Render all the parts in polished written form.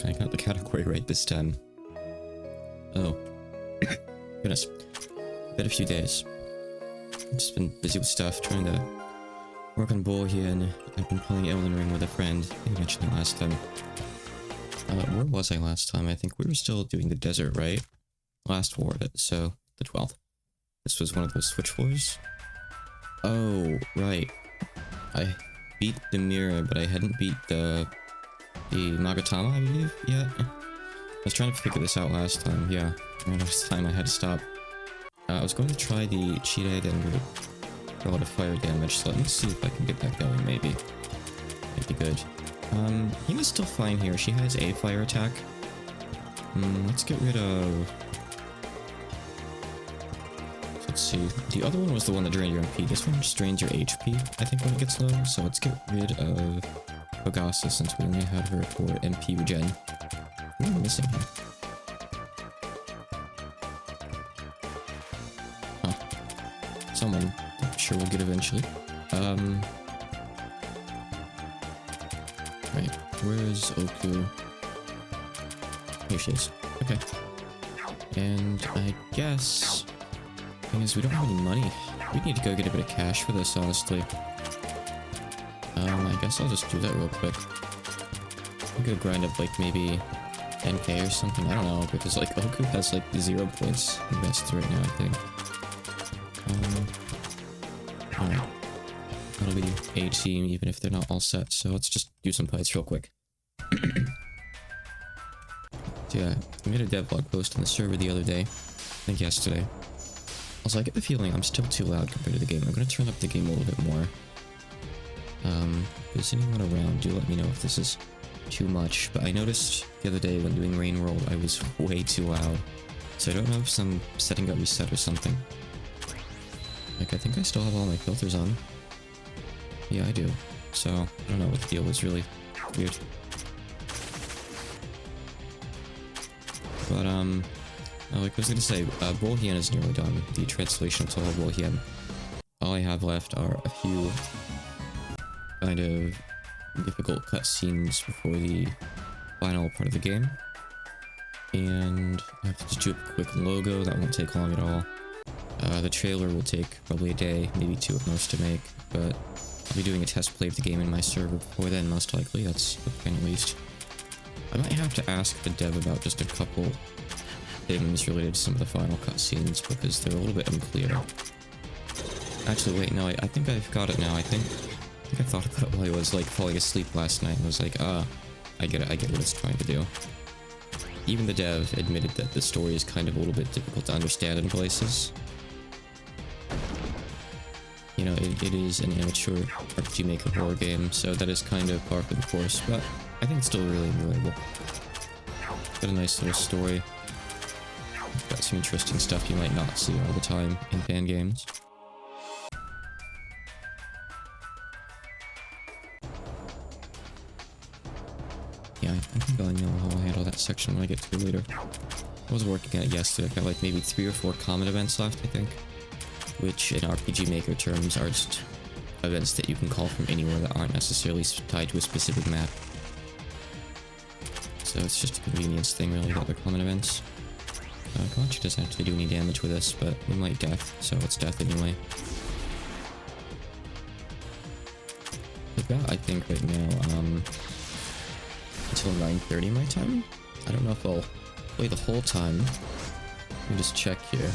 I got the category right this time. Oh. Goodness. Been a few days. I've just been busy with stuff, trying to work on Bull here, and I've been playing Elden Ring with a friend. I think I mentioned it last time. Where was I last time? I think we were still doing the desert, right? Last war, so the 12th. This was one of those switch wars. Oh, right. I beat the mirror, but I hadn't beat the magatama, I believe, yet. I was trying to figure this out last time, yeah. Last time I had to stop. I was going to try the cheat egg and a lot of fire damage, so let me see if I can get that going, maybe. Might be good. Hina's still fine here. She has a fire attack. Let's get rid of... Let's see. The other one was the one that drained your MP. This one just drains your HP, I think, when it gets low. So let's get rid of Pegasa, since we only had her for MP regen. What am I missing here? Huh. Someone. I'm sure we'll get eventually. Right. Where's Oku? Here she is. Okay. And I guess... thing is, we don't have any money. We need to go get a bit of cash for this, honestly. I guess I'll just do that real quick. I'm gonna grind up, like, maybe 10k or something. I don't know, because, like, Oku has, like, 0 points invested right now, I think. Alright. That'll be a team, even if they're not all set, so let's just do some fights real quick. So yeah, I made a dev blog post on the server the other day. I think yesterday. Also, I get the feeling I'm still too loud compared to the game. I'm gonna turn up the game a little bit more. If there's anyone around, do let me know if this is too much. But I noticed the other day when doing Rain World, I was way too loud. So I don't know if some setting got reset or something. Like, I think I still have all my filters on. Yeah, I do. So, I don't know what the deal was, really weird. But, like I was gonna say, Bolhian is nearly done. The translation of Touhou Bolhian. All I have left are a few kind of difficult cutscenes before the final part of the game. And I have to just do a quick logo, that won't take long at all. The trailer will take probably a day, maybe 2 at most to make, but I'll be doing a test play of the game in my server before then, most likely. That's the plan, at least. I might have to ask the dev about just a couple things related to some of the final cutscenes, because they're a little bit unclear. Actually, wait, no, I think I've got it now. I think I thought about it while I was, like, falling asleep last night. I was like, I get it, I get what it's trying to do. Even the dev admitted that the story is kind of a little bit difficult to understand in places. You know, it is an amateur RPG Maker horror game, so that is kind of par for the course, but I think it's still really enjoyable. Got a nice little story. Got some interesting stuff you might not see all the time in fan games. Yeah, I think I'll know how I'll handle that section when I get to it later. I was working on it yesterday. I've got like maybe 3 or 4 common events left, I think. Which in RPG Maker terms are just events that you can call from anywhere that aren't necessarily tied to a specific map. So it's just a convenience thing, really, that they're common events. Kochi doesn't actually do any damage with this, but we might death, so it's death anyway. I've got, I think, right now, until 9:30 my time? I don't know if I'll play the whole time. Let me just check here.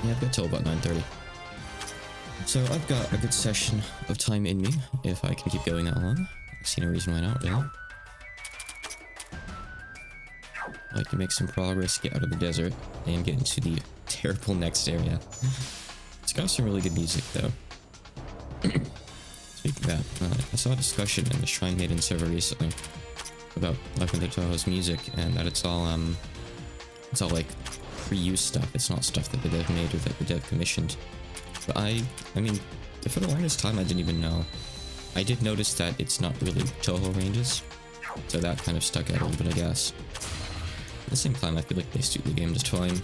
Yeah, I've got till about 9:30. So I've got a good session of time in me, if I can keep going that long. I see no reason why not, really. I'd like to make some progress, get out of the desert, and get into the terrible next area. It's got some really good music, though. Speaking of that, I saw a discussion in the Shrine Maiden server recently about Labyrinth of Touhou's music, and that it's all like reuse stuff. It's not stuff that the dev made or that the dev commissioned. But I mean, for the longest time I didn't even know. I did notice that it's not really Touhou ranges, so that kind of stuck out a little bit, I guess. At the same time, I feel like they suit the game just fine.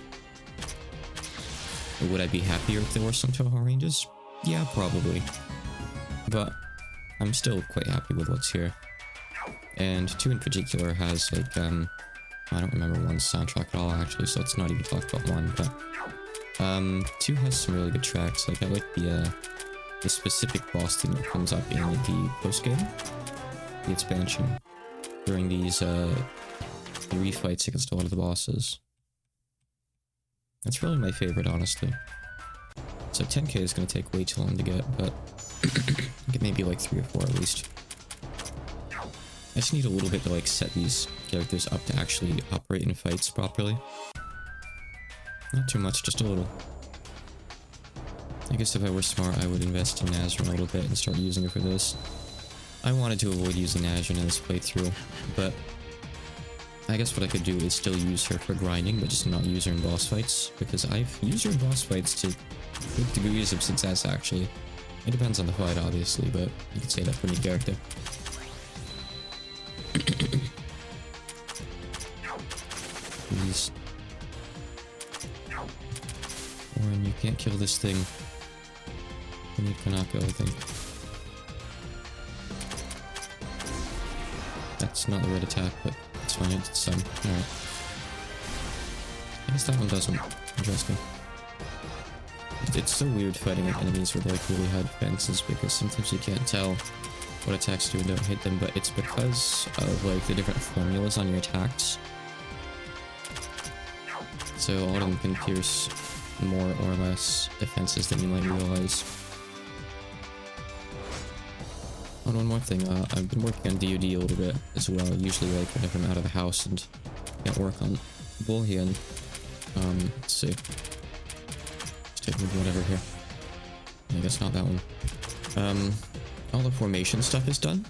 Would I be happier if there were some Touhou ranges? Yeah, probably. But I'm still quite happy with what's here. And 2 in particular has like, I don't remember 1's soundtrack at all actually, so let's not even talk about 1, but 2 has some really good tracks. Like I like the specific boss theme that comes up in the post-game, the expansion, during these 3 fights against a lot of the bosses. That's really my favorite, honestly. So 10k is going to take way too long to get, but get maybe like 3 or 4 at least. I just need a little bit to like set these characters up to actually operate in fights properly. Not too much, just a little. I guess if I were smart, I would invest in Nazrin a little bit and start using her for this. I wanted to avoid using Nazrin in this playthrough, but I guess what I could do is still use her for grinding, but just not use her in boss fights, because I've used her in boss fights to good degrees of success, actually. It depends on the fight, obviously, but you could say that for any character. Please. Warren, you can't kill this thing. I need Kanako, I think. That's not the right attack, but it's fine, it's some. Alright. I guess that one doesn't. Interesting. It's so weird fighting enemies with like really high defenses because sometimes you can't tell what attacks do and don't hit them, but it's because of like the different formulas on your attacks. So a lot of them can pierce more or less defenses than you might realize. Oh, one more thing, I've been working on DoD a little bit as well, usually like whenever I'm out of the house and can't work on Bullheon. Let's see. Let's take whatever here. I guess not that one. All the formation stuff is done.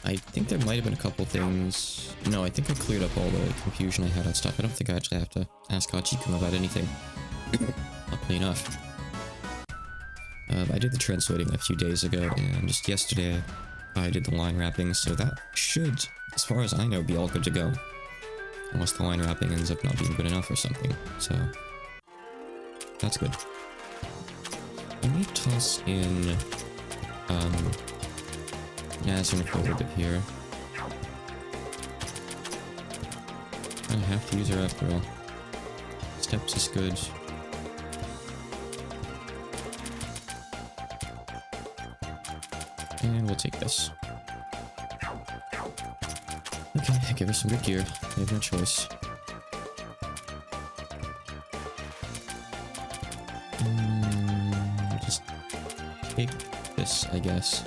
I think there might have been a couple things... No, I think I cleared up all the confusion I had on stuff. I don't think I actually have to ask Hachikun about anything. Luckily enough. I did the translating a few days ago, and just yesterday I did the line wrapping, so that should, as far as I know, be all good to go. Unless the line wrapping ends up not being good enough or something, so... That's good. I may toss in... Nazrin for a little bit here. I have to use her after all. Steps is good. And we'll take this. Okay, give her some good gear. We have no choice. Just take this, I guess.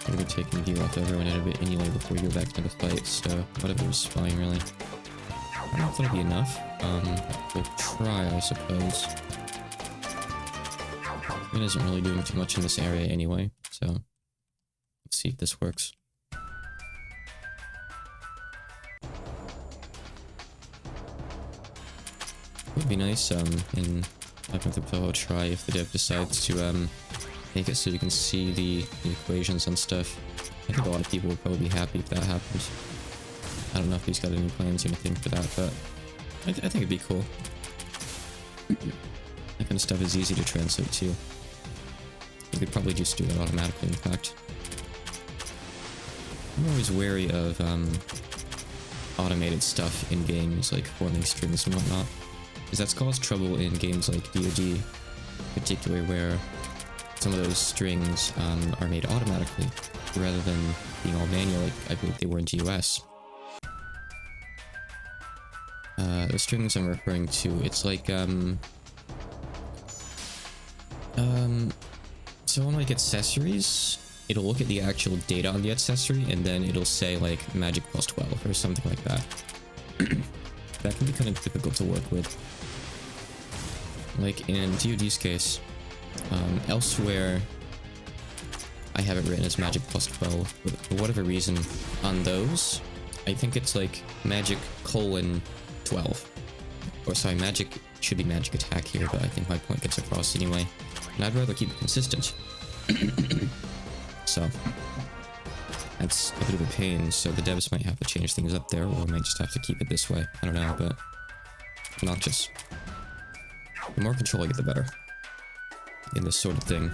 I'm gonna be taking gear off everyone in a bit anyway before we go back to the fight, so whatever is fine, really. I don't know if that'll be enough. We'll try, I suppose. It isn't really doing too much in this area anyway, so let's see if this works. It would be nice, in Labyrinth of Touhou try if the dev decides to, make it so you can see the equations and stuff. I think a lot of people would probably be happy if that happens. I don't know if he's got any plans or anything for that, but I think it'd be cool. That kind of stuff is easy to translate too. You could probably just do that automatically, in fact. I'm always wary of automated stuff in games, like forming strings and whatnot, because that's caused trouble in games like DoD, particularly where some of those strings are made automatically, rather than being all manual like I believe they were in GOS. The strings I'm referring to, it's like, so on like accessories, it'll look at the actual data on the accessory, and then it'll say like magic plus 12 or something like that. That can be kind of difficult to work with. Like in DoD's case, elsewhere, I have it written as magic plus 12, but for whatever reason, on those, I think it's like magic colon 12. Or sorry, magic should be magic attack here, but I think my point gets across anyway. And I'd rather keep it consistent. So, that's a bit of a pain, so the devs might have to change things up there, or might just have to keep it this way. I don't know, but obnoxious. The more control I get, the better in this sort of thing.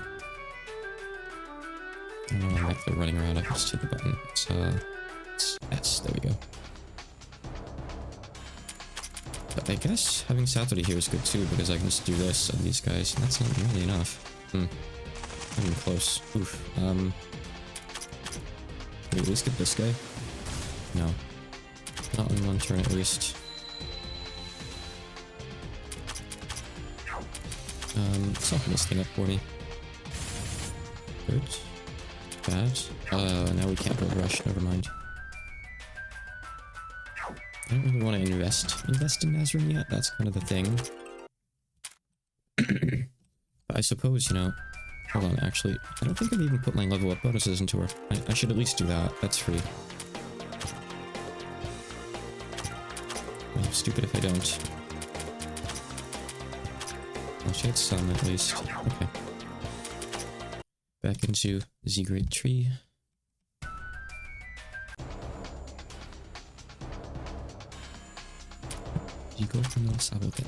don't know why I'm actually running around. I can just hit the button. It's S. There we go. But I guess having Saturday here is good too, because I can just do this on these guys. That's not nearly enough. Not even close. Oof. Can we at least get this guy? No. Not in one turn at least. Let's open this thing up for me. Good. Bad. Now we can't build rush, never mind. I don't really want to invest in Nazarene yet, that's kind of the thing. But I suppose, you know... Hold on, actually, I don't think I've even put my level up bonuses into her. I should at least do that, that's free. I'm stupid if I don't. I'll shade some at least. Okay. Back into Z Great Tree. You go from the Saboten.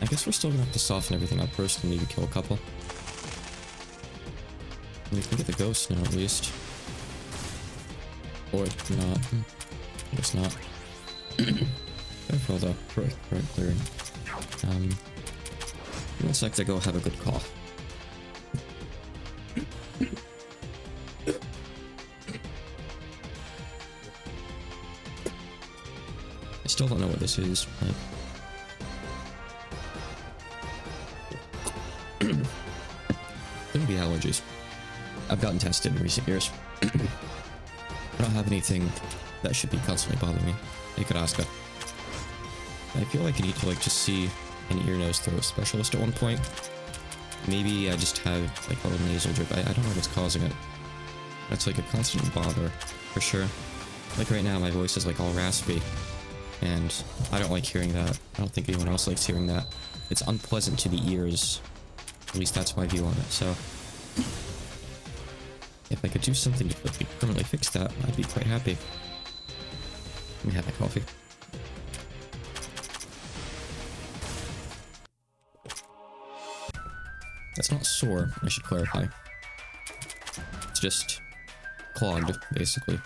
I guess we're still gonna have to soften everything up first and maybe kill a couple. We can get the ghost now at least. Or not. I guess not. Careful though, for clearing. One sec to go have a good cough. I still don't know what this is. Like... Couldn't be allergies. I've gotten tested in recent years. I don't have anything that should be constantly bothering me. You could ask her. I feel like I need to like just see an ear, nose, throat specialist at one point. Maybe I just have like a little nasal drip. I don't know what's causing it. That's like a constant bother, for sure. Like right now my voice is like all raspy. And I don't like hearing that. I don't think anyone else likes hearing that. It's unpleasant to the ears. At least that's my view on it, so... If I could do something to permanently fix that, I'd be quite happy. Let me have my coffee. That's not sore, I should clarify. It's just clogged, basically.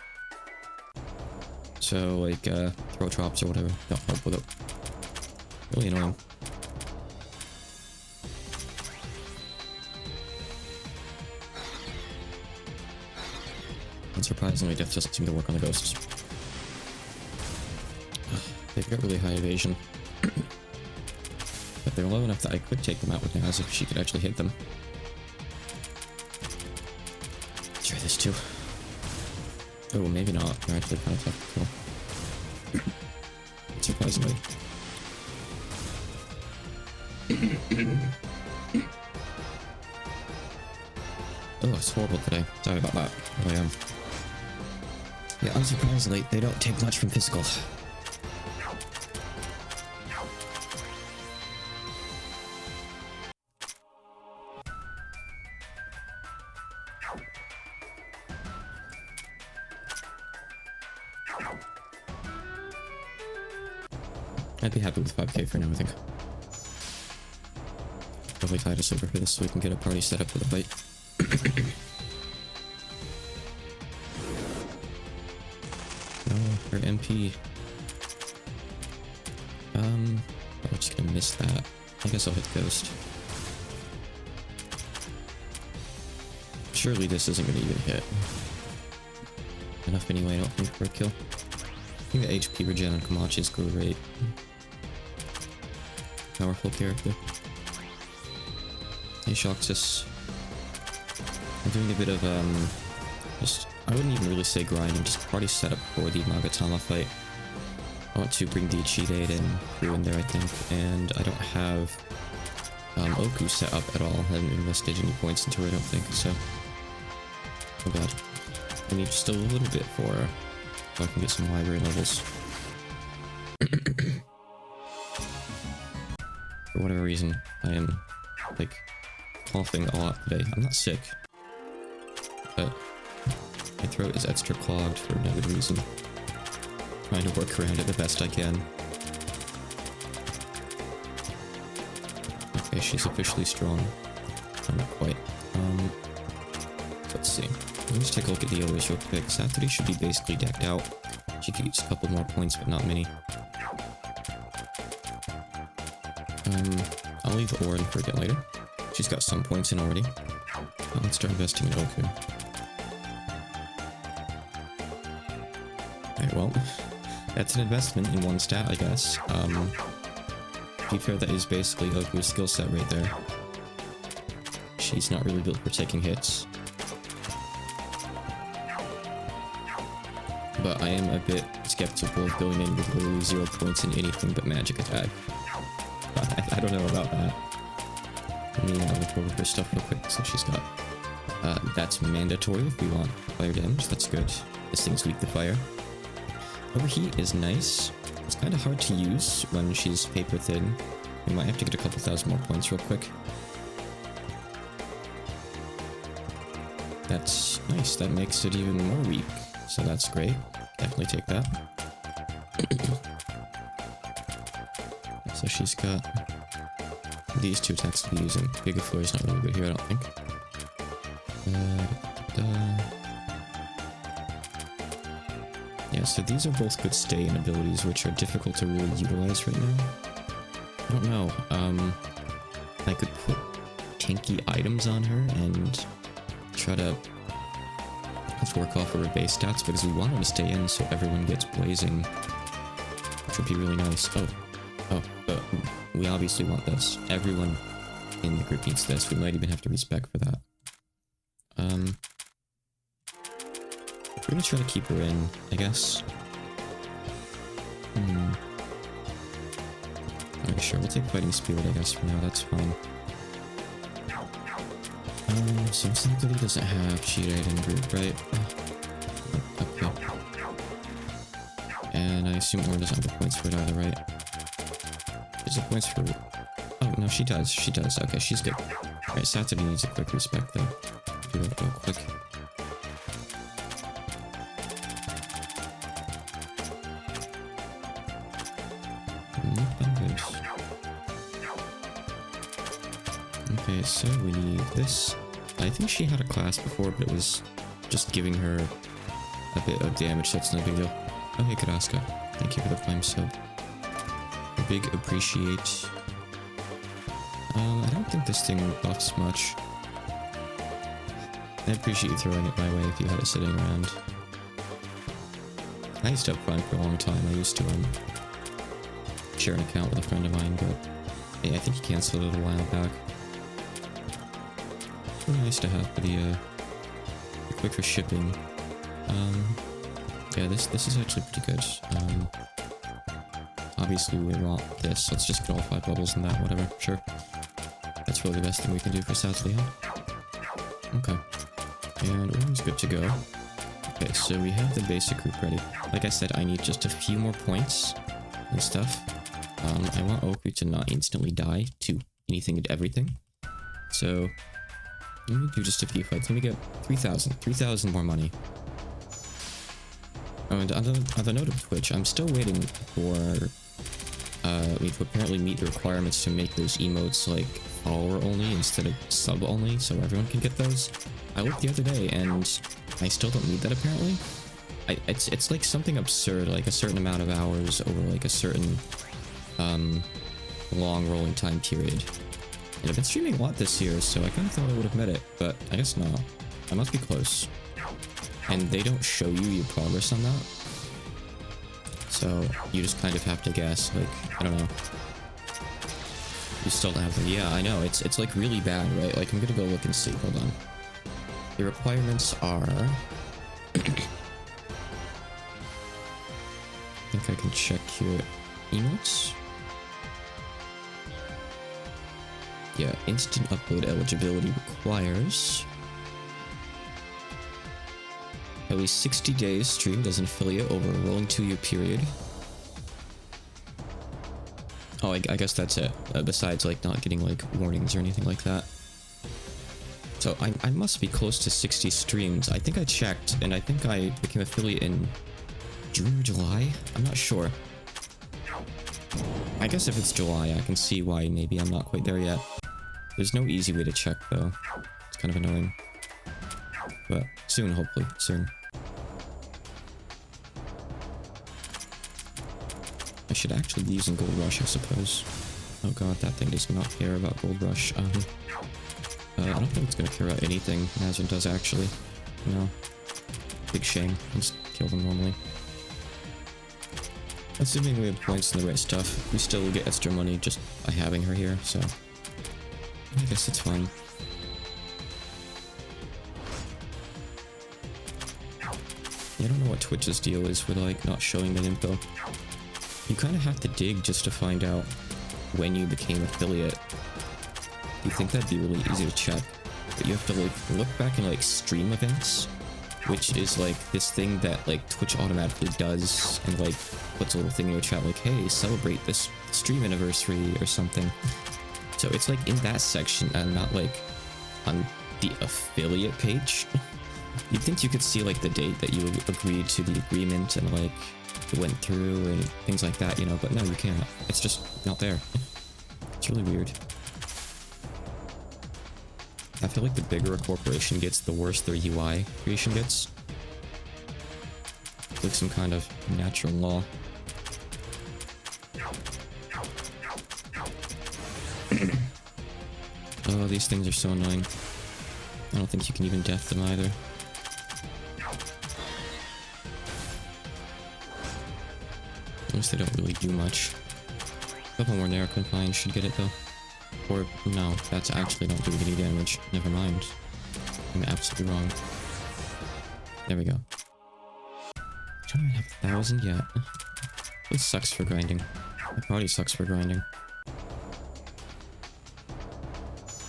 So, like, throat drops or whatever don't help with it. Really annoying. Unsurprisingly, death doesn't seem to work on the ghosts. They've got really high evasion. But they're low enough that I could take them out with Naz if she could actually hit them. Let's try this too. Oh, maybe not. They're actually kind of tough to kill. Surprisingly. Oh, it's horrible today. Sorry about that. I really am. Yeah, unsurprisingly, they don't take much from physical. I'd be happy with 5k for now, I think. Probably tie us over for this so we can get a party set up for the fight. No, her MP. I'm just gonna miss that. I guess I'll hit Ghost. Surely this isn't gonna even hit. Enough anyway, I don't think, for a kill. I think the HP regen on Komachi is great. Powerful character. He shocks us. I'm doing a bit of, just, I wouldn't even really say grinding, just party setup for the Magatama fight. I want to bring the cheat aid and crew in there, I think, and I don't have, Oku set up at all. I haven't invested any points into it, I don't think, so. Oh god. I need just a little bit for, so I can get some library levels. For whatever reason, I am, like, coughing a lot today. I'm not sick, but my throat is extra clogged for no good reason. Trying to work around it the best I can. Okay, she's officially strong. I'm not quite. Let's see. Let me just take a look at the others real quick. Saturday should be basically decked out. She could use a couple more points, but not many. I'll leave Orin for a bit later. She's got some points in already. Let's start investing in Oku. Alright, well, that's an investment in one stat, I guess. To be fair, that is basically Oku's skill set right there. She's not really built for taking hits. But I am a bit skeptical of going in with literally 0 points in anything but magic attack. I don't know about that. Let me look over her stuff real quick. So she's got... that's mandatory if we want fire damage. That's good. This thing's weak to fire. Overheat is nice. It's kind of hard to use when she's paper thin. We might have to get a couple thousand more points real quick. That's nice. That makes it even more weak. So that's great. Definitely take that. So she's got these two attacks to be using. Gigaflare is not really good here, I don't think. Yeah, so these are both good stay-in abilities, which are difficult to really utilize right now. I don't know. I could put tanky items on her and try to work off of her base stats, because we want her to stay in so everyone gets blazing, which would be really nice. But we obviously want this. Everyone in the group needs this. We might even have to respec for that. We're gonna try to keep her in, I guess. Alright, sure, we'll take Fighting Spirit, I guess, for now. That's fine. So somebody doesn't have cheat item group, right? Okay. And I assume Orin doesn't have the points for it either, right? Is the points for... Oh, no, she does. She does. Okay, she's good. Alright, Saturday needs a quick respect, though. Do that real quick. Okay, so we need this. I think she had a class before, but it was just giving her a bit of damage, so it's no big deal. Oh, hey, Karaska. Thank you for the prime sub. Big appreciate. I don't think this thing buffs much. I appreciate you throwing it my way if you had it sitting around. I used to have Prime for a long time. I used to share an account with a friend of mine, but yeah, I think he canceled it a while back. Really nice to have for the quick for shipping. Yeah, this is actually pretty good. Obviously we want this. Let's just get all 5 bubbles in that, whatever. Sure. That's really the best thing we can do for Saturday, huh? Okay. And Orin's good to go. Okay, so we have the basic group ready. Like I said, I need just a few more points and stuff. I want Oku to not instantly die to anything and everything. So let me do just a few fights. Let me get 3,000. 3,000 more money. Oh, and on the note of Twitch, I'm still waiting for me to apparently meet the requirements to make those emotes like follower only instead of sub only, so everyone can get those. I looked the other day and I still don't need that apparently. It's like something absurd, like a certain amount of hours over like a certain long rolling time period. And I've been streaming a lot this year, so I kind of thought I would have met it, but I guess not. I must be close. And they don't show you your progress on that. So you just kind of have to guess, like, I don't know. You still don't have to, yeah, I know, it's like really bad, right? Like, I'm gonna go look and see, hold on. The requirements are... I think I can check here. Emotes? Yeah, instant upload eligibility requires at least 60 days streamed as an affiliate over a rolling 2-year period. Oh, I guess that's it. Besides, like, not getting, like, warnings or anything like that. So, I must be close to 60 streams. I think I checked, and I think I became affiliate in June or July? I'm not sure. I guess if it's July, I can see why maybe I'm not quite there yet. There's no easy way to check, though. It's kind of annoying. But soon, hopefully, soon. I should actually be using Gold Rush, I suppose. Oh god, that thing does not care about Gold Rush. I don't think it's gonna care about anything Nazrin does, actually. No. Big shame. Let's kill them normally. Assuming we have points in the right stuff, we still will get extra money just by having her here, so... I guess it's fine. I don't know what Twitch's deal is with, like, not showing that info. You kind of have to dig just to find out when you became affiliate. You think that'd be really easy to check, but you have to, like, look back in, like, stream events, which is, like, this thing that, like, Twitch automatically does, and, like, puts a little thing in your chat, like, hey, celebrate this stream anniversary or something. So it's, like, in that section, and not, like, on the affiliate page. You'd think you could see, like, the date that you agreed to the agreement, and, like, it went through, and things like that, you know, but no, you can't. It's just not there. It's really weird. I feel like the bigger a corporation gets, the worse their UI creation gets. It's like some kind of natural law. Oh, these things are so annoying. I don't think you can even death them either. At least they don't really do much. A couple more narrow confined should get it though. Or, no, that's actually not doing any damage. Never mind. I'm absolutely wrong. There we go. I don't even have 1,000 yet. This sucks for grinding. It already sucks for grinding.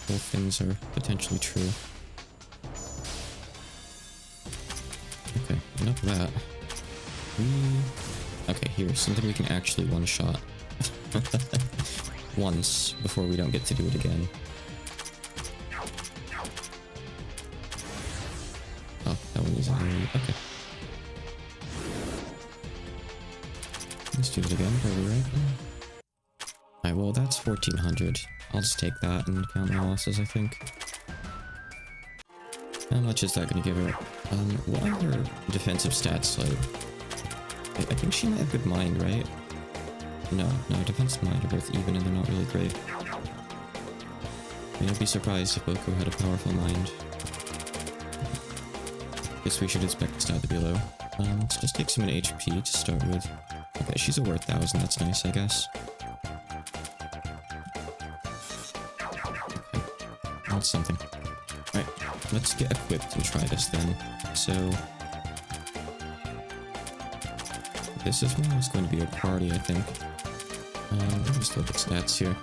Both things are potentially true. Okay, enough of that. Okay, here's something we can actually one-shot. Once, before we don't get to do it again. Oh, that one isn't really... Okay. Let's do it again, probably, right? Alright, well, that's 1,400. I'll just take that and count my losses, I think. How much is that gonna give her? What are her defensive stats like? I think she might have good mind, right? No, defense and mind are both even and they're not really great. I mean, I'd be surprised if Boko had a powerful mind. Guess we should expect the stat to be low. Let's just take some HP to start with. Okay, she's over 1,000, that's nice, I guess. Okay, that's something. Alright, let's get equipped and try this then. So... this is one is going to be a party, I think. Let me just look at stats here.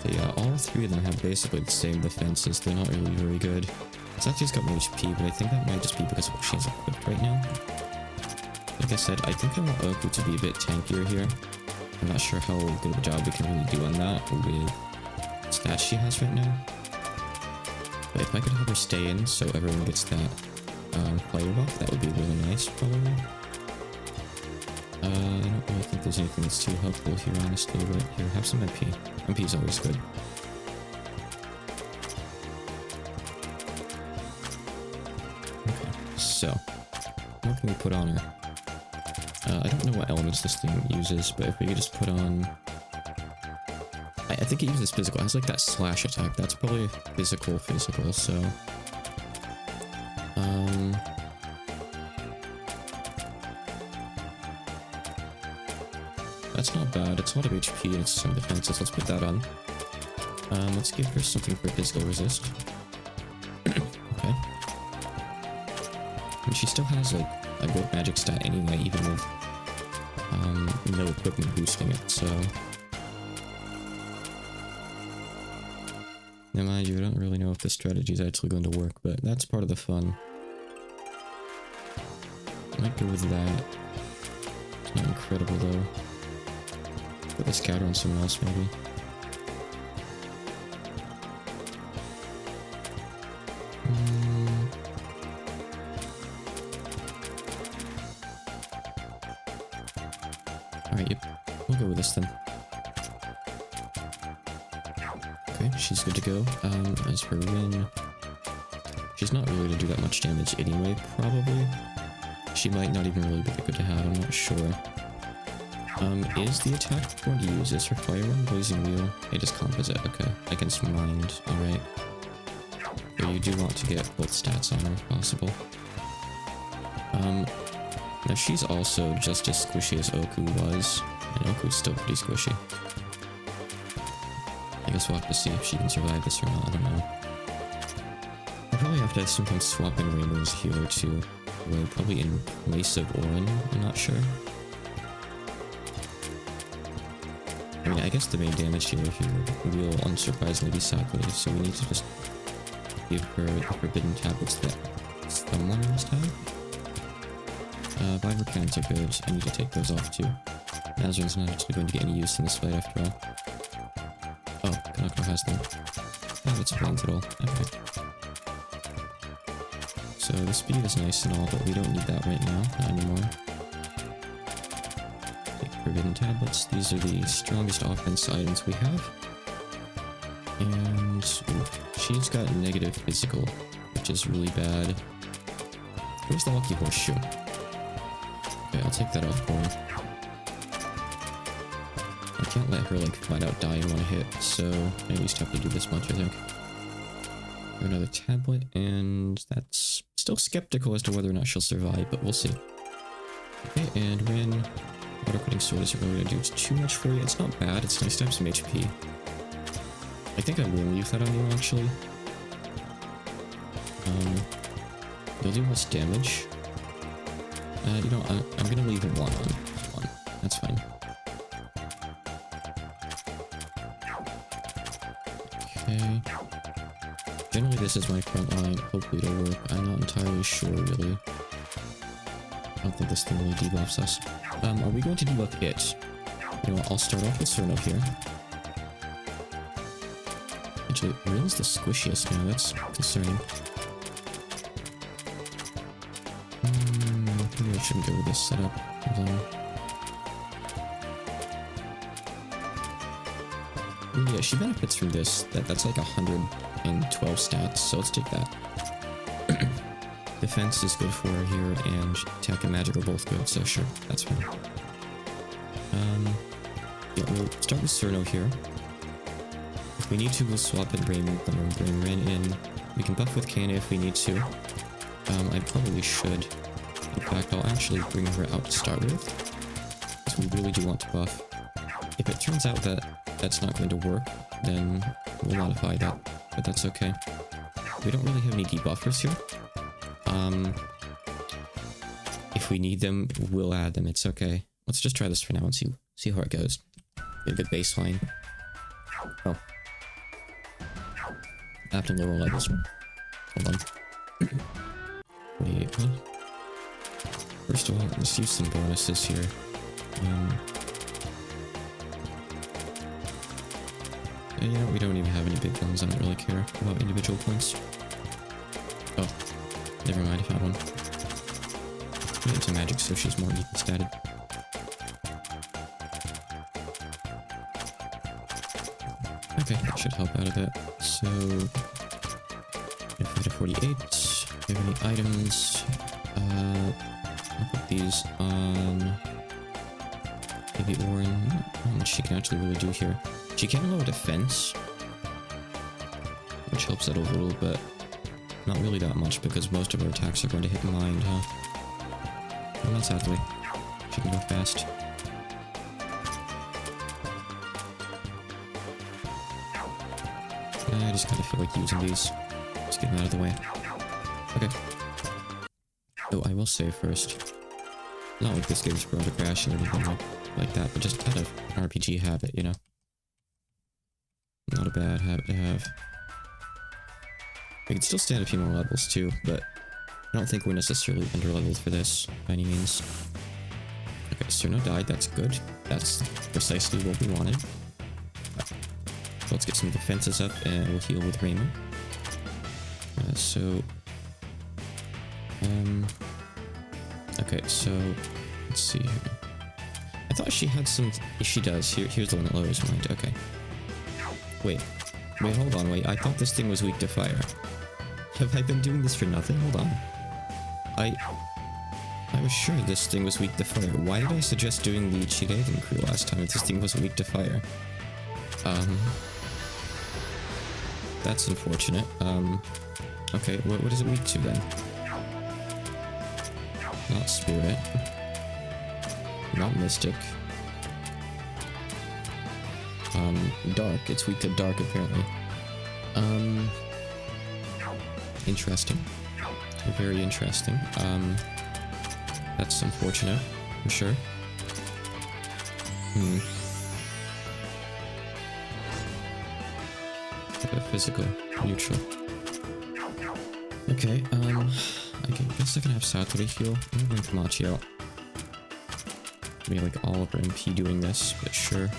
So yeah, all three of them have basically the same defenses. They're not really very good. Satsu's got more HP, but I think that might just be because of what she has equipped right now. Like I said, I think I want Oku to be a bit tankier here. I'm not sure how good of a job we can really do on that with stats she has right now. But if I could have her stay in so everyone gets that player buff, that would be really nice, probably. I don't really think there's anything that's too helpful here, honestly, but here, have some MP. MP is always good. Okay, so, what can we put on her? I don't know what elements this thing uses, but if we could just put on... I think it uses physical. It has like that slash attack. That's probably physical, so... that's not bad. It's a lot of HP and it's some defenses. Let's put that on. Let's give her something for physical resist. Okay. And she still has like a good magic stat anyway, even with no equipment boosting it, so... Now mind you, I don't really know if this strategy is actually going to work, but that's part of the fun. Might go with that. It's not incredible though. Put the scout on someone else, maybe. Alright, yep. We'll go with this then. Okay, she's good to go. As for Rin, she's not really to do that much damage anyway, probably. She might not even really be that good to have, I'm not sure. Is the attack going to use this for Fire One? Blazing Wheel? It is composite, okay. Against Mind, alright. So you do want to get both stats on her if possible. Now she's also just as squishy as Oku was, and Oku's still pretty squishy. I guess we'll have to see if she can survive this or not, I don't know. I'll probably have to sometimes swap in Rainbow's healer too. Well, probably in place of Orin, I'm not sure. I mean, I guess the main damage healer here will unsurprisingly be Sakura, so we need to just give her the forbidden tablets that someone must have. Viper cannons are good, I need to take those off too. Nazarine's not actually going to get any use in this fight after all. Oh, Kanako has them. Oh, it's planes at all. Okay. So the speed is nice and all, but we don't need that right now, not anymore. Take forbidden tablets. These are the strongest offense items we have. And she's got negative physical, which is really bad. Where's the lucky horseshoe? Okay, I'll take that off for her. I can't let her like flat out die in one hit, so I at least have to do this much, I think. Another tablet, and that's still skeptical as to whether or not she'll survive, but we'll see. Okay, and when Water Cutting Sword isn't really going to do too much for you. It's not bad, it's nice to have some HP. I think I will leave that on you, actually. You'll do less damage. You know, I'm gonna leave it one on. One. That's fine. Okay. Generally, this is my front line. Hopefully it'll work. I'm not entirely sure, really. I don't think this thing really debuffs us. Are we going to debuff it? You know what, I'll start off with Cerno here. Actually, Rin's the squishiest now, that's concerning. Maybe I shouldn't go with this setup. Hold on. Yeah, she benefits from this. That's like 112 stats, so let's take that. Defense is good for her here, and attack and magic are both good, so sure, that's fine. Yeah, we'll start with Cerno here. If we need to, we'll swap in Raymond, then we'll bring Rin in. We can buff with Kana if we need to. I probably should. In fact, I'll actually bring her out to start with, because we really do want to buff. If it turns out that that's not going to work, then we'll modify that, but that's okay. We don't really have any debuffers here. If we need them, we'll add them, it's okay. Let's just try this for now and see how it goes. Get a good baseline. Oh. After lower levels. Hold on. Wait, what? First of all, let's use some bonuses here. You know, we don't even have any big ones. I don't really care about individual points. Oh, never mind, I found one. Get into magic so she's more even statted. Okay, that should help out a bit. So, if we have 48, do we have any items? I'll put these on maybe Orin. How much she can actually really do here. She can lower defense, which helps out a little, but not really that much because most of her attacks are going to hit mind, huh? Well, not sadly. She can go fast. I just kind of feel like using these. Just get them out of the way. Okay. Oh, I will save first. Not like this game's prone to crashing or anything like that, but just out of RPG habit, you know? Not a bad habit to have. We can still stand a few more levels too, but I don't think we're necessarily under-leveled for this, by any means. Okay, Cerno died, that's good. That's precisely what we wanted. So let's get some defenses up, and we'll heal with Raymond. Okay, so let's see here. I thought she had some. She does. Here's the one that lowers mind. Okay. Wait. Wait, hold on, wait. I thought this thing was weak to fire. Have I been doing this for nothing? Hold on. I was sure this thing was weak to fire. Why did I suggest doing the Chireiden crew last time if this thing wasn't weak to fire? That's unfortunate. Okay, what is it weak to then? Not Spirit. Not Mystic. Dark. It's weak to Dark, apparently. Interesting. Very interesting. That's unfortunate, for sure. Physical. Neutral. Okay, I guess I can have Satori heal. I'm gonna bring Kamachi out. Maybe like all of her MP doing this, but sure.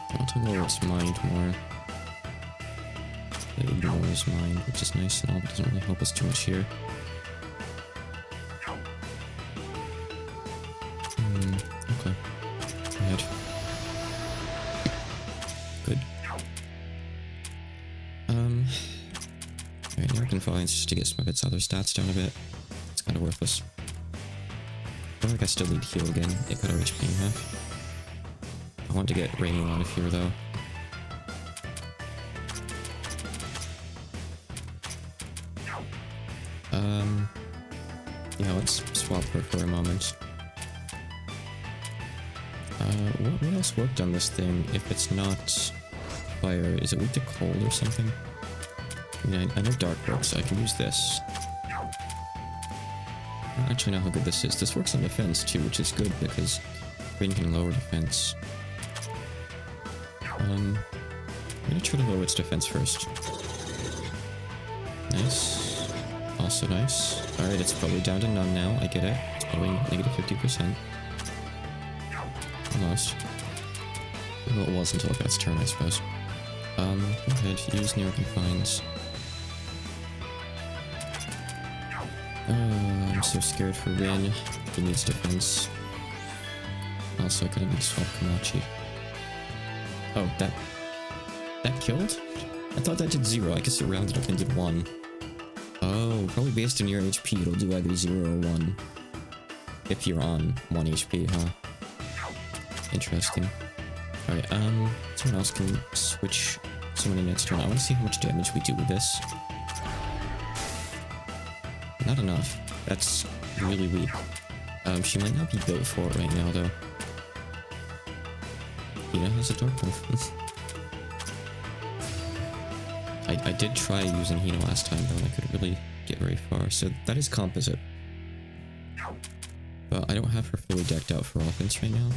I want to lower its mind more. It ignores mind, which is nice and all, but doesn't really help us too much here. Okay. Go ahead. Good. Alright, now I can Confines just to get some of its other stats down a bit. It's kind of worthless. I feel like I still need to heal again. It got our HP in half. I want to get Raining out of here though. Yeah, let's swap her for a moment. What else worked on this thing if it's not fire? Is it weak to cold or something? I mean, I know dark works, so I can use this. I don't actually know how good this is. This works on defense too, which is good because rain can lower defense. I'm gonna try to lower its defense first. Nice. Also nice. Alright, it's probably down to none now. I get it. It's probably negative 50%. Almost. Well, it was until it got its turn, I suppose. Go ahead, use Near Confines. I'm so scared for Rin. He needs defense. Also, I kinda need to swap Kamachi. Oh, that killed? I thought that did 0. I guess it rounded up and did 1. Oh, probably based on your HP, it'll do either 0 or 1. If you're on 1 HP, huh? Interesting. Alright, someone else can switch someone in next turn. I want to see how much damage we do with this. Not enough. That's really weak. She might not be built for it right now, though. Hina has a Dark Wolf. I did try using Hina last time, though, and I couldn't really get very far. So that is composite. But I don't have her fully decked out for offense right now.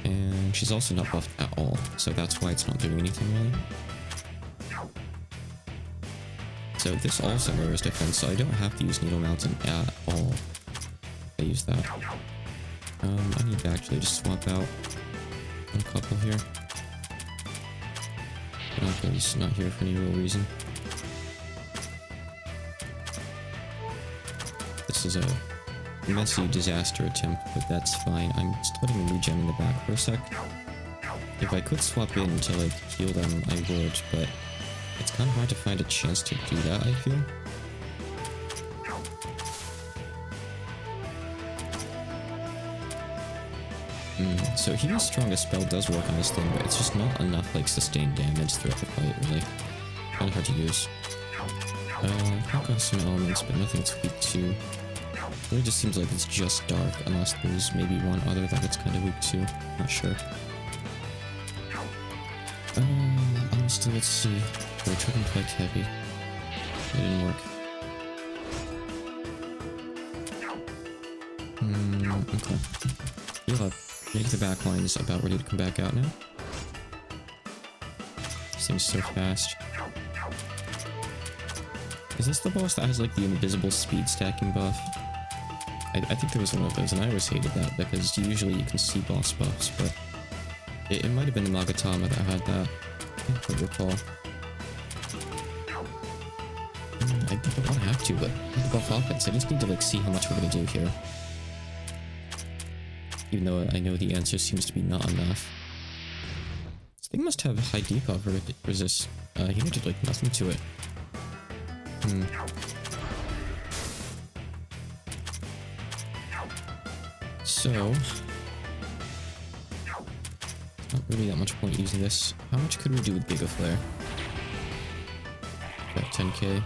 And she's also not buffed at all, so that's why it's not doing anything really. So this also mirrors defense, so I don't have to use Needle Mountain at all. I use that. I need to actually just swap out a couple here. Uncle's not here for any real reason. This is a messy disaster attempt, but that's fine. I'm just letting them regen in the back for a sec. If I could swap in to like heal them, I would, but it's kind of hard to find a chance to do that, I feel. So Hina's strongest spell does work on this thing, but it's just not enough like sustained damage throughout the fight, really. Kind of hard to use. I've got some elements, but nothing it's weak to. It really just seems like it's just dark, unless there's maybe one other that it's kind of weak to. Not sure. Honestly, let's see. We're trying to fight heavy. It didn't work. Okay. Heal up. I think the back line is about ready to come back out now. Seems so fast. Is this the boss that has like the invisible speed stacking buff? I think there was one of those, and I always hated that because usually you can see boss buffs, but it might have been the Magatama that had that. I can't quite recall. I don't want to have to, but I need to buff offense. I just need to like see how much we're gonna do here. even though I know the answer seems to be not enough. This thing must have high debuff resist. He did like nothing to it. So, not really that much point using this. How much could we do with Giga Flare? Got 10k.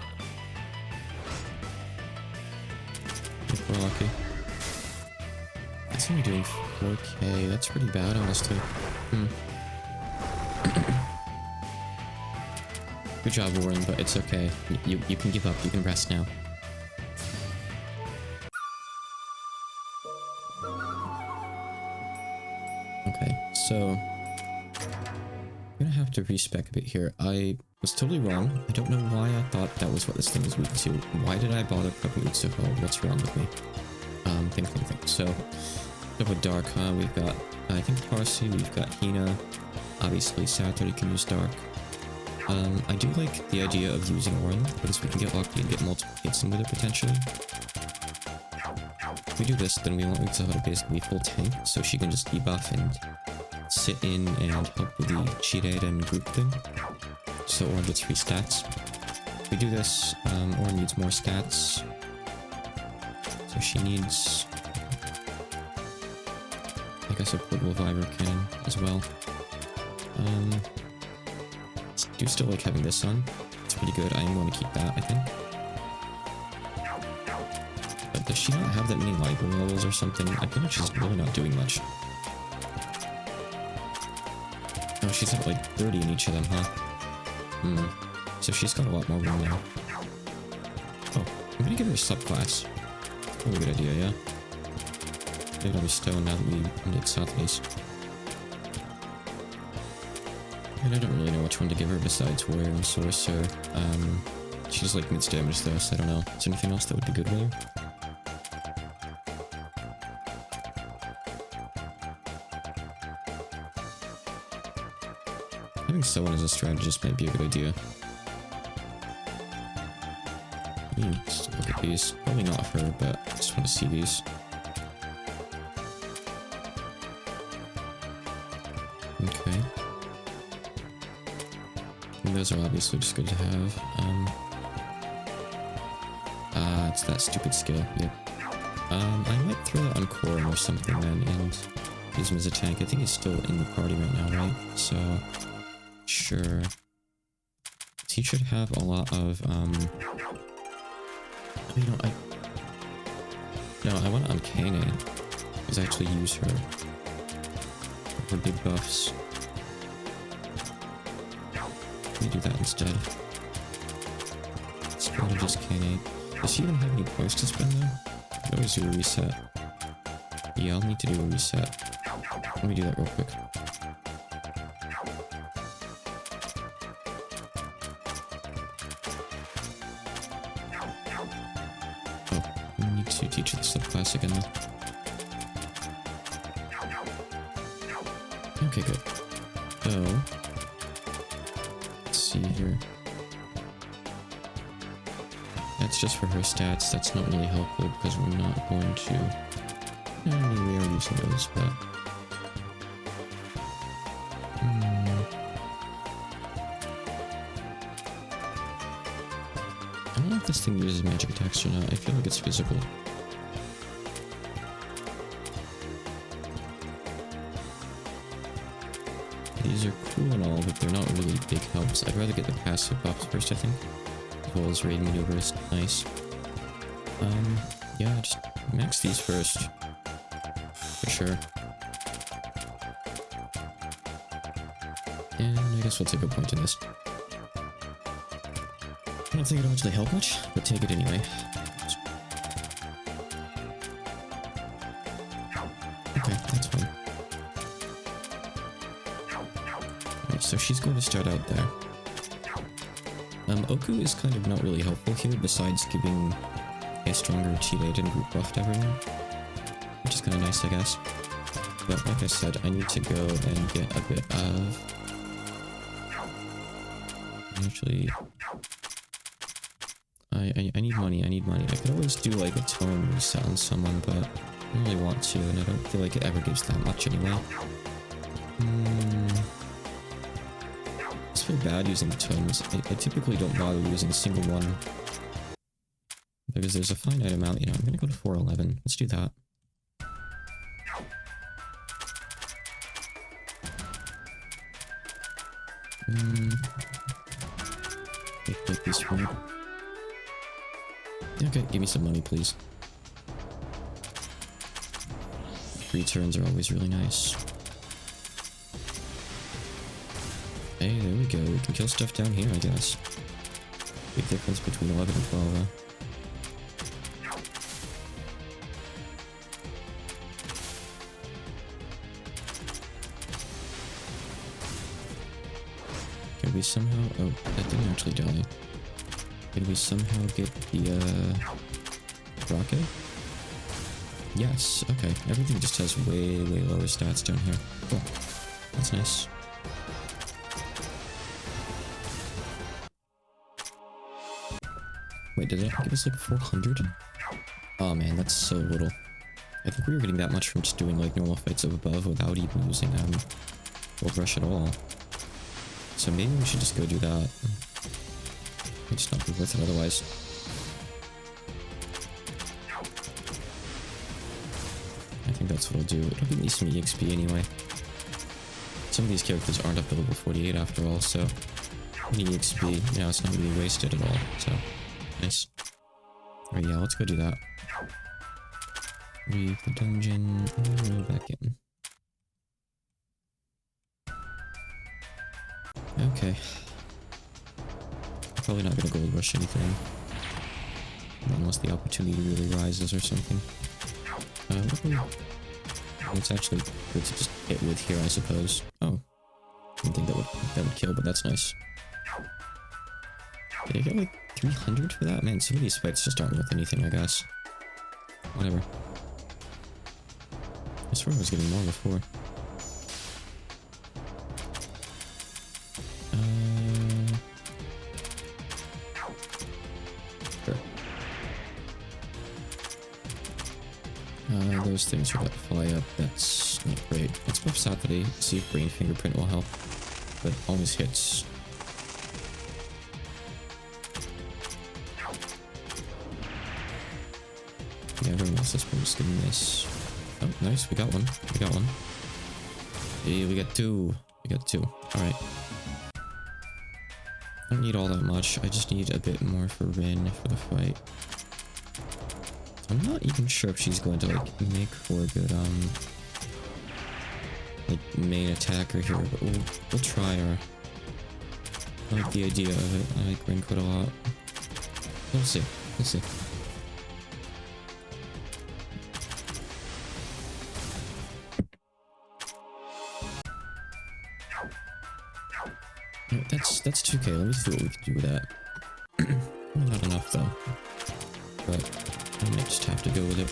If we're lucky. It's only doing 4k. That's pretty bad, honestly. Good job, Warren, but it's okay. You can give up. You can rest now. Okay, so I'm gonna have to respec a bit here. I was totally wrong. I don't know why I thought that was what this thing was weak to. Why did I bother prepping with Touhou? What's wrong with me? Think. So, with Dark, we've got, I think, Parsi, we've got Hina. Obviously, Saturday can use Dark. I do like the idea of using Orin, because we can get lucky and get multiple hits in with it potentially. If we do this, then we want Touhou to basically full tank, so she can just debuff and sit in and help with the cheat aid and group thing. So Orin gets free stats. If we do this, Orin needs more stats. So she needs, I guess, a portable Vibro Cannon as well. I do still like having this on. It's pretty good. I am going to keep that, I think. But does she not have that many library levels or something? I feel like she's really not doing much. Oh, she's at like 30 in each of them, huh? So she's got a lot more room now. Oh, I'm gonna give her a subclass. Probably a good idea, yeah. Give it a stone now that we ended Southeast. And I don't really know which one to give her besides Warrior and Sorcerer. She just like mid damage though, so I don't know. Is there anything else that would be good with her? Having someone as a strategist might be a good idea. Just look at these. Probably not her, but I just want to see these. Okay. And those are obviously just good to have. It's that stupid skill. Yep. I might throw that on Corin or something then, and use him as a tank. I think he's still in the party right now, right? So, sure. He should have a lot of, you know, I want to Uncane, because I actually use her for big buffs. Let me do that instead. Strategist Canade. Does she even have any points to spend though? I could always do a reset. Yeah, I'll need to do a reset. Let me do that real quick. Oh, I need to teach her the subclass again though. Okay, good. So, let's see here. That's just for her stats. That's not really helpful because we're not going to... I mean, we are using those, but... I don't know if this thing uses magic attacks or not. I feel like it's physical. These are cool and all, but they're not really big helps. I'd rather get the passive buffs first, I think. As well as raid maneuvers. Nice. Yeah, just max these first. For sure. And I guess we'll take a point in this. I don't think it'll actually help much, but take it anyway. Okay, that's fine. Alright, so she's going to start out there. Oku is kind of not really helpful here, besides giving a stronger cheat aid and group buff to everyone. Which is kind of nice, I guess. But like I said, I need to go and get a bit of... Actually... I need money, I need money. I could always do like a tone reset on someone, but don't really want to, and I don't feel like it ever gives that much anyway. It's feel bad using tomes. I typically don't bother using a single one. Because there's a finite amount, you know, I'm gonna go to 411. Let's do that. Make this one. Okay, give me some money, please. Free turns are always really nice. Hey, there we go. We can kill stuff down here, I guess. Big difference between 11 and 12, huh? Can we somehow... Oh, that didn't actually die. Can we somehow get the, rocket? Yes, okay. Everything just has way, way lower stats down here. Cool. That's nice. Wait, did it give us like 400? Oh man, that's so little. I think we were getting that much from just doing like normal fights up above without even using Gold Rush at all. So maybe we should just go do that. It's just not be worth it otherwise. I think that's what I'll do. It'll give me some EXP anyway. Some of these characters aren't up to level 48 after all, so any EXP, you know, it's not really wasted at all, so nice. Alright, yeah, let's go do that. Leave the dungeon and roll back in. Okay. Probably not gonna gold rush anything. Unless the opportunity really rises or something. It's actually good to just hit with here, I suppose. Oh. I didn't think that would kill, but that's nice. Did I get like 300 for that? Man, some of these fights just aren't worth anything, I guess. Whatever. I swear I was getting more before. Those things are about to fly up. That's not great. Let's buff Saturday, see if Brain Fingerprint will help. But always hits. Yeah, everyone else is just getting this. Oh, nice. We got one. We got one. Hey, we got two. We got two. Alright. I don't need all that much. I just need a bit more for Rin for the fight. I'm not even sure if she's going to, like, make for a good, like, main attacker here, but we'll try her. I like the idea of it. I like Rin quite a lot. We'll see. We'll see. Right, that's 2k. Let me see what we can do with that. Not enough, though. But I might just have to go with it.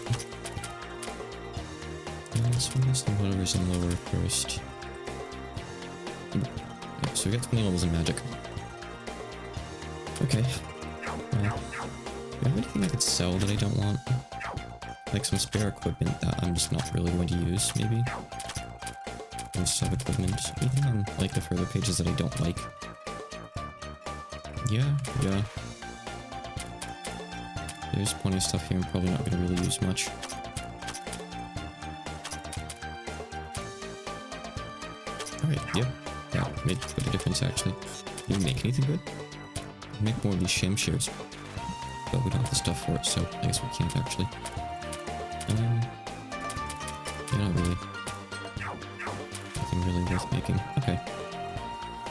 Let's release the lowers and lower first. Yeah, so we got 20 levels in magic. Okay. Do I have anything I could sell that I don't want? Like some spare equipment that I'm just not really going to use, maybe? Or sub-equipment. Anything on, like, the further pages that I don't like? Yeah. There's plenty of stuff here I'm probably not going to really use much. Alright, yep. That made quite a difference, actually. Did we make anything good? Make more of these sham shares. But we don't have the stuff for it, so I guess we can't, actually. Yeah, not really. Nothing really worth making. Okay.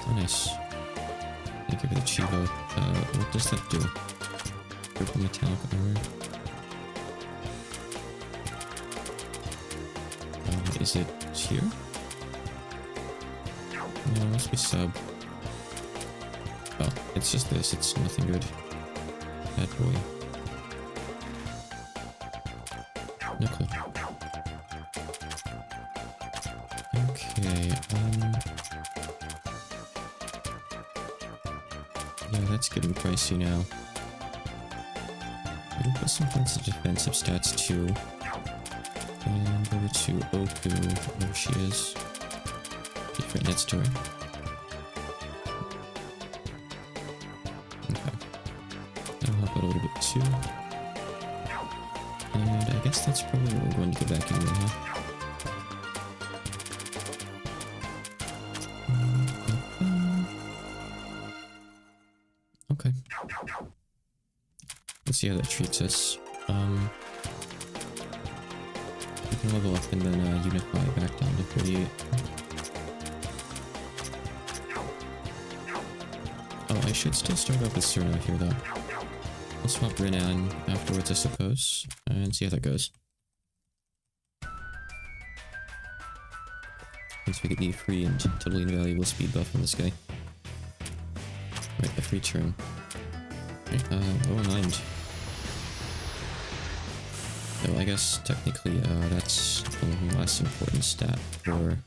So nice. Thank you for the Chivo. What does that do? Purple metallic armor. Is it here? No, it must be sub. Oh, it's just this. It's nothing good. Bad boy. No clue. Okay, yeah, that's getting pricey now. We can put some points of defensive stats too. And over to Oku, where she is. She's right next to her. Okay. I'll hop out a little bit too. And I guess that's probably what we're going to go back anyway, huh? Okay. Let's see how that treats us. We can level up and then unify back down to 38. Oh, I should still start off with Cerno here though. I'll swap Renan afterwards, I suppose, and see how that goes. Once we get the free and totally invaluable speed buff on this guy. Right, a free turn. Right, oh, mind. Though I guess technically that's a less important stat for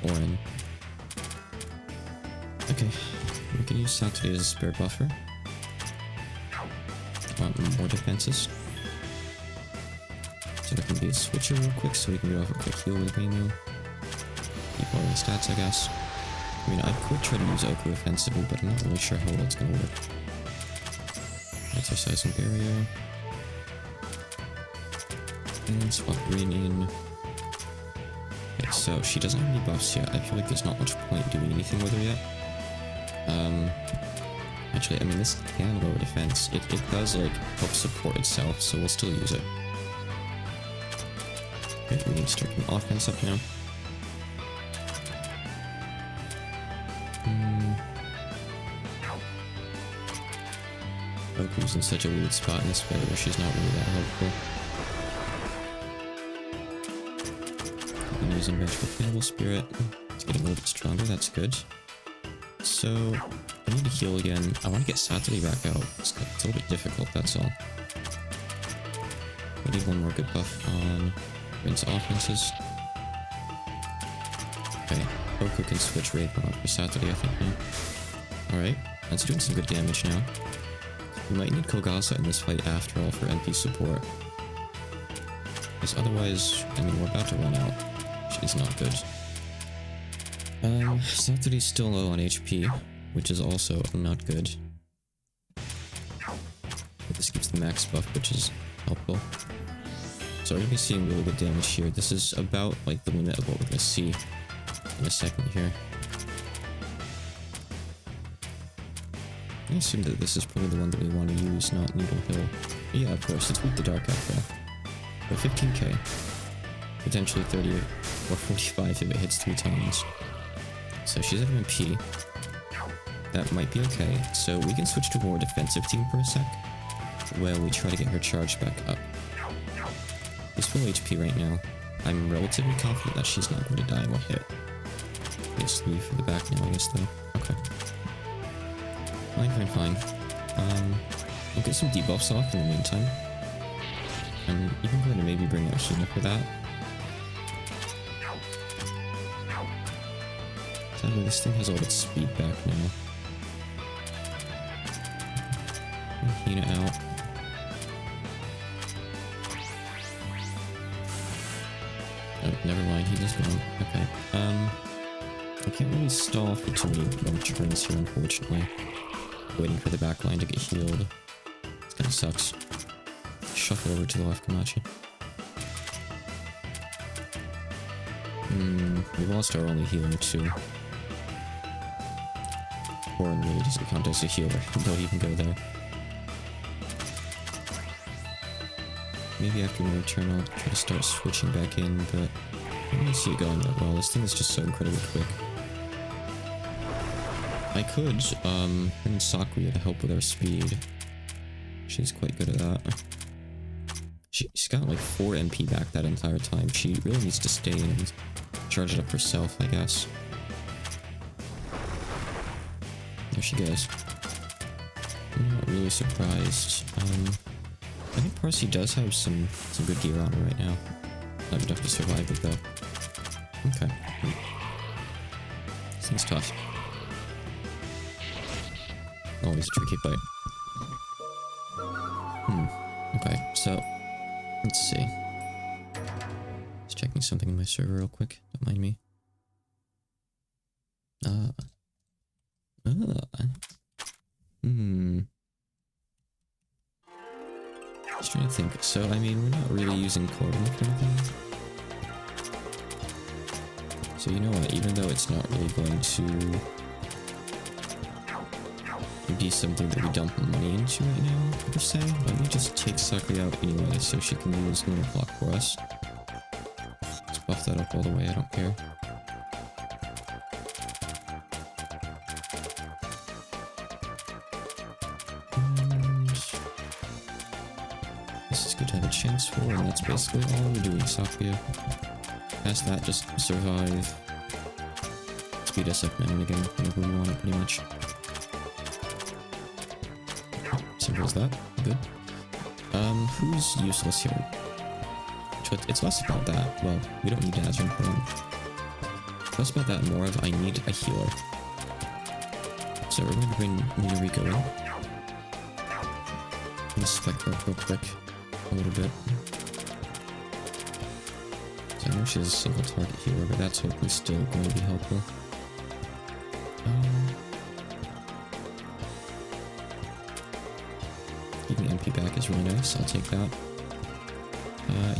Orin. Okay, we can use Saturday as a spare buffer. Want more defenses. So there can be a switcher real quick so we can get off a quick heal with Reno. Keep all the stats, I guess. I mean, I could try to use Oku offensively, but I'm not really sure how well it's gonna work. Exercising barrier. And swap Rin in. Okay, so she doesn't have any buffs yet. I feel like there's not much point doing anything with her yet. Actually, I mean, this can lower defense. It does, like, help support itself, so we'll still use it. Okay, we need to start getting offense up now. Oku's in such a weird spot in this fight where she's not really that helpful. I'm using Vengeful Cannibal Spirit. It's getting a little bit stronger, that's good. So, I need to heal again. I want to get Saturday back out. It's a little bit difficult, that's all. We need one more good buff on Rin's offenses. Okay, Oku can switch Raid on for Saturday, I think, now. Alright, that's doing some good damage now. We might need Kogasa in this fight after all for MP support. Because otherwise, I mean, we're about to run out. Which is not good. Saturday's still low on HP, which is also not good. But this gives the max buff, which is helpful. So we're gonna be seeing really good damage here. This is about, like, the limit of what we're gonna see in a second here. I assume that this is probably the one that we want to use, not Needle Hill. But yeah, of course, it's Beat the Dark after all. But 15k. Potentially 30 or 45 if it hits 3 times. So she's at MP. That might be okay. So we can switch to a more defensive team for a sec, while we try to get her charged back up. She's full HP right now. I'm relatively confident that she's not going to die in one hit. Let's leave for the back now, I guess, though. Okay. Fine. We'll get some debuffs off in the meantime. I'm even going to maybe bring out Hina for that. Sadly, this thing has all its speed back now. Hina out. Oh, never mind, Hina's gone. Okay. I can't really stall for too many turns here, unfortunately. Waiting for the back line to get healed. This kinda sucks. Shuffle over to the left, Kamachi. We lost our only healer too. Orin really doesn't count as a healer. Don't even go there. Maybe after my turn I'll try to start switching back in, but I don't really see it going that well. This thing is just so incredibly quick. I could, bring Sakuya to help with our speed. She's quite good at that. She's got like 4 NP back that entire time. She really needs to stay in and charge it up herself, I guess. There she goes. I'm not really surprised. I think Parsi does have some good gear on her right now. Not enough to survive it though. Okay. This thing's tough. Always a tricky fight. Okay, so let's see. checking something in my server real quick. Don't mind me. Just trying to think. So, I mean, we're not really using coding for anything. So, you know what? Even though it's not really going to be something that we dump money into right now, per se, let me just take Sakura out anyway so she can use Lunar Clock for us. Let's buff that up all the way, I don't care. And this is good to have a chance for, and that's basically all we're doing, Sakura. Past that, just survive. Speed us up now and again, whenever we want it, pretty much. Simple as that. Good. Who's useless here? It's less about that. Well, we don't need to answer important. Less about that, more of I need a healer. So we're going to bring Minariko in. I'm gonna spec her up real quick. A little bit. So I know she has a single target healer, but that's hopefully still going to be helpful. Getting MP back is really nice, I'll take that.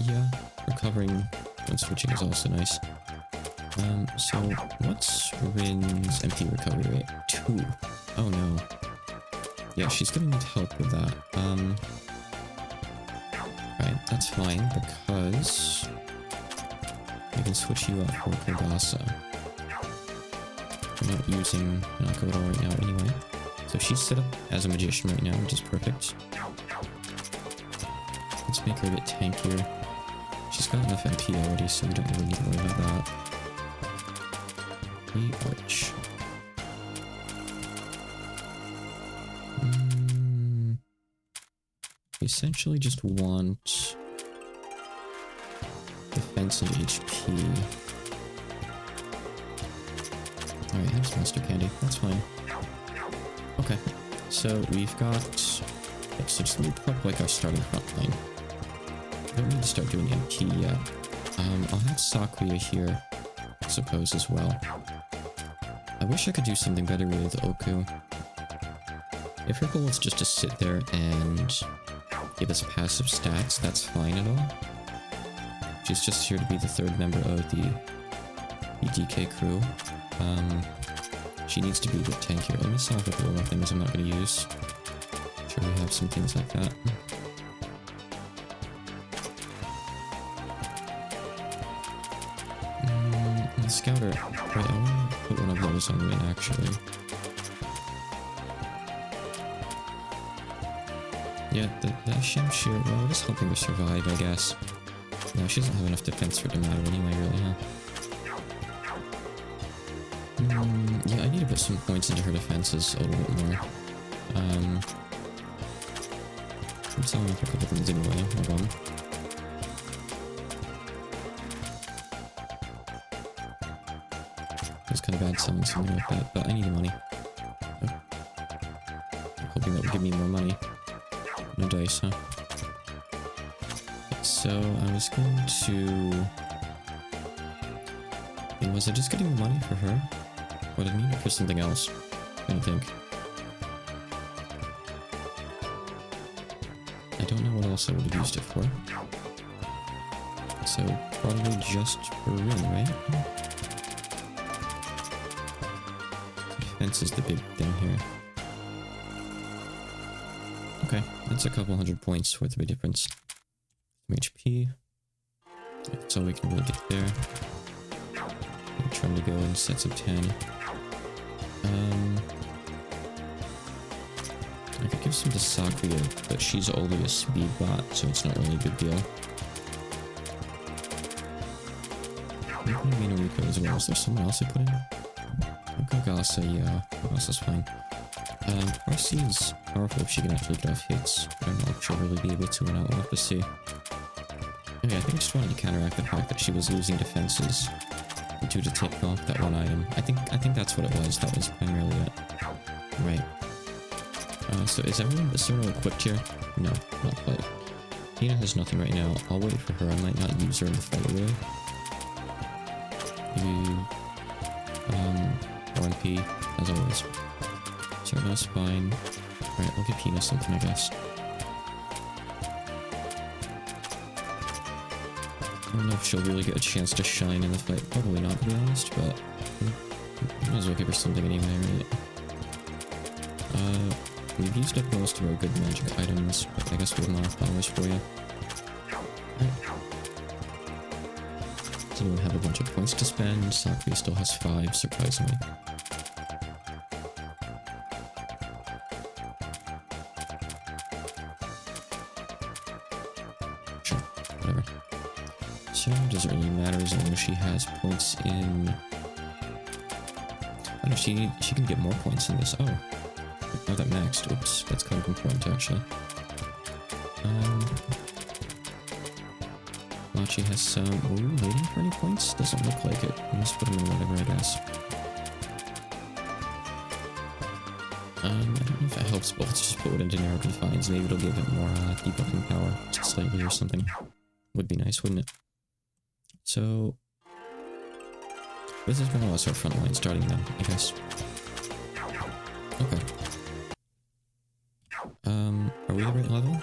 Yeah, recovering when switching is also nice. So what's Rin's MP recovery rate? 2. Oh no. Yeah, she's gonna need help with that. Right, that's fine, because I can switch you up for Kogasa. We're not using Nakoto right now anyway. So she's set up as a magician right now, which is perfect. Let's make her a bit tankier. She's got enough MP already, so we don't really need to worry about that. We arch. We essentially just want defense and HP. Alright, have some monster candy. That's fine. Okay, so we've got... So just let me prep like our starting front line. We don't need to start doing MP yet. I'll have Sakuya here, I suppose, as well. I wish I could do something better with Oku. If her goal is just to sit there and give us passive stats, that's fine at all. She's just here to be the third member of the DK crew. She needs to be a bit tankier. Let me solve a couple more things I'm not going to use. Sure, we have some things like that. And Scouter. Wait, I want to put one of those on Rin, actually. Yeah, the Shamshir, well, we're just helping her survive, I guess. No, she doesn't have enough defense for it to matter anyway, really, huh? Yeah, I need to put some points into her defenses a little bit more. I'm selling off a couple things anyway, hold on. It was kind of bad selling something like that, but I need the money. Oh. I'm hoping that would give me more money. No dice, huh? So, I was going to... Was I just getting the money for her? Or did I need it for something else? I don't think. I don't know what else I would have used it for. So, probably just for Rin, right? Defense is the big thing here. Okay, that's a couple hundred points worth of a difference. Some HP. That's all we can really get there. I'm trying to go in sets of 10. I could give some to Sakuya, but she's only a speed bot, so it's not really a big deal. Maybe Minariko as well. Is there someone else I put in? Kogasa, yeah. Kogasa's fine. Parsi is powerful if she can actually get off hits. I don't know if she'll really be able to or not. We'll have to see. Okay, I think I just wanted to counteract the fact that she was losing defenses due to take off that one item. I think that's what it was. That was primarily it. Right. So is everyone equipped here? No, not quite. Hina has nothing right now. I'll wait for her. I might not use her in the fight, really. RMP, as always. Start on spine. Alright, we'll give Hina something, I guess. I don't know if she'll really get a chance to shine in the fight. Probably not, to be honest, but might as well give her something anyway, right? We've used up most of our good magic items, but I guess we have more powers for you. Does anyone have a bunch of points to spend? Sakura still has 5, surprisingly. Sure, whatever. So, does it really matter as long as she has points in... Oh no, she can get more points in this. Oh. Now that maxed. Oops, that's kind of important actually. Machi has some... Ooh, waiting for any points? Doesn't look like it. Let's put them in whatever, I guess. I don't know if it helps, but let's just put it into Narrow Confines. Maybe it'll give it more debuffing power, just slightly or something. Would be nice, wouldn't it? So... this is more or less our front line starting then, I guess. Okay. Are we the right level?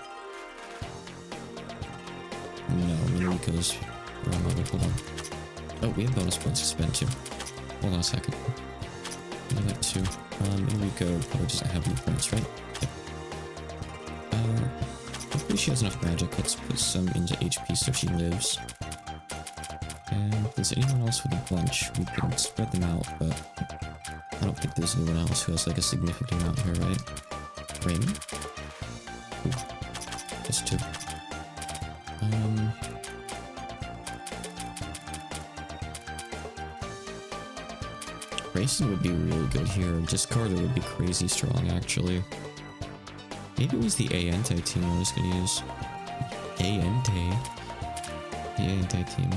No, Minuriko's wrong level, hold on. Oh, we have bonus points to spend too. Hold on a second. I that too. Minuriko probably doesn't have any points, right? Yep. Hopefully she has enough magic. Let's put some into HP so she lives. And if there's anyone else with a bunch, we can spread them out, but I don't think there's anyone else who has like a significant amount here, right? Raymond? Ooh. That's 2. Grayson would be really good here. Discarder would be crazy strong, actually. Maybe it was the A-Entei team I was gonna use. A-Entei? The A-Entei team.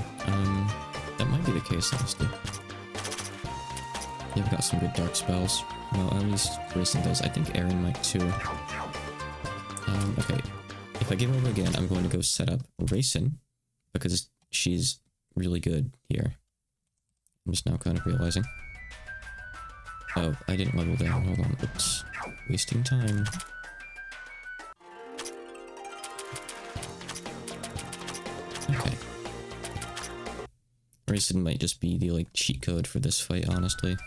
That might be the case, honestly. Yeah, I've got some good dark spells. Well, at least Grayson does. I think Aaron might too. Okay. If I give over again, I'm going to go set up Grayson, because she's really good here. I'm just now kind of realizing. Oh, I didn't level down. Hold on. Oops. Wasting time. Okay. Grayson might just be the, like, cheat code for this fight, honestly.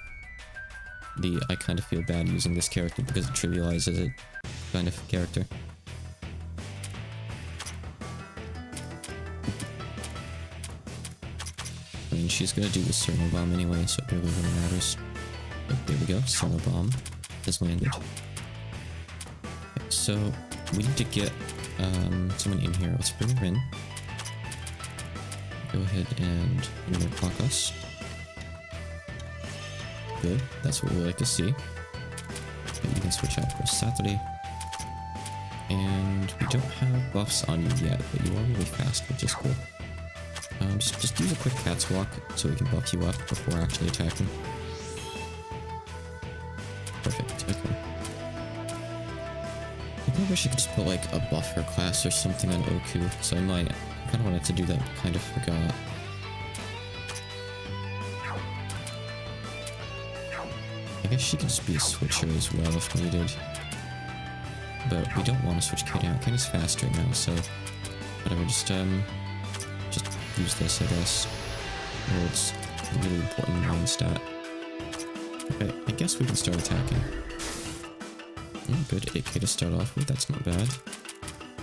I kind of feel bad using this character because it trivializes it kind of character. I mean, she's gonna do the Cerno Bomb anyway, so it really really matters. Oh, there we go, Cerno Bomb has landed. Okay, so, we need to get someone in here. Let's bring her in. Go ahead and block us. Good, that's what we like to see. Okay, you can switch out for Saturday. And we don't have buffs on you yet, but you are really fast, which is cool. Just use a quick cat's walk so we can buff you up before actually attacking. Perfect, okay. I probably wish I could just put like a buffer class or something on Oku, so I kind of wanted to do that, but kind of forgot. I guess she can just be a switcher as well if needed. But we don't want to switch Kate out. Kenny's faster now, so whatever, just use this, I guess. Well, it's a really important main stat. Okay, I guess we can start attacking. Oh, good 8k to start off with, that's not bad.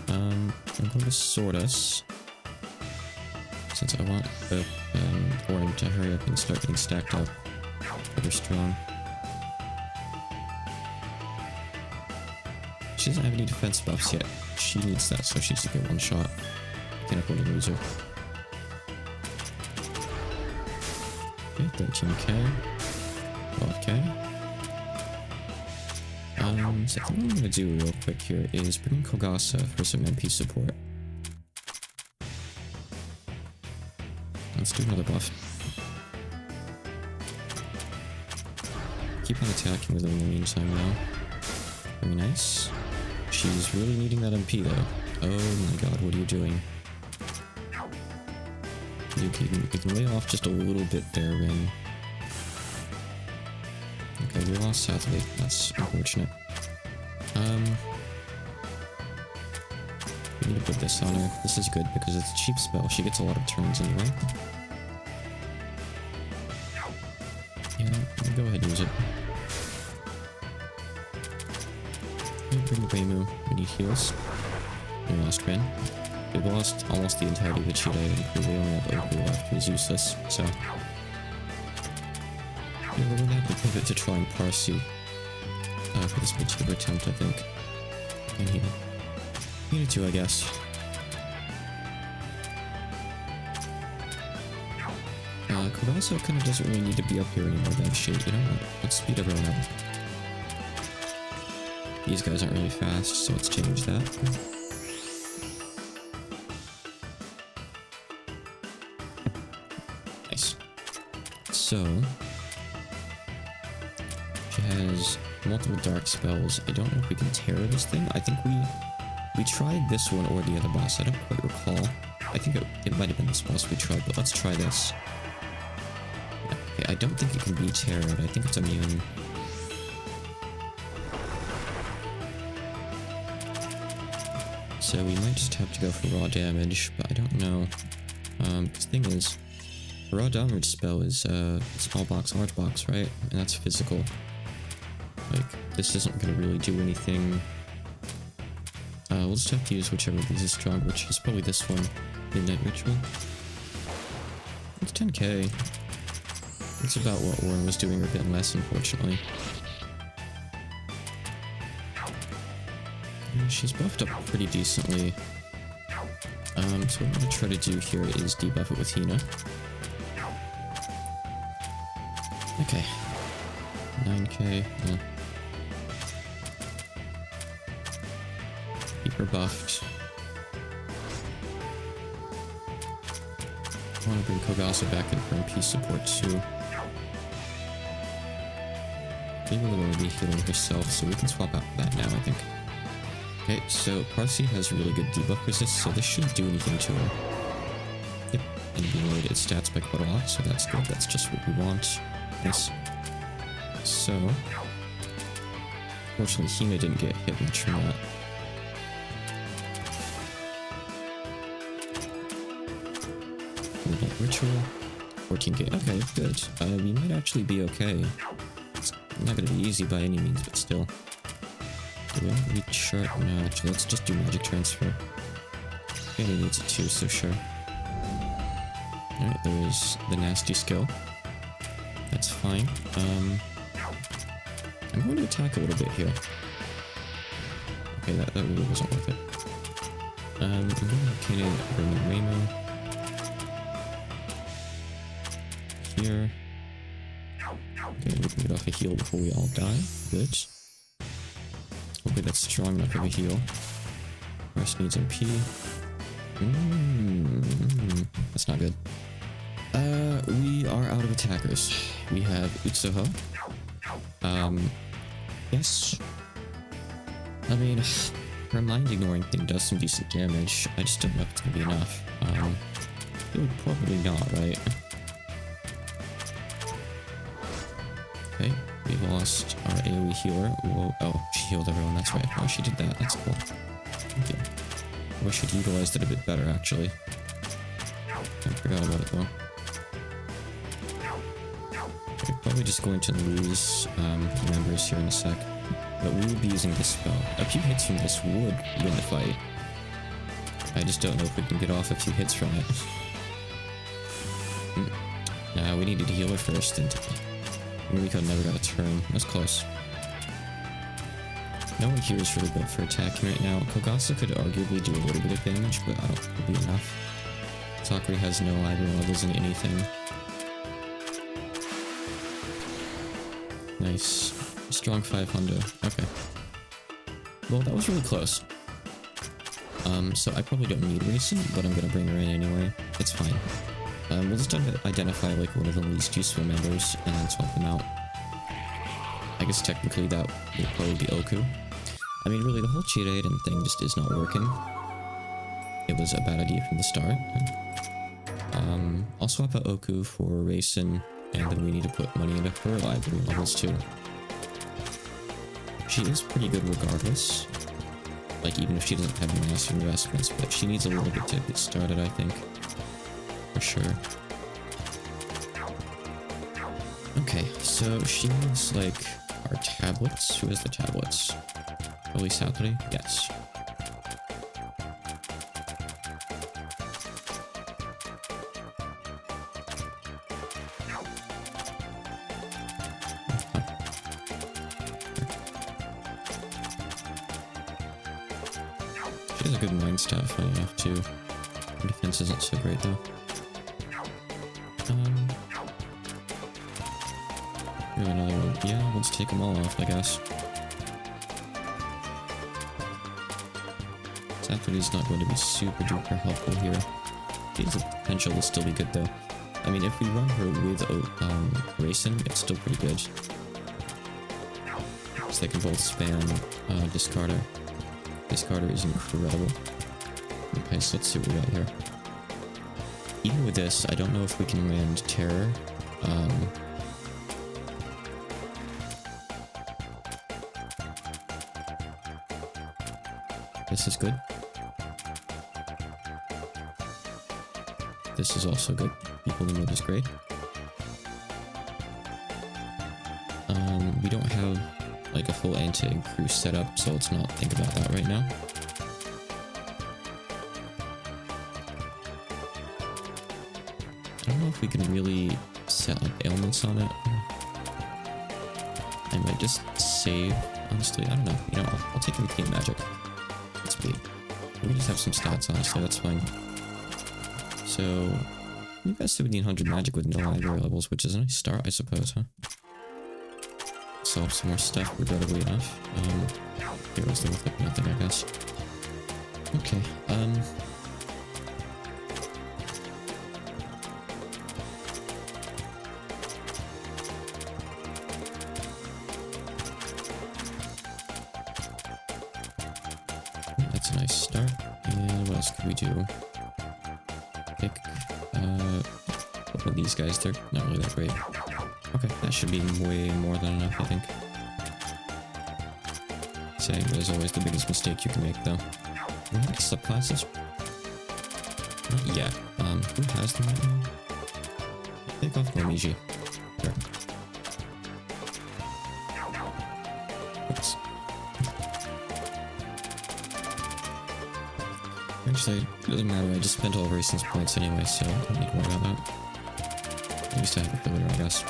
I'm going to sword us. Since I want the Orin to hurry up and start getting stacked up. They're strong. She doesn't have any defense buffs yet. She needs that, so she needs to get one shot. Can't afford to lose her. Okay, 13k. 12k. So I think what I'm gonna do real quick here is bring in Kogasa for some MP support. Let's do another buff. Keep on attacking with her in the meantime though. Very nice. She's really needing that MP though. Oh my god, what are you doing? You can lay off just a little bit there, Rin. Okay, we lost sadly. That's unfortunate. We need to put this on her. This is good because it's a cheap spell. She gets a lot of turns anyway. Yeah, go ahead and use it. Okay, bring Reimu. We need heals. We lost Ren. We've lost almost the entirety of the Cheetah and we only have Oku left, who's useless, so... Yeah, we're gonna have to pivot to try and Parsi for this particular attempt, I think. And he needed to, I guess. Kogaso kind of doesn't really need to be up here anymore, that shit. You know what? Let's speed everyone up. These guys aren't really fast, so let's change that. Nice. So... she has multiple dark spells. I don't know if we can tear this thing. I think we tried this one or the other boss. I don't quite recall. I think it might have been this boss we tried, but let's try this. Okay, I don't think it can be terrored. I think it's immune. So we might just have to go for raw damage, but I don't know. The thing is, the raw damage spell is small box, large box, right? And that's physical. Like, this isn't gonna really do anything. We'll just have to use whichever of these is strong, which is probably this one. Midnight Ritual. It's 10k. It's about what Warren was doing, or a bit less, unfortunately. And she's buffed up pretty decently. So what I'm gonna try to do here is debuff it with Hina. Okay. 9k. Yeah. Keep her buffed. I want to bring Kogasu back in for MP support too. Maybe will be healing herself, so we can swap out that now, I think. Okay, so Parsi has really good debuff resist, so this shouldn't do anything to her. Yep, and we lowered its stats by quite a lot, so that's good. That's just what we want. Nice. So, fortunately, Hina didn't get hit much from that. Ritual, 14k. Okay, good. We might actually be okay. It's not gonna be easy by any means, but still. Do we want to rechart? No, actually, let's just do magic transfer. He only needs it too, so sure. Alright, there's the nasty skill. That's fine. I'm going to attack a little bit here. Okay, that really wasn't worth it. I'm going to kind of bring in Reimu. Here. Okay, we can get off a heal before we all die. Good. Hopefully that's strong enough of a heal. Rest needs MP. That's not good. We are out of attackers. We have Utsuho. Yes. I mean, her mind ignoring thing does some decent damage. I just don't know if it's gonna be enough. It would probably not, right? Okay, we lost our AoE healer. Whoa, oh, she healed everyone, that's right. Oh, she did that, that's cool. Okay. I wish I'd utilized it a bit better, actually. I forgot about it, though. We're probably just going to lose members here in a sec. But we will be using this spell. A few hits from this would win the fight. I just don't know if we can get off a few hits from it. Nah, we needed to heal her first, and Rumiko never got a turn. That was close. No one here is really built for attacking right now. Kogasu could arguably do a little bit of damage, but I don't think it'll be enough. Sakura has no aggro levels in anything. Nice. Strong 500. Okay. Well, that was really close. So I probably don't need Racing, but I'm gonna bring her in anyway. It's fine. We'll just identify like one of the least useful members and then swap them out. I guess technically that would probably be Oku. I mean, really, the whole Cheetah Aiden thing just is not working. It was a bad idea from the start. I'll swap out Oku for Raisin, and then we need to put money into her library levels too. She is pretty good regardless. Like, even if she doesn't have massive investments, but she needs a little bit to get started, I think. For sure. Okay, so she needs, like, our tablets. Who has the tablets? Probably Saturday? Yes. She has a good mind staff, funny enough, too. Her defense isn't so great, though. We have another one. Yeah, let's take them all off, I guess. Saturda's not going to be super duper helpful here. She has the potential to still be good, though. I mean, if we run her with Raisin, it's still pretty good. So they can both spam Discarder. Discarder is incredible. Okay, so let's see what we got here. Even with this, I don't know if we can land Terror. This is good. This is also good. People in mode is great. We don't have like a full end-to-end crew set up, so let's not think about that right now. I don't know if we can really set up ailments on it. I might just save, honestly. I don't know. You know, I'll take Repeat Magic. Let's be. We can just have some stats, honestly. That's fine. So, you got 1700 magic with no library levels, which is a nice start, I suppose, huh? Solve some more stuff, regrettably enough. Heroes do with like nothing, I guess. Okay, that's a nice start. And what else could we do? Pick, what about these guys? They're not really that great. Okay, that should be way more than enough, I think. Saying is always the biggest mistake you can make, though. We have subclasses? Not yet. Who has them right now? Take off Momiji. Sure. Oops. Actually, it doesn't matter, I just spent all Raisins points anyway, so I don't need to worry about that. At least I have it for later, I guess.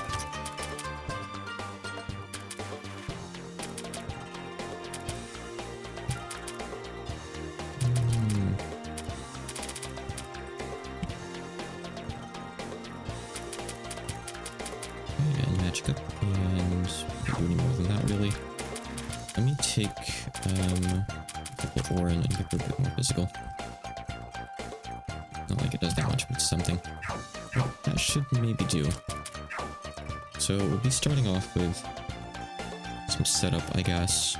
Physical. Not like it does that much, but it's something. Well, that should maybe do. So we'll be starting off with some setup, I guess.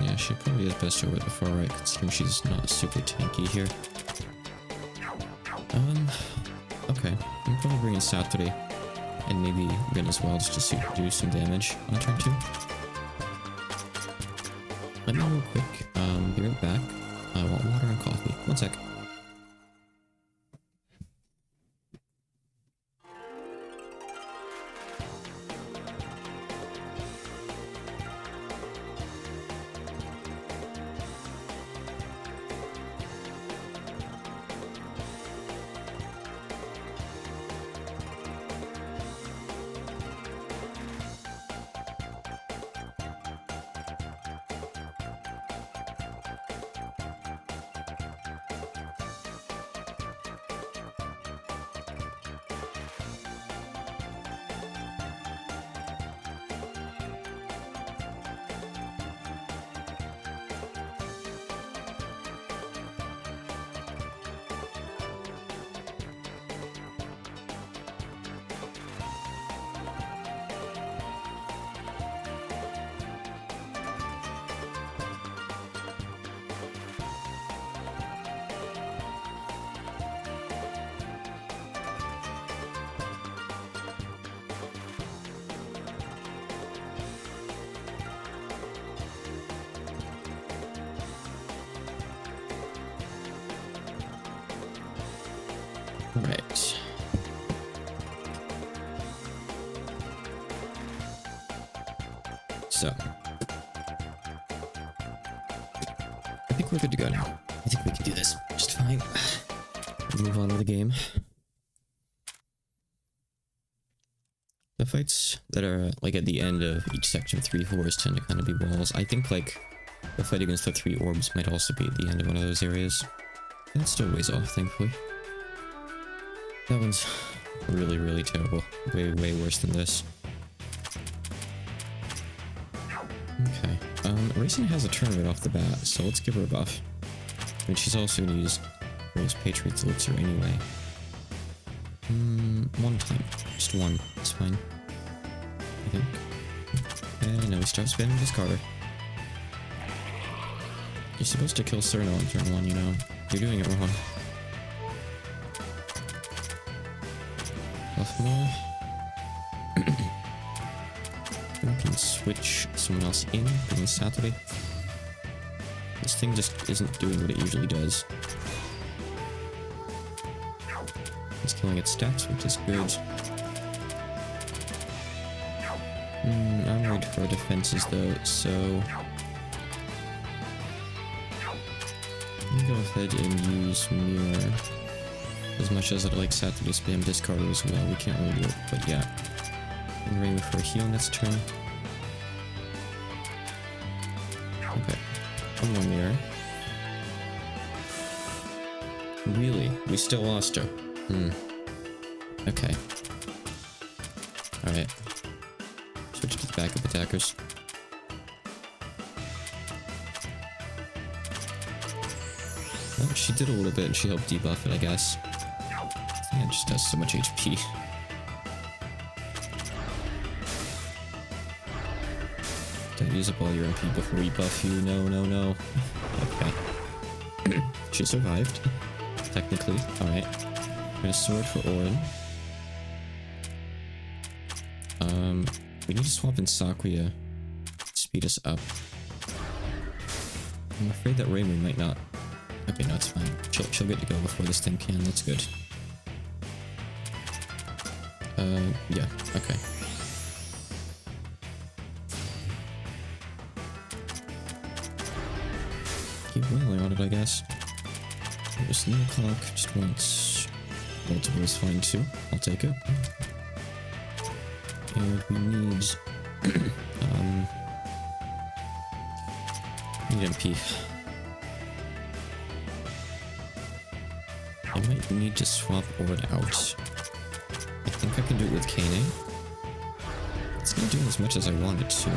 Yeah, she probably is best over at the far right, considering she's not super tanky here. Okay. I'm probably bringing Saturday and maybe Rin as well, just to do some damage on turn 2. Let me real quick, be right back. I want water and coffee. One sec. Right. So. I think we're good to go now. I think we can do this just fine. Move on with the game. The fights that are like at the end of each section of 3 floors tend to kind of be walls. I think like the fight against the 3 orbs might also be at the end of one of those areas. That's still ways off, thankfully. That one's really, really terrible. Way, way worse than this. Okay. Racing has a turn right off the bat, so let's give her a buff. I mean, she's also gonna use various Patriots Elixir anyway. One time. Just one. It's fine. I think. And now we start spamming discarder. You're supposed to kill Cerno on turn 1, you know. You're doing it wrong. Buff more. We can switch someone else in, bring Saturday. This thing just isn't doing what it usually does. It's killing its stats, which is good. I'm worried for our defenses though, so... Let me go ahead and use Mirror. As much as I'd like Saturday spam discarder as well, we can't really do it, but yeah. And Rainbow for a heal next turn. Okay. One more Mirror. Really? We still lost her. Okay. Alright. Switch to the backup attackers. Well, she did a little bit and she helped debuff it, I guess. Yeah, it just has so much HP. Don't use up all your MP before we buff you. No, no, no. Okay. She survived. Technically. Alright. We're gonna sword for Orin. We need to swap in Sakuya. Speed us up. I'm afraid that Raymond might not. Okay, no, it's fine. She'll get to go before this thing can. That's good. Yeah, okay. Keep wailing on it, I guess. Just no clock, just once. Multiple is fine too. I'll take it. And we need need MP. I might need to swap Ord out. I think I can do it with Kane. It's not doing as much as I want it to.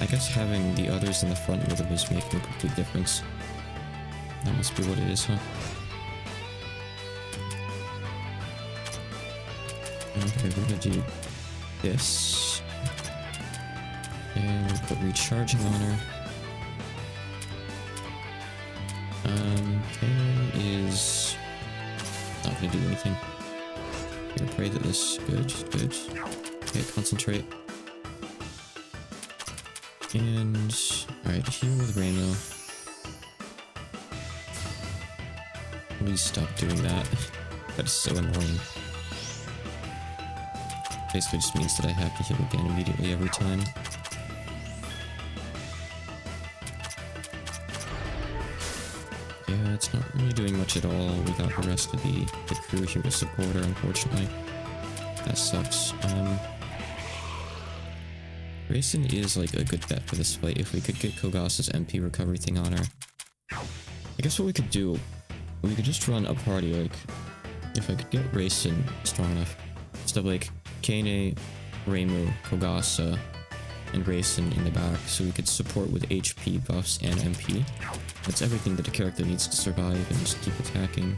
I guess having the others in the front with it was making a complete difference. That must be what it is, huh? Okay, we're gonna do this. And we'll put recharging on her. Kane is not gonna do anything. I'm gonna pray that this good. Okay, concentrate. And alright, here with Rainbow. Please stop doing that. That is so annoying. Basically just means that I have to heal again immediately every time. Yeah, it's not really doing much at all without the rest of the crew here to support her, unfortunately. That sucks. Racing is like a good bet for this fight if we could get Kogasa's MP recovery thing on her. I guess what we could do, we could just run a party, like, if I could get Racing strong enough. Stuff like Kane, Reimu, Kogasa, and Racing in the back, so we could support with HP buffs and MP. That's everything that a character needs to survive and just keep attacking.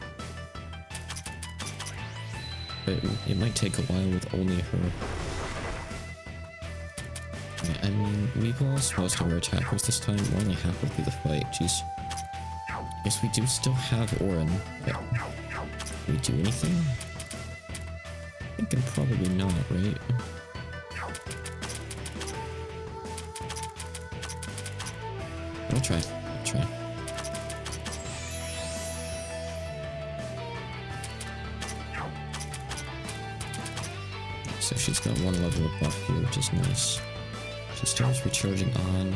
But it might take a while with only her. I mean, we've lost most of our attackers this time. We're only halfway through the fight. Jeez. Guess we do still have Orin, but can we do anything? I think probably not, right? I'll try. so she's got one level of buff here, which is nice. She starts recharging on.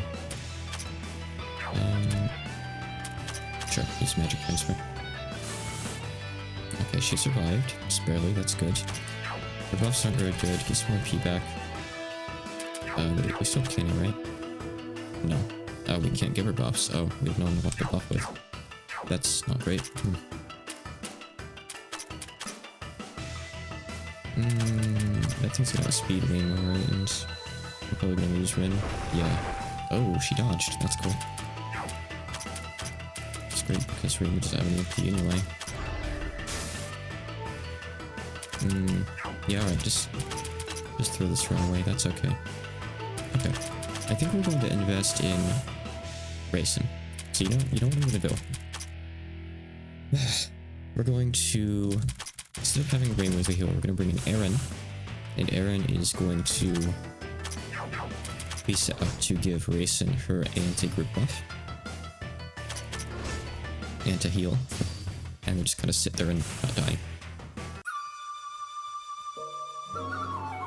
Sure, use magic transfer. Okay, she survived. Just barely, that's good. Her buffs aren't very good. Get some more P back. But we still can't, right? No. Oh, we can't give her buffs. Oh, we have no one left to buff with. That's not great. That thing's gonna speed way more, and we're probably gonna lose Rin. Yeah. Oh, she dodged. That's cool. It's great because Rin would just have an AP anyway. Yeah, alright, just throw this run away. That's okay. Okay. I think we're going to invest in Raisin. So you know what I'm gonna do? We're going to, instead of having Rain as a healer, we're gonna bring in Aaron. And Aaron is going to be set up to give Raisin her anti-group buff. Anti-heal. And then just kind of sit there and not die.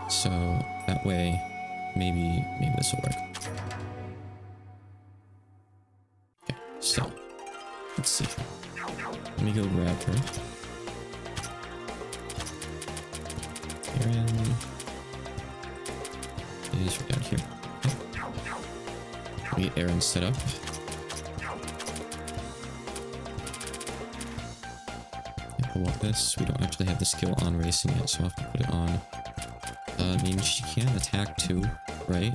So that way, maybe this will work. Okay, so let's see. Let me go grab her. Aaron is right down here. Okay. Get Aaron set up. Yeah, we'll walk this. We don't actually have the skill on racing yet, so I'll have to put it on. I mean, she can attack too, right?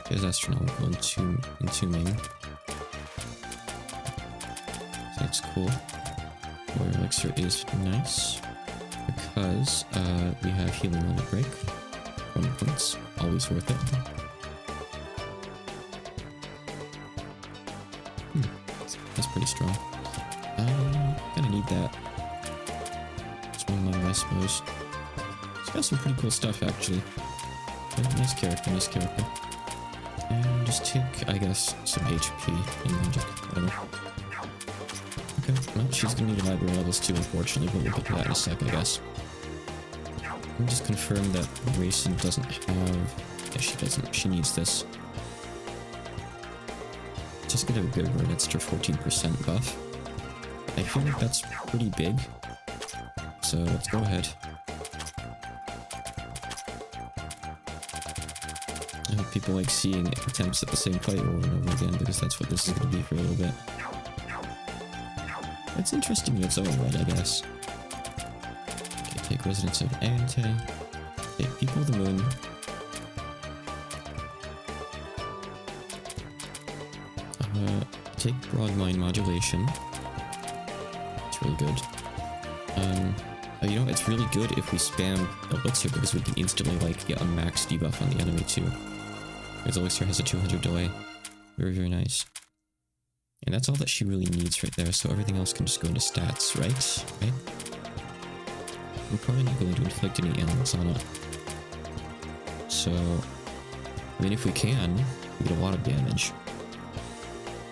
She has astronomical entombing. So that's cool. Warrior Elixir is nice. Because we have healing limit break. 20 points. Always worth it. That's pretty strong. Gonna need that. It's one level, I suppose. Got some pretty cool stuff, actually. Yeah, nice character. And just take, I guess, some HP in magic. Whatever. Okay, well, she's gonna need a library levels too, unfortunately, but we'll get to that in a sec, I guess. Let me just confirm that Raisin doesn't have... Yeah, she doesn't. She needs this. Just gonna give her an extra 14% buff. I feel like that's pretty big. So let's go ahead. I hope people like seeing attempts at the same play over and over again, because that's what this is going to be for a little bit. It's interesting in its own right, I guess. Okay, take Residence of Ante. Take People of the Moon. Take Broad Mind Modulation. It's really good. You know, it's really good if we spam Elixir, because we can instantly, like, get a max debuff on the enemy, too. Because Elixir has a 200 delay. Very, very nice. And that's all that she really needs right there, so everything else can just go into stats, right? Right? We're probably not going to inflict any ailments on it. So, I mean, if we can, we get a lot of damage.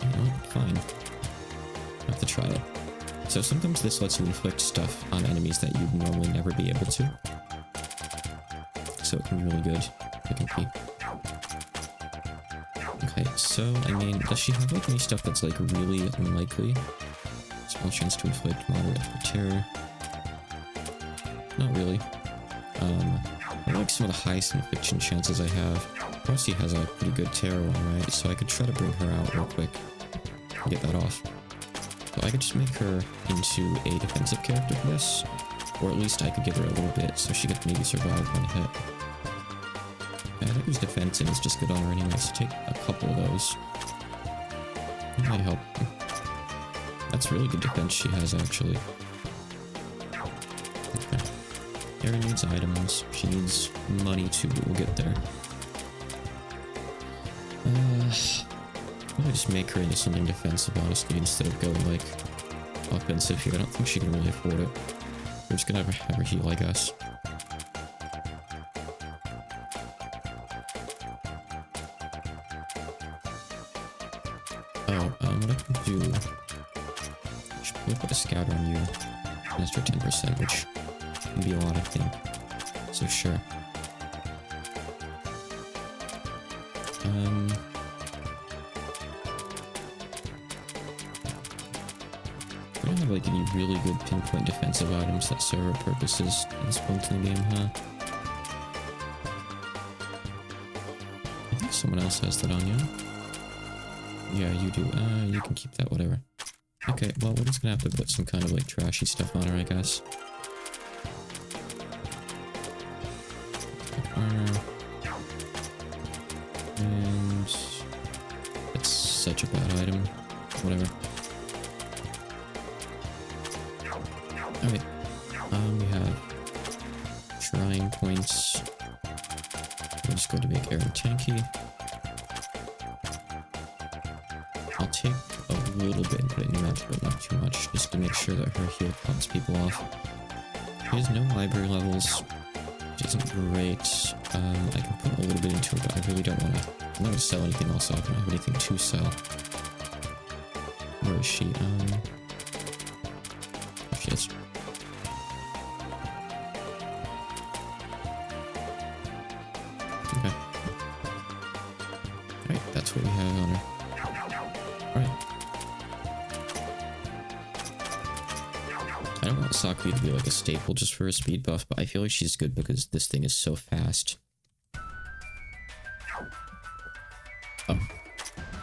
You know, fine. Have to try it. So sometimes this lets you inflict stuff on enemies that you'd normally never be able to. So it can be really good. It can be. Okay, so, I mean, does she have, like, any stuff that's, like, really unlikely? Small chance to inflict moderate terror. Not really. I like some of the highest infliction chances I have. Rosie has a pretty good terror one, right? So I could try to bring her out real quick and get that off. So I could just make her into a defensive character for this. Or at least I could give her a little bit so she could maybe survive one hit. Yeah, I think his defense and is just good on her anyway, so take a couple of those. That might help. That's really good defense she has, actually. Okay. Erin needs items. She needs money too, but we'll get there. Probably just make her into something defensive, honestly, instead of going, like, offensive here. I don't think she can really afford it. We're just gonna have her heal, I guess. Oh, what I can do... I should probably put a scatter on you. An extra 10%, which can be a lot, I think. So sure. We don't have like any really good pinpoint defensive items that serve our purposes at this point in the game, huh? I think someone else has that on you. Yeah, you do. You can keep that, whatever. Okay, well, we're just gonna have to put some kind of like trashy stuff on her, I guess. Armor. And it's such a bad item. Whatever. Alright. We have shrine points. We're just going to make Aaron tanky. I'll take a little bit and put it in magic, but not too much, just to make sure that her heal pops people off. She has no library levels, which isn't great. I can put a little bit into it, but I really don't want to. I'm not going to sell anything else off. I don't have anything to sell. Where is she? There she is. Okay. Alright, that's what we have on her. Alright. I don't want Sakui to be like a staple just for a speed buff, but I feel like she's good because this thing is so fast. Oh.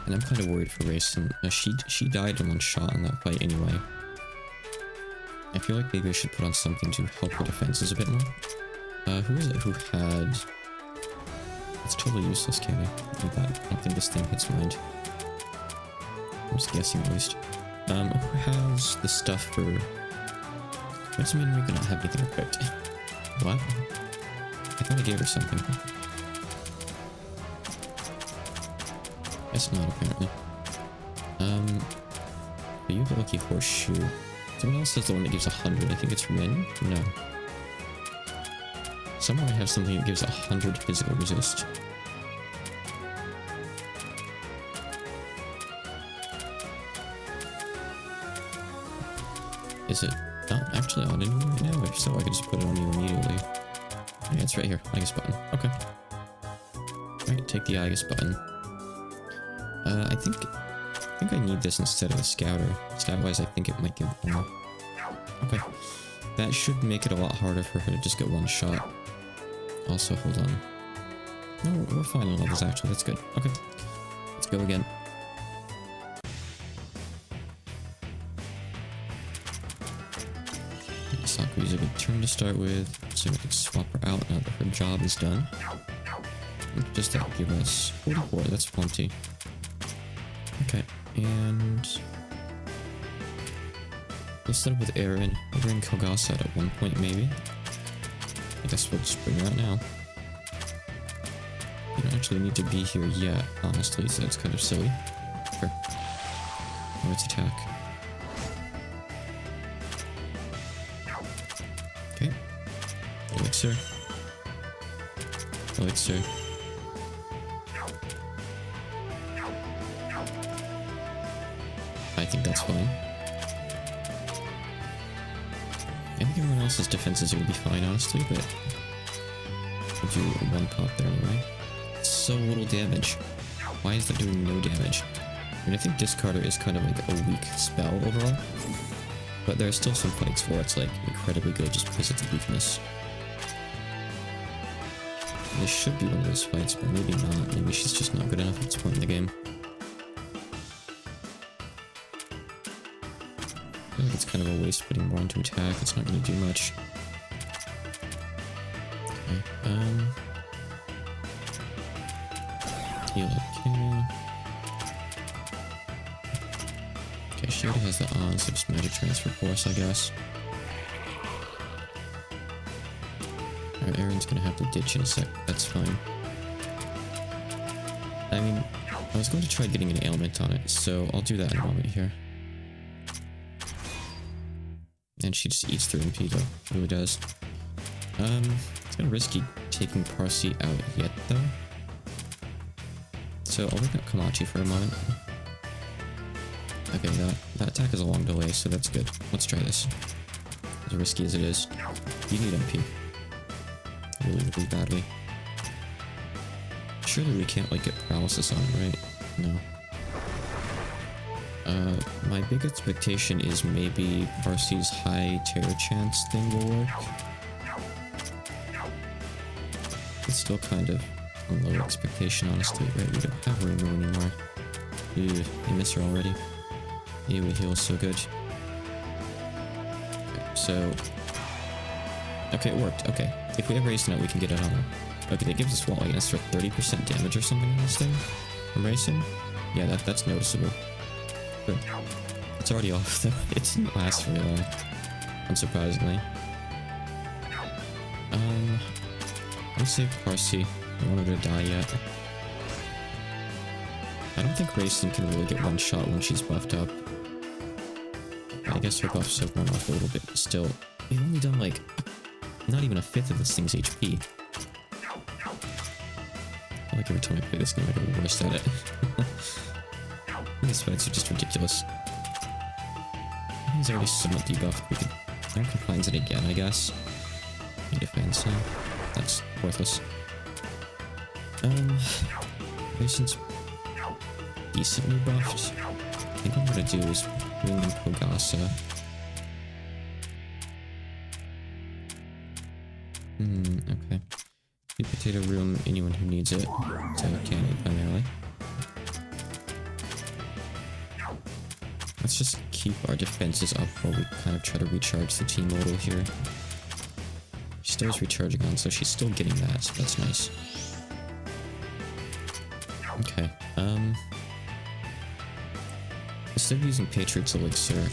And I'm kind of worried for Racing. She died in one shot in that fight anyway. I feel like maybe I should put on something to help her defenses a bit more. Who is it who had... It's totally useless, Kenny. I don't think this thing hits mind. I'm just guessing at least. Who has the stuff for... What does it mean we cannot have anything equipped? What? I thought I gave her something. Guess not, apparently. But you have a lucky horseshoe. Someone else has the one that gives 100. I think it's Rin? No. Someone might have something that gives 100 physical resist. Is it not actually on anyone right now? If so, I could just put it on you immediately. Yeah, it's right here. Igus button. Okay. Alright, take the Igus button. I think I need this instead of a scouter. Stat-wise, I think it might give more. Okay. That should make it a lot harder for her to just get one shot. Also, hold on. No, we're fine on levels actually. That's good. Okay. Let's go again. Sakui's a good turn to start with, so we can swap her out now that her job is done. Just that give us 44, that's plenty. Okay, and let's start with Aaron. We'll bring Kogasa at one point maybe. I guess we'll just bring her out now. You don't actually need to be here yet, honestly, so it's kind of silly. Sure. Now let's attack. Okay. Elixir. Elixir. I think that's fine. I think everyone else's defenses will be fine, honestly, but we'll do one pop there anyway. So little damage. Why is that doing no damage? I mean, I think Discarder is kind of like a weak spell overall, but there are still some fights where it's like incredibly good just because it's a weakness. This should be one of those fights, but maybe not. Maybe she's just not good enough at this point in the game. I think it's kind of a waste putting more into attack. It's not going to do much. Okay, heal okay. Okay, she already has that on, so just magic transfer course, I guess. Alright, Aaron's gonna have to ditch in a sec. That's fine. I mean, I was going to try getting an ailment on it, so I'll do that in a moment here. And she just eats through MP though. It really does. It's kind of risky taking Parsi out yet though. So I'll look at Kamachi for a moment. Okay, that attack is a long delay, so that's good. Let's try this. As risky as it is. You need MP. Really, really badly. Surely we can't, like, get paralysis on it, right? No. My big expectation is maybe Parsy's high terror chance thing will work. It's still kind of a low expectation, honestly. Right, we don't have Rainbow anymore. Ew, I miss her already. Ew, we heal so good. Okay, so... Okay, it worked. Okay. If we have Racing out, we can get it on her. Okay, that gives us what, like an extra 30% damage or something on this thing? From Racing? Yeah, that's noticeable. Good. It's already off, though. It didn't last very long. Unsurprisingly. Let's save Parsy. I don't want her to die yet. I don't think Racing can really get one shot when she's buffed up. I guess her buffs have worn off a little bit, but still. We've only done, like, not even a fifth of this thing's HP. I feel like every time I play this game, I get worse at it. These fights are just ridiculous. He's already somewhat debuffed. We could... I combines it again, I guess. He defends him. That's worthless. Racing's decently buffed. I think what I'm gonna do is bring in Pogasa. Okay. Sweet potato room, anyone who needs it. So candy primarily. Let's just keep our defenses up while we kind of try to recharge the team modal here. She still is recharging on, so she's still getting that, so that's nice. Okay, instead of using Patriot's Elixir,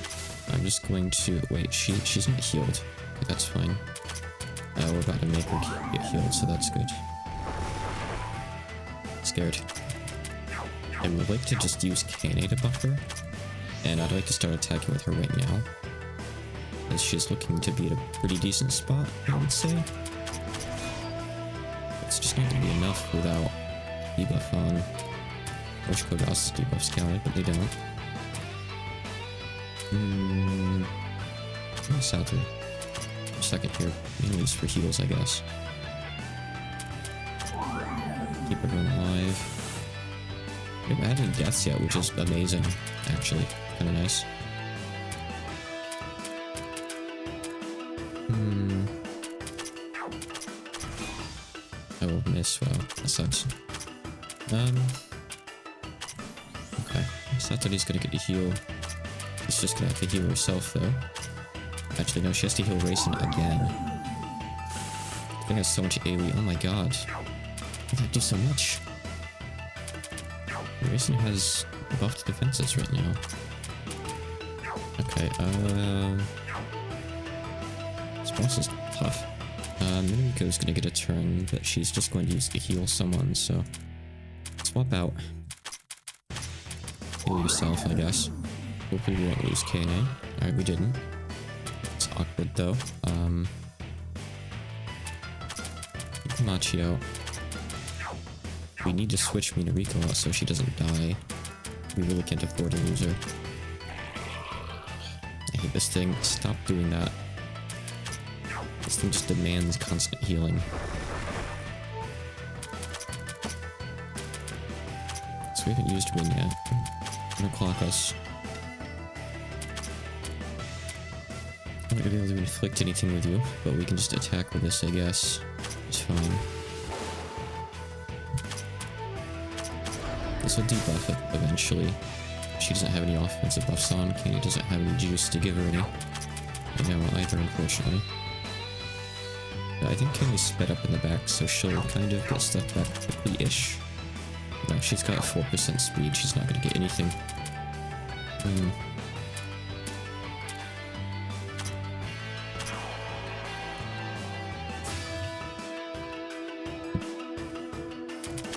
I'm just going to... Wait, she's not healed. Okay, that's fine. We're about to make her get healed, so that's good. Scared. I would like to just use KNA to buff her, and I'd like to start attacking with her right now, as she's looking to be at a pretty decent spot, I would say. It's just not going to be enough without debuff on. I wish Kogasa's debuffs counted, but they don't. Sadly. A second here, mainly just for heals, I guess. Keep everyone alive. We haven't had any deaths yet, which is amazing, actually. Kinda nice. I will miss. Wow, that sucks. Okay. Saturday's gonna get a heal. She's just gonna have to heal herself, though. Actually, no, she has to heal Racing again. I think has so much AoE. Oh my god. That do so much. Racing has buffed defenses right now. Okay, this boss is tough. Minamiko's gonna get a turn, but she's just going to use to heal someone, so... Swap out. Heal yourself, I guess. Hopefully we won't lose KNA. Alright, we didn't. It's awkward, though. Machio. We need to switch Minariko out so she doesn't die. We really can't afford to lose her. I hate this thing. Stop doing that. This thing just demands constant healing. So we haven't used Wing yet. Gonna clock us. I'm not gonna be able to inflict anything with you, but we can just attack with this, I guess. It's fine. This will debuff it eventually. She doesn't have any offensive buffs on. Kenny doesn't have any juice to give her any. I know either, unfortunately. But I think Kenny's sped up in the back, so she'll kind of get stuff back quickly-ish. No, she's got 4% speed. She's not gonna get anything.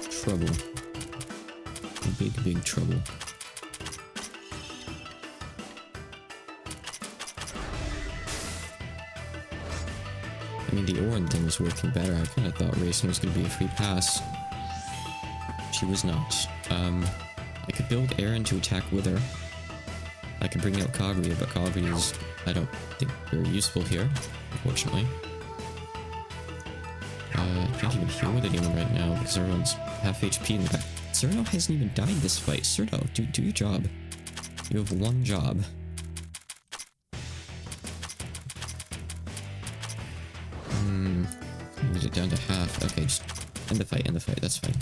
Trouble. Big, big trouble. I mean, the Orin thing was working better. I kind of thought Racing was going to be a free pass. She was not. I could build Aaron to attack with her. I could bring out Kaguya, but Kaguya is, I don't think, very useful here, unfortunately. I can't even heal with anyone right now because everyone's half HP in the back. Cerno hasn't even died this fight. Cerno, do your job. You have one job. Need it down to half. Okay, just end the fight, that's fine.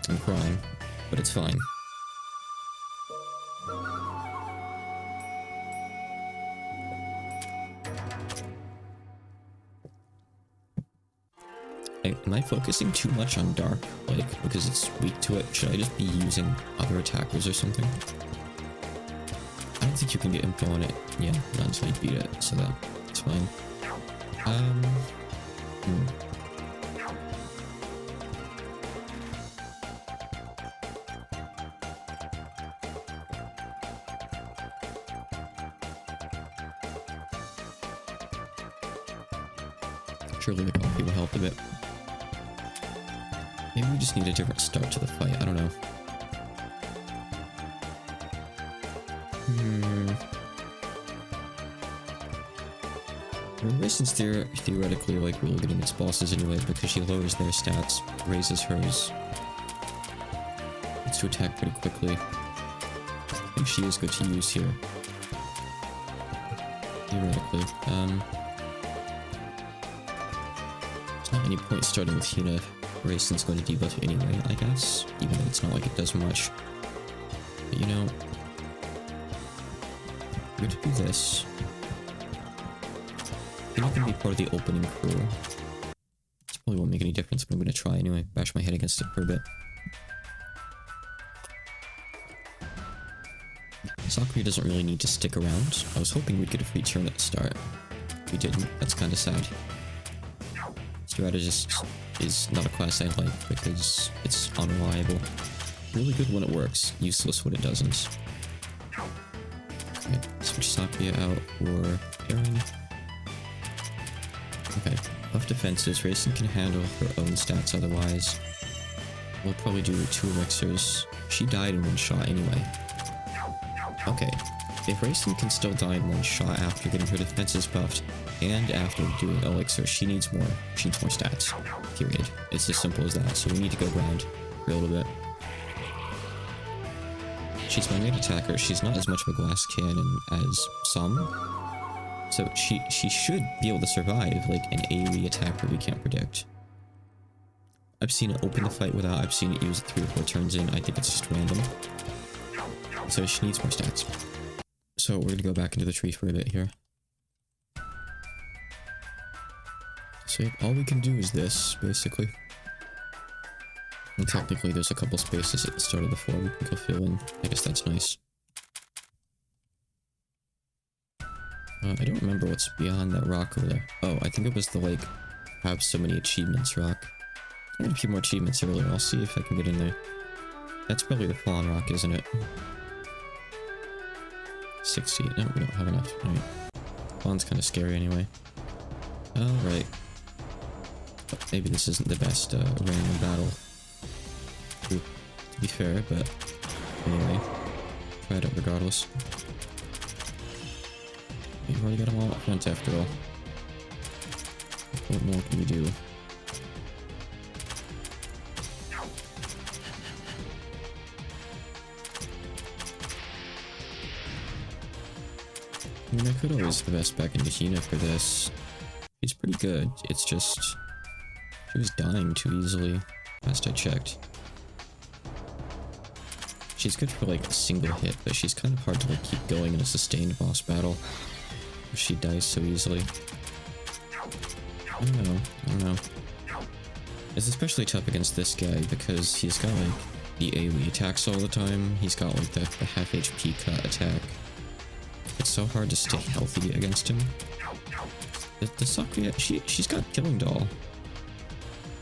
I'm crying, but it's fine. Am I focusing too much on Dark? Like, because it's weak to it? Should I just be using other attackers or something? I don't think you can get info on it. Yeah, not until you beat it, so that's fine. Surely the coffee will help a bit. Maybe we just need a different start to the fight, I don't know. Raisins theoretically like really good against bosses anyway because she lowers their stats, raises hers. Gets to attack pretty quickly. I think she is good to use here. Theoretically. There's not any point starting with Hina. Raisin's going to debuff anyway, I guess. Even though it's not like it does much. But you know, we're gonna do this. You're not gonna be part of the opening crew. This probably won't make any difference, but I'm gonna try anyway. Bash my head against it for a bit. Sakura doesn't really need to stick around. I was hoping we'd get a free turn at the start. We didn't. That's kind of sad. Strategist is not a class I like because it's unreliable. Really good when it works, useless when it doesn't. Okay, switch Sakura out for Aaron. Okay, buff defenses. Raisin can handle her own stats otherwise. We'll probably do 2 elixirs. She died in 1 shot anyway. Okay, if Raisin can still die in 1 shot after getting her defenses buffed and after doing elixir, she needs more stats. Period. It's as simple as that, so we need to go ground for a little bit. She's my main attacker. She's not as much of a glass cannon as some. So she should be able to survive, like an AoE attack that we can't predict. I've seen it open the fight without, I've seen it use it 3 or 4 turns in, I think it's just random. So she needs more stats. So we're gonna go back into the tree for a bit here. So all we can do is this, basically. And technically there's a couple spaces at the start of the floor we can go fill in. I guess that's nice. I don't remember what's beyond that rock over there. Oh, I think it was the, like, have so many achievements rock. I had a few more achievements earlier. I'll see if I can get in there. That's probably the Fallen Rock, isn't it? 60. No, we don't have enough. Alright. Fallen's kind of scary anyway. Alright. Maybe this isn't the best random battle. To be fair, but anyway. Try it out regardless. We've already got them all up front after all. What more can we do? I mean, I could always invest back into Hina for this. She's pretty good. It's just she was dying too easily. Last I checked. She's good for like a single hit, but she's kind of hard to like keep going in a sustained boss battle. She dies so easily. I don't know. It's especially tough against this guy because he's got like the AoE attacks all the time. He's got like the half HP cut attack. It's so hard to stay healthy against him. The Sakura, she's got Killing Doll.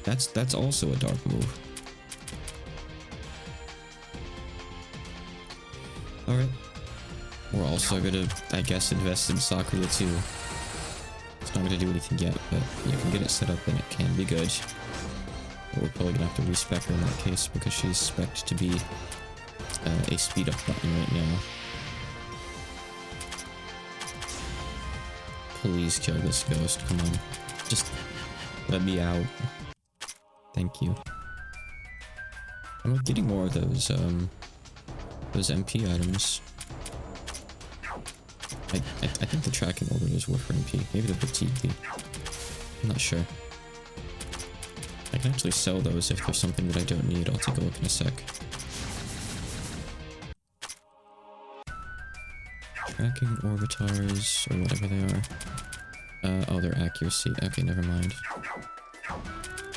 That's also a dark move. Alright. We're also gonna, I guess, invest in Sakura too. It's not gonna do anything yet, but you can get it set up and it can be good. But we're probably gonna have to respec her in that case because she's spec'd to be a speed up button right now. Please kill this ghost, come on. Just Let me out. Thank you. I'm getting more of those MP items. I think the tracking orbiters were for MP. Maybe they're for TP. I'm not sure. I can actually sell those if there's something that I don't need. I'll take a look in a sec. Tracking orbitars, or whatever they are. Oh, their accuracy. Okay, never mind.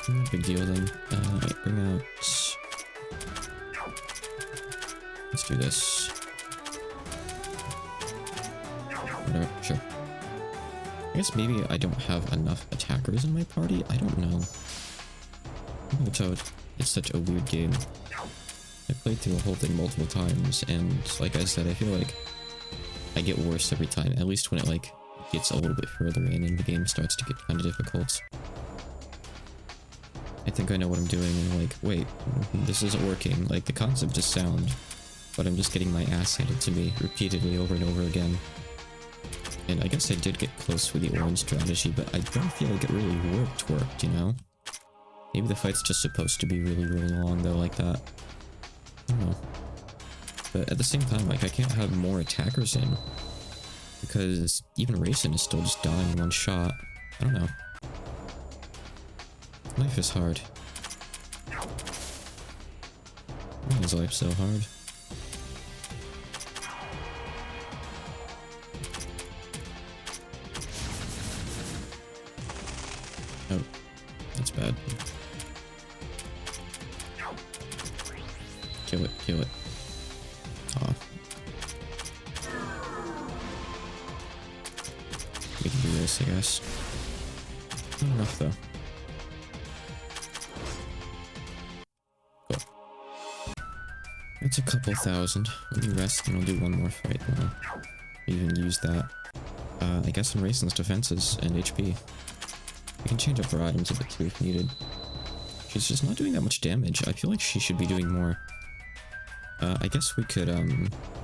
No big deal then. Bring out... Let's do this. Whatever, sure. I guess maybe I don't have enough attackers in my party? I don't know. Oh, Toad. It's such a weird game. I played through the whole thing multiple times, and like I said, I feel like I get worse every time, at least when it like gets a little bit further in and the game starts to get kind of difficult. I think I know what I'm doing and like, wait, this isn't working. Like, the concept is sound, but I'm just getting my ass handed to me repeatedly over and over again. And I guess I did get close with the orange strategy, but I don't feel like it really worked, you know? Maybe the fight's just supposed to be really, really long though, like that. I don't know. But at the same time, like, I can't have more attackers in, because even Racing is still just dying in one shot. I don't know. Life is hard. Why is life so hard? Oh, that's bad. Kill it, kill it. Aw. We can do this, I guess. Not enough, though. Cool. It's a couple thousand. Let me rest and I'll do one more fight, and I'll even use that. I guess on Racen's defenses and HP. We can change up her items a bit too if needed. She's just not doing that much damage. I feel like she should be doing more. I guess we could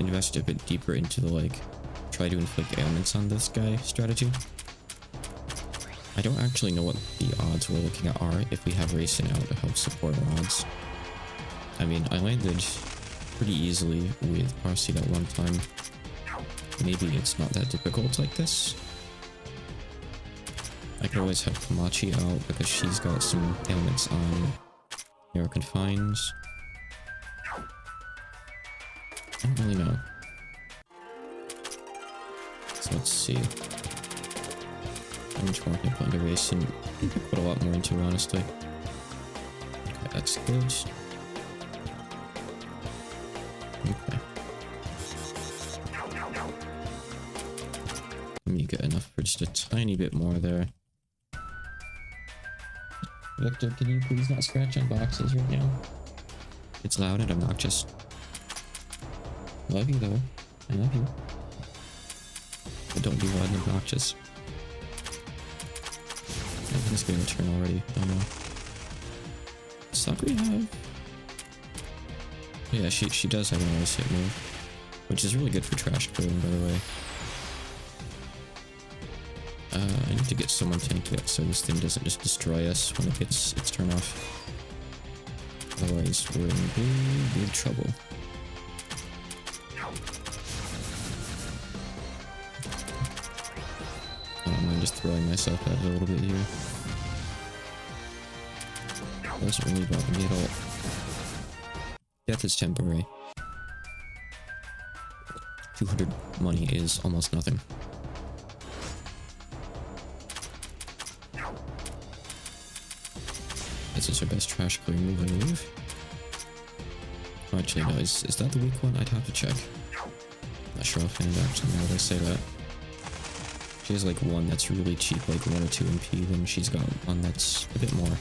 invest a bit deeper into the like try to inflict ailments on this guy strategy. I don't actually know what the odds we're looking at are if we have Racing out to help support our odds. I mean, I landed pretty easily with Parsi that one time. Maybe it's not that difficult like this. I could always have Komachi out because she's got some ailments on Narrow Confines. I don't really know. So let's see. How much more can I put into Racing? I think I put a lot more into it, honestly. Okay, that's good. Okay. Let me get enough for just a tiny bit more there. Victor, can you please not scratch on boxes right now? It's loud and obnoxious. Love you though. I love you. But don't be loud and obnoxious. I think it's getting a turn already. Oh no. Does Sakura have? Yeah, she does have an ice hit move. Which is really good for trash clearing, by the way. I need to get someone tanked it so this thing doesn't just destroy us when it gets its turn off. Otherwise, we're in big, big trouble. I don't mind just throwing myself at it a little bit here. Doesn't really bother me at all. Death is temporary. 200 money is almost nothing. This is her best trash clearing move, I believe. Oh, actually, no, is that the weak one? I'd have to check. Not sure offhand, actually, now that I say that. She has like one that's really cheap, like 1 or 2 MP, then she's got one that's a bit more,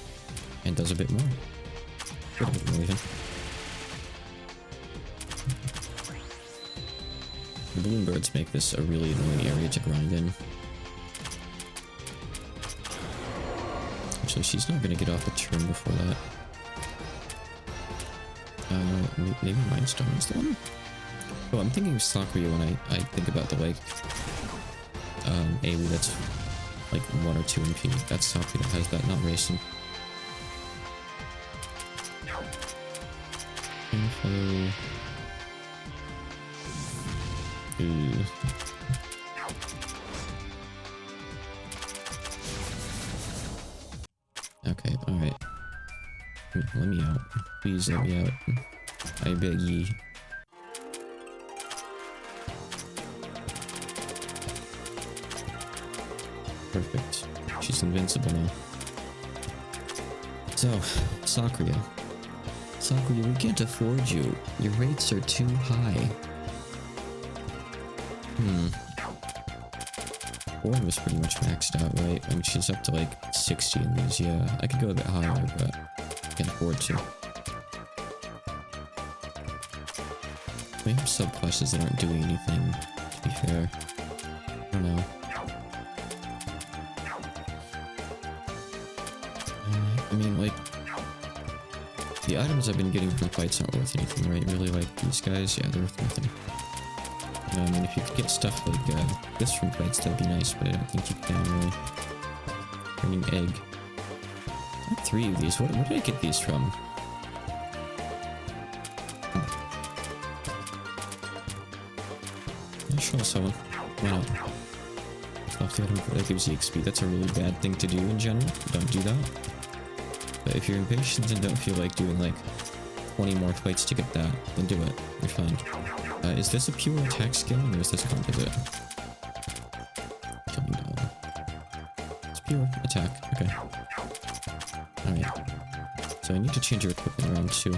and does a bit more. A bit more, even. The balloon birds make this a really annoying area to grind in. Actually, she's not gonna get off the turn before that. Maybe Mindstone is the one? Oh, I'm thinking of Sakuya when I think about the, like, AoE that's like 1 or 2 MP. That's Sakura that has that, not racing. Info. Ooh. Okay, alright. Let me out. Please let me out. I beg ye. Perfect. She's invincible now. So, Sakura. Sakura, we can't afford you. Your rates are too high. 4 was pretty much maxed out, right? I mean, she's up to like 60 in these, yeah. I could go a bit higher, but I can't afford to. We have subclasses that aren't doing anything, to be fair. I don't know. I mean, like, the items I've been getting from fights aren't worth anything, right? Really, like, these guys, yeah, they're worth nothing. I mean, if you could get stuff like this from fights, that'd be nice, but I don't think you can, really. Turning egg. I have 3 of these. Where did I get these from? I'll show someone. Why not? Off the item that gives you XP. That's a really bad thing to do in general. Don't do that. But if you're impatient and don't feel like doing like 20 more fights to get that, then do it. You're fine. Is this a pure attack skill or is this composite? Killing doll. It's pure attack. Okay. Alright. So I need to change your equipment around too.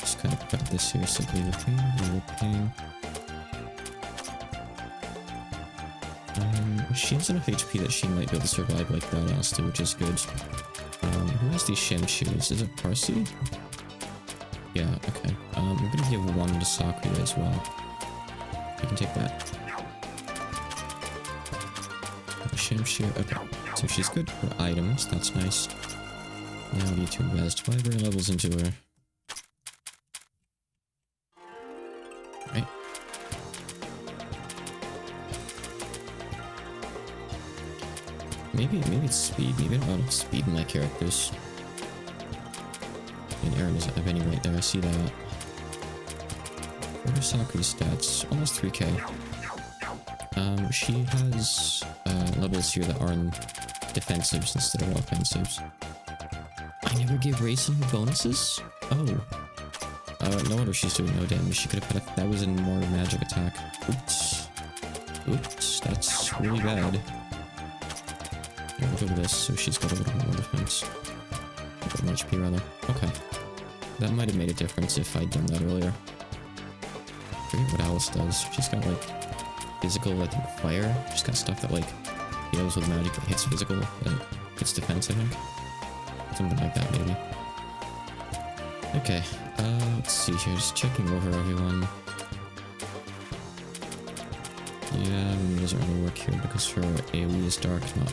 Just kind of cut this here. So leave a pain. She has enough HP that she might be able to survive like that, honestly, which is good. Who has these sham shoes? Is it Parsi? Yeah, okay. I'm gonna give 1 to Sakura as well. You can take that. Sham shoe, okay. So she's good for items, that's nice. Now we need to invest 5 rare levels into her. Right. Maybe it's speed. Maybe I don't have enough speed in my characters. And Aaron doesn't have any right there, I see that. What are Sakura's stats? Almost 3k. She has levels here that are in defensives instead of offensives. I never gave racing bonuses? Oh. No wonder she's doing no damage. She could have had 1,000 more magic attack. Oops. Oops, that's really bad. Yeah, look at this, so she's got a little more defense. A bit more HP rather. Okay. That might have made a difference if I'd done that earlier. I forget what Alice does. She's got like physical, I think, fire. She's got stuff that like deals with magic that hits physical, that hits defense, I think. Something like that, maybe. Okay, let's see here. Just checking over everyone. Yeah, it doesn't really work here because her AoE is dark, not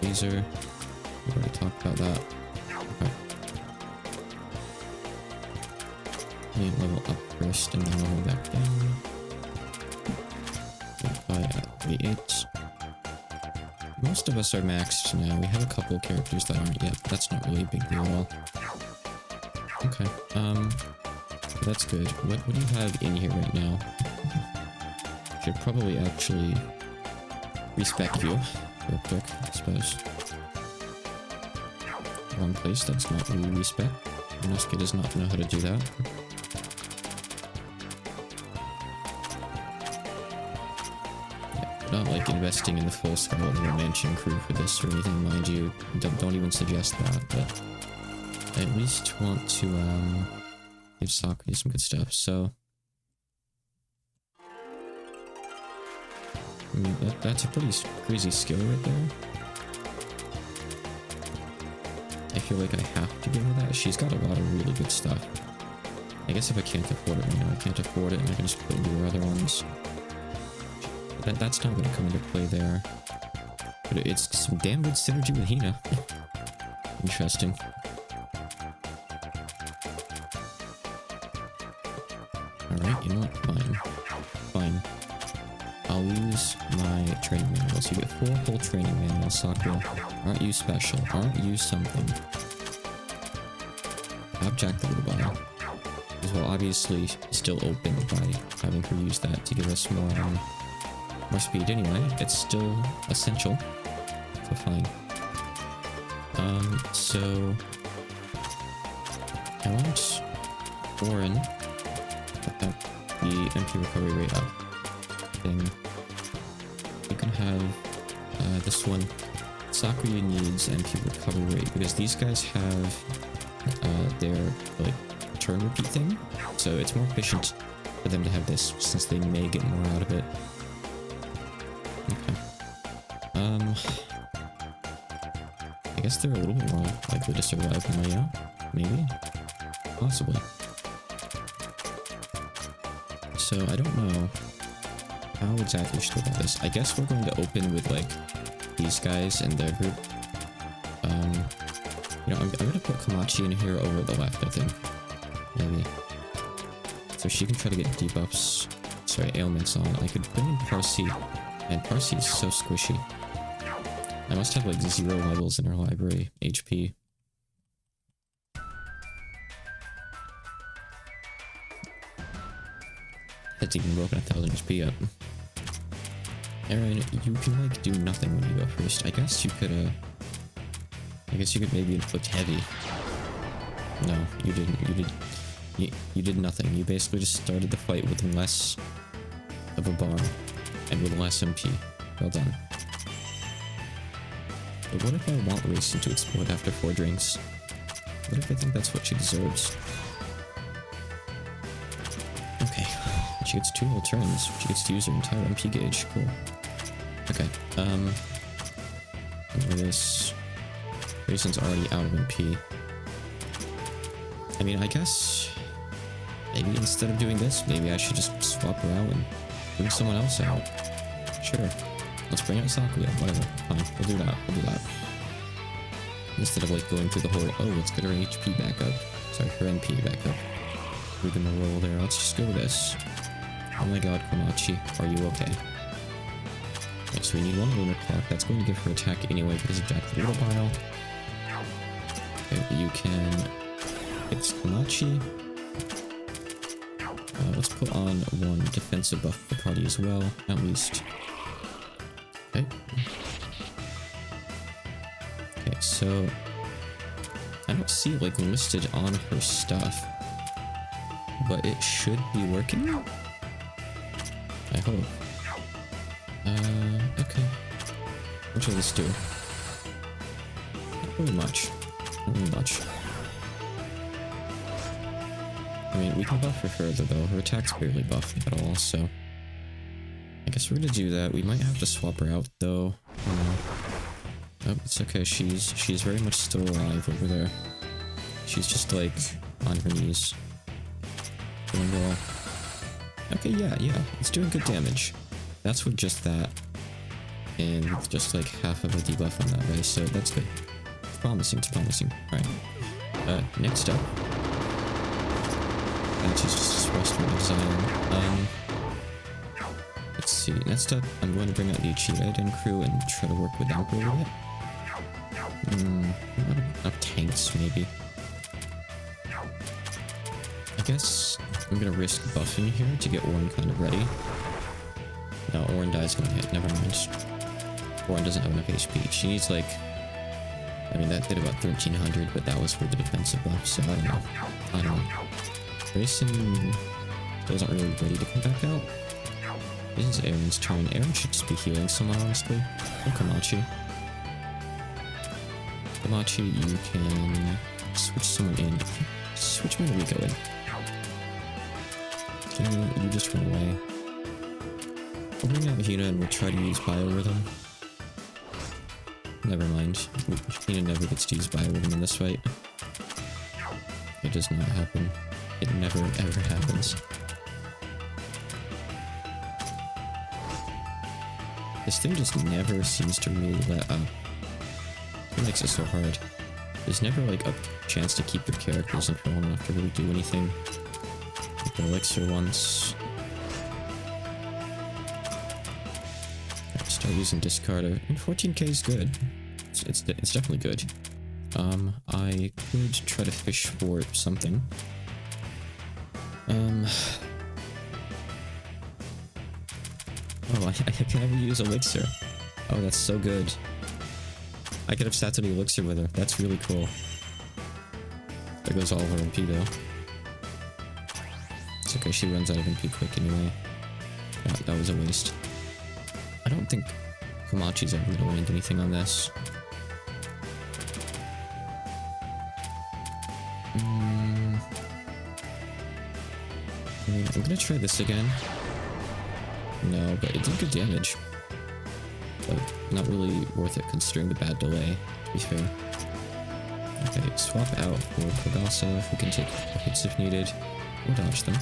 laser. We already talked about that. Okay. Level up first and then level back down. By at 38. Most of us are maxed now. We have a couple of characters that aren't yet. That's not really a big deal at all. Okay. That's good. What do you have in here right now? Should probably actually respec you real quick, I suppose. Wrong place. That's not really respec. Inosuke does not know how to do that. Not like investing in the full Scarlet Mansion crew for this or anything, mind you. Don't even suggest that, but I at least want to give Sakura some good stuff. So I mean, that's a pretty crazy skill right there. I feel like I have to give her that. She's got a lot of really good stuff. I guess if I can't afford it right now, I can't afford it, and I can just put it into her other ones. That's not going to come into play there. But it's some damn good synergy with Hina. Interesting. Alright, you know what? Fine. Fine. I'll use my training manuals. You get 4 whole training manuals, Sakura. Aren't you special? Aren't you something? Jack the little bottle. As well, obviously, still open by having her use that to give us more speed. Anyway, it's still essential. So fine. So I want Orin put the MP recovery rate up thing. You can have this one. Sakura needs MP recovery rate because these guys have their like turn repeat thing, so it's more efficient for them to have this since they may get more out of it. Okay. I guess they're a little bit more likely to survive now, yeah? Maybe? Possibly. So I don't know how exactly we should go about this. I guess we're going to open with like these guys and their group. You know, I'm gonna put Komachi in here over the left, I think. Maybe. So she can try to get debuffs. Sorry, ailments on. I could bring in Parsi. And Parsi is so squishy. I must have like 0 levels in her library. HP. That's even broken 1000 HP yet. Aaron, you can like do nothing when you go first. I guess you could maybe inflict heavy. No, you didn't. You did nothing. You basically just started the fight with less of a bar and with less MP. Well done. But what if I want Racing to explode after 4 drinks? What if I think that's what she deserves? Okay. She gets 2 whole turns. She gets to use her entire MP gauge. Cool. Okay. This Raisins already out of MP. I mean, I guess maybe instead of doing this, maybe I should just swap her out and bring someone else out. Sure. Let's bring out Sakura. Whatever. Fine. We'll do that. We'll do that. Instead of like going through the whole, oh, let's get her HP back up. Sorry, her NP back up. We're gonna roll there. Let's just go with this. Oh my god, Komachi. Are you okay? Okay, so we need 1 lunar clock. That's going to give her attack anyway because of Jack the Little Bile. Okay, you can... It's Komachi. Let's put on 1 defensive buff for the party as well, at least. Okay. Okay, so... I don't see it, like, listed on her stuff. But it should be working? I hope. Okay. What should this do? Not really much. Not really much. I mean, we can buff her further though. Her attack's barely buffed at all, so... I guess we're gonna do that. We might have to swap her out though. Oh, it's okay. She's very much still alive over there. She's just like on her knees. Doing well. Okay, yeah. It's doing good damage. That's with just that. And with just like half of a debuff on that way, so that's good. It's promising, Alright. Next up. She's just expressed her desire. Let's see. Next up, I'm going to bring out the Ichida crew and try to work with them a little bit. Not tanks, maybe. I guess I'm gonna risk buffing here to get Orin kind of ready. No, Orin dies gonna hit. Never mind. Orin doesn't have enough HP. She needs like... I mean, that did about 1300, but that was for the defensive buff, so I don't know. Grayson wasn't really ready to come back out. This is Aaron's turn. Aaron should just be healing someone, honestly. Or Komachi. Komachi, you can switch someone in. Switch Mariko in. You just run away. We'll bring out Hina and we'll try to use Biorhythm. Never mind. Hina never gets to use Biorhythm in this fight. It does not happen. It never ever happens. This thing just never seems to really let up. It makes it so hard. There's never like a chance to keep your characters in for long enough to really do anything. Like the elixir once. Start using discarder. And 14k is good. It's definitely good. I could try to fish for something. Oh, I can never use elixir. Oh, that's so good. I could have sat to the elixir with her. That's really cool. There goes all of her MP though. It's okay, she runs out of MP quick anyway. Yeah, that was a waste. I don't think Komachi's ever gonna land anything on this. I mean, I'm gonna try this again. No, but it did good damage. But not really worth it considering the bad delay, to be fair. Okay, swap out for Kogasa. We can take hits if needed. Or dodge them.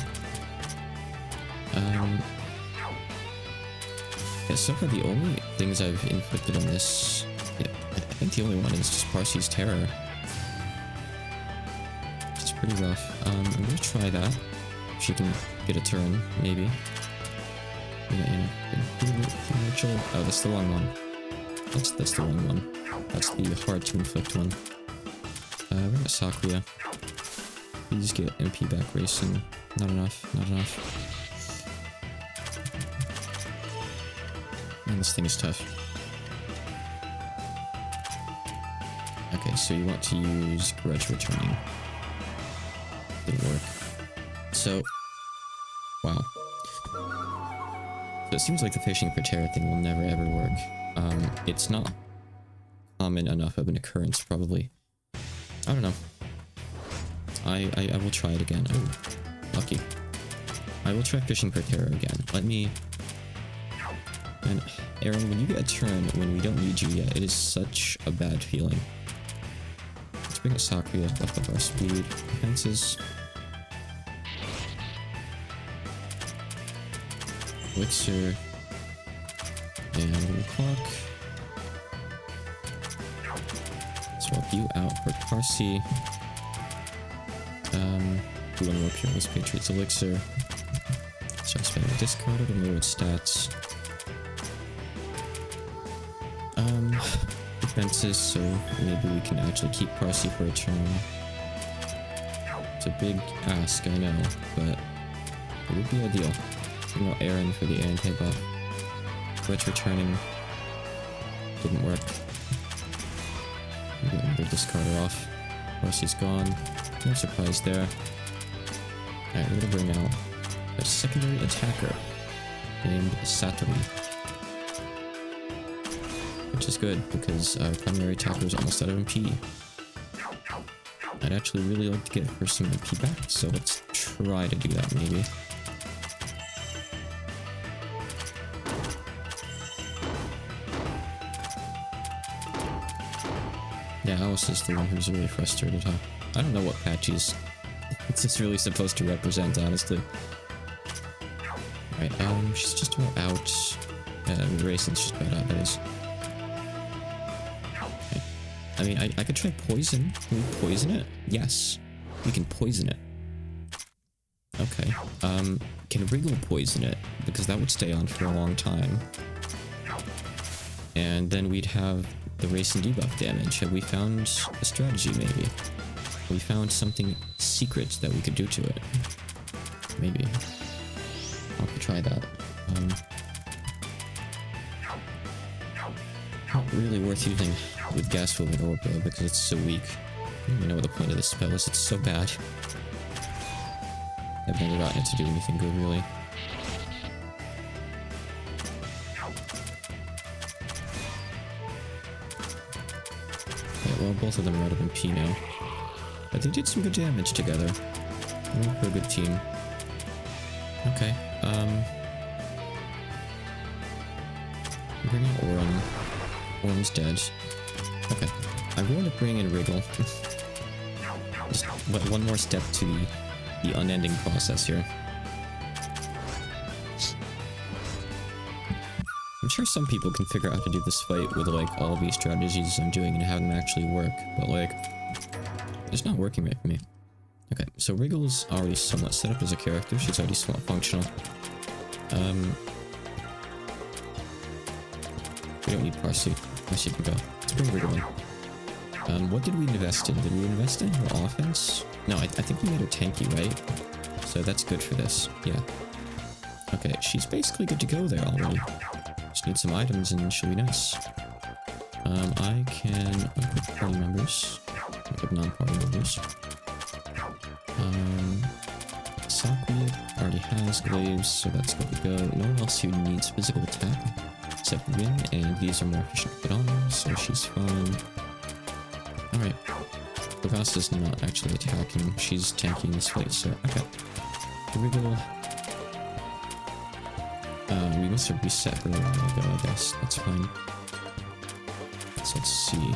Yeah, so far the only things I've inflicted on this... Yeah, I think the only one is just Parsi's Terror. It's pretty rough. I'm gonna try that. If she can get a turn, maybe. Oh, that's the wrong one. That's the wrong one. That's the hard to inflict one. We're gonna Sakuya. Please get MP back racing. Not enough, not enough. Man, this thing is tough. Okay, so you want to use Grudge Returning. Didn't work. So, wow. So it seems like the fishing for terror thing will never ever work. It's not common enough of an occurrence, probably. I don't know. I will try it again. Oh, lucky. I will try fishing for terror again. Let me... And Aaron, when you get a turn when we don't need you yet, it is such a bad feeling. Let's bring it Sakuya, buff up our speed. Defenses. Elixir. And clock. Swap you out for Parsi. Do one more Peerless Patriots Elixir. Start spending discard to lower its stats. Defenses, so maybe we can actually keep Parsi for a turn. It's a big ask, I know, but it would be ideal. You know, Aaron for the anti-buff. Glitch returning. Didn't work. We got another discarder off. Parsi's gone. No surprise there. Alright, we're gonna bring out a secondary attacker named Satori. Which is good, because our primary attacker is almost out of MP. I'd actually really like to get her some MP back, so let's try to do that maybe. Yeah, Alice is the one who's really frustrated, huh? I don't know what patches it's just really supposed to represent, honestly. Alright, she's just about out. Racing's just about out, that is. Okay. I mean, I could try poison. Can we poison it? Yes. We can poison it. Okay. Can Wriggle poison it? Because that would stay on for a long time. And then we'd have the race and debuff damage. Have we found a strategy, maybe? We found something secret that we could do to it. Maybe. I'll have to try that. Not really worth using with Gas Movement Orb because it's so weak. I don't even know what the point of this spell is. It's so bad. I've never gotten it to do anything good, really. Okay, well, both of them are out of MP now. But they did some good damage together. We're a good team. Okay, bring out Orm. Orm's dead. Okay, I'm going to bring in Wriggle. Just one more step to the unending process here. I'm sure some people can figure out how to do this fight with, like, all of these strategies I'm doing and have them actually work, but, like, it's not working right for me. Okay, so Wriggle's already somewhat set up as a character. She's already somewhat functional. We don't need Parsley. Parsley can go. Let's bring Rigor in. What did we invest in? Did we invest in her offense? No, I think we made her tanky, right? So that's good for this. Yeah. Okay, she's basically good to go there already. Just need some items and she'll be nice. I can equip party members. Equip non-party members. Sockweed already has glaives, so that's good to go. No one else who needs physical attack except Win, and these are more efficient to put on her, so she's fine. Alright. Bagasta's not actually attacking, she's tanking this fight, so okay. Wiggle. We must have reset her a while ago, I guess. That's fine. So let's see.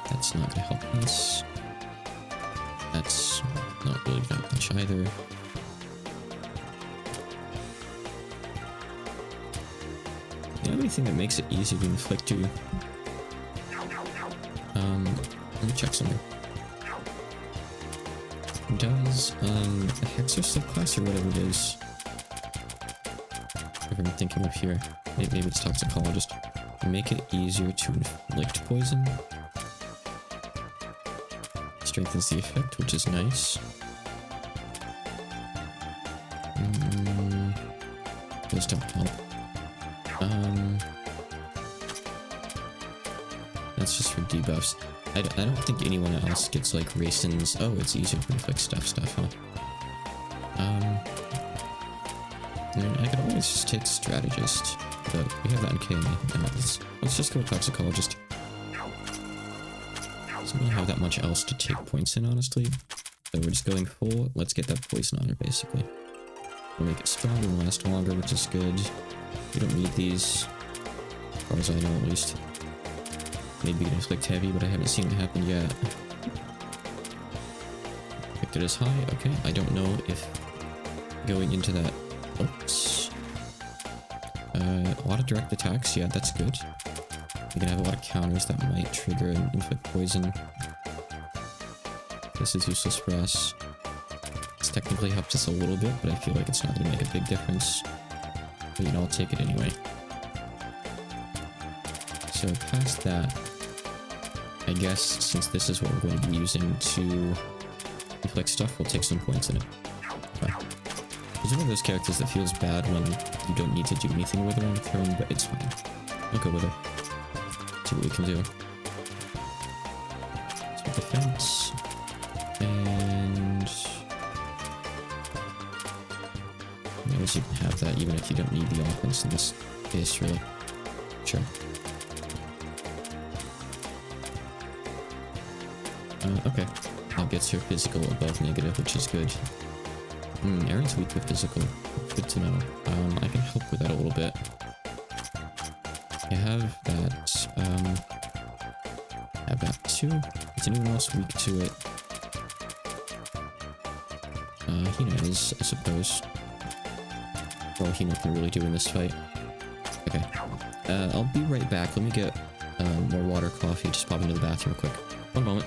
That's not gonna help us. That's not really gonna help much either. Do you have anything that makes it easy to inflict to you? Let me check something. Does, the Hexer subclass or whatever it is, whatever I'm thinking of here, maybe it's Toxicologist, make it easier to inflict poison? Strengthens the effect, which is nice. Those don't help. That's just for debuffs. I don't think anyone else gets like raisins. Oh, it's easier to inflict stuff, huh? I mean, I could always just take Strategist, but we have that in KNA. Let's just go with Toxicologist. So we don't have that much else to take points in, honestly. So we're just going full. Let's get that poison on her, basically. We'll make it stronger and last longer, which is good. We don't need these, as far as I know, at least. Maybe we can inflict heavy, but I haven't seen it happen yet. Picked it as high. Okay, I don't know if going into that... Oops. A lot of direct attacks. Yeah, that's good. We can have a lot of counters that might trigger and inflict poison. This is useless for us. This technically helps us a little bit, but I feel like it's not going to make a big difference. But, you know, I'll take it anyway. So past that, I guess since this is what we're going to be using to inflict stuff, we'll take some points in it. Okay. It's one of those characters that feels bad when you don't need to do anything with her on the turn, but it's fine. I'll go with her. See what we can do. So defense. And... I guess you can have that even if you don't need the offense in this case, really. Sure. Okay. That gets her physical above negative, which is good. Aaron's weak with physical. Good to know. I can help with that a little bit. I have that, too. Is anyone else weak to it? Hina is, I suppose. Well, Hina can really do in this fight. Okay. I'll be right back. Let me get, more water, coffee. Just pop into the bathroom real quick. One moment.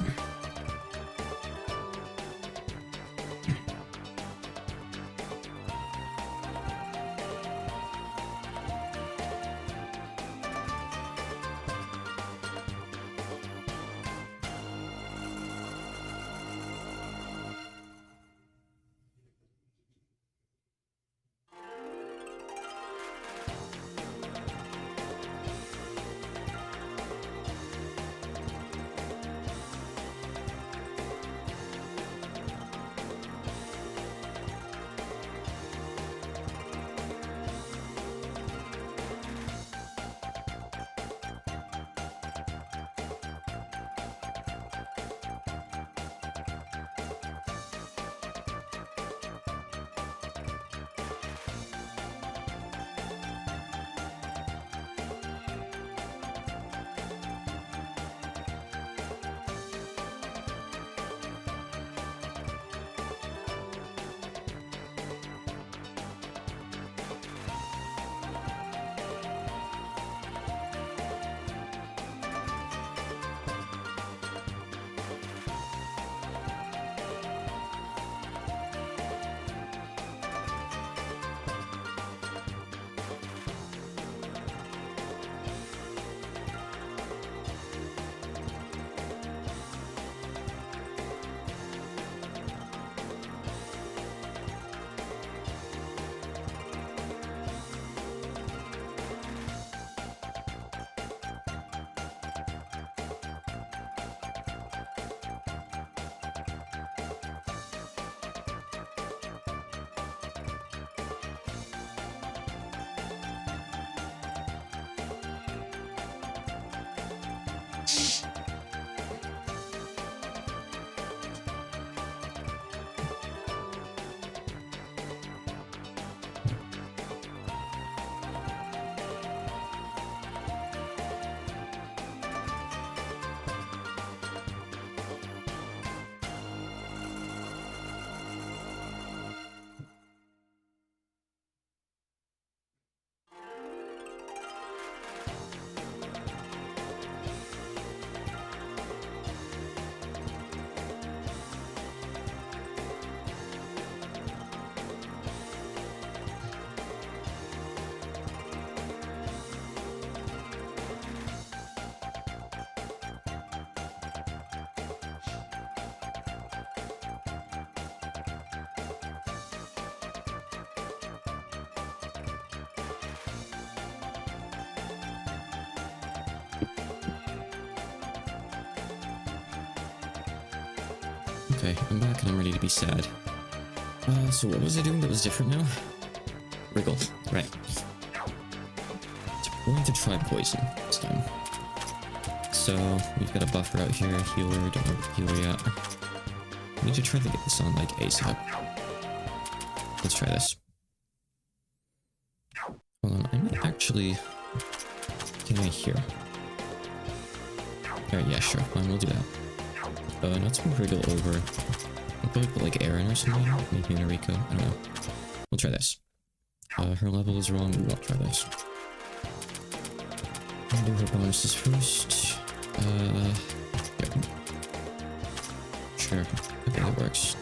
Okay, I'm back and I'm ready to be sad. So what was I doing that was different now? Wriggle, right. So we're going to try poison this time. So, we've got a buffer out here, healer, don't know what healer yet. We need to try to get this on, like, ASAP. Let's try this. Hold on, I might actually... Can I hear? Alright, yeah, sure, fine, we'll do that. Let's move Wriggle over. I'll probably put, like, Aaron or something, maybe Enrico, I don't know. We'll try this. Her level is wrong, we won't try this. I'll do her bonuses first. Yep. Sure. Okay, that works.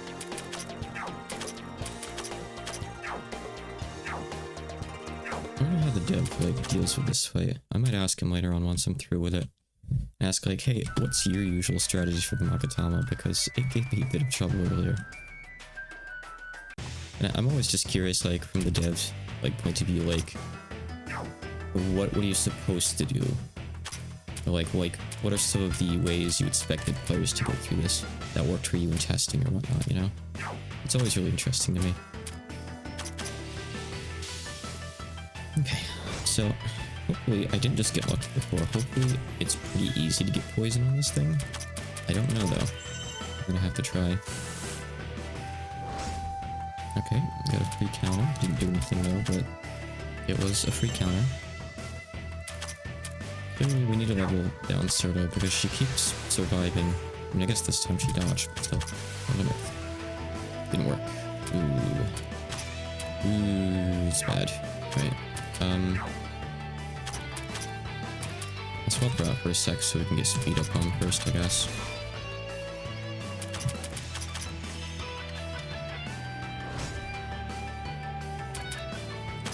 I don't know how the dev, like, deals with this fight. I might ask him later on once I'm through with it. Ask, like, hey, what's your usual strategy for the magatama? Because it gave me a bit of trouble earlier. And I'm always just curious, like, from the dev's, like, point of view, like, what are you supposed to do? Or like, what are some of the ways you expected players to go through this that worked for you in testing or whatnot, you know? It's always really interesting to me. Okay, so hopefully, I didn't just get lucky before. Hopefully, it's pretty easy to get poison on this thing. I don't know though. I'm gonna have to try. Okay, got a free counter. Didn't do anything though, but it was a free counter. Clearly, we need to level down Serta because she keeps surviving. I mean, I guess this time she dodged, but still. Didn't work. Ooh, it's bad. Right. Let's swap her out for a sec so we can get speed up on first, I guess.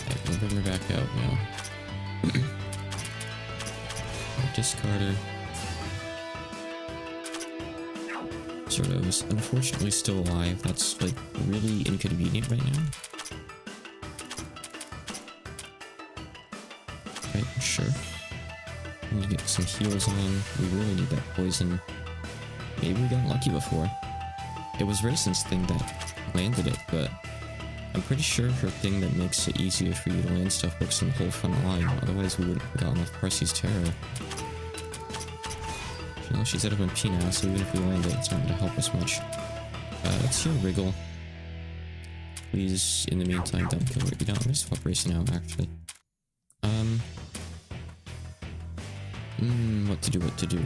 Okay, we'll bring her back out now. Discard her. Serta is unfortunately still alive. That's, like, really inconvenient right now. Okay, sure. We need to get some heals on. We really need that poison. Maybe we got lucky before. It was Raisins' thing that landed it, but I'm pretty sure her thing that makes it easier for you to land stuff works in the whole front line. Otherwise, we wouldn't have gotten off Percy's Terror. You know, she's out of MP now, so even if we land it, it's not going to help us much. Let's heal Wriggle. Please, in the meantime, don't kill her. You know, I'm going to swap Race now, actually. What to do?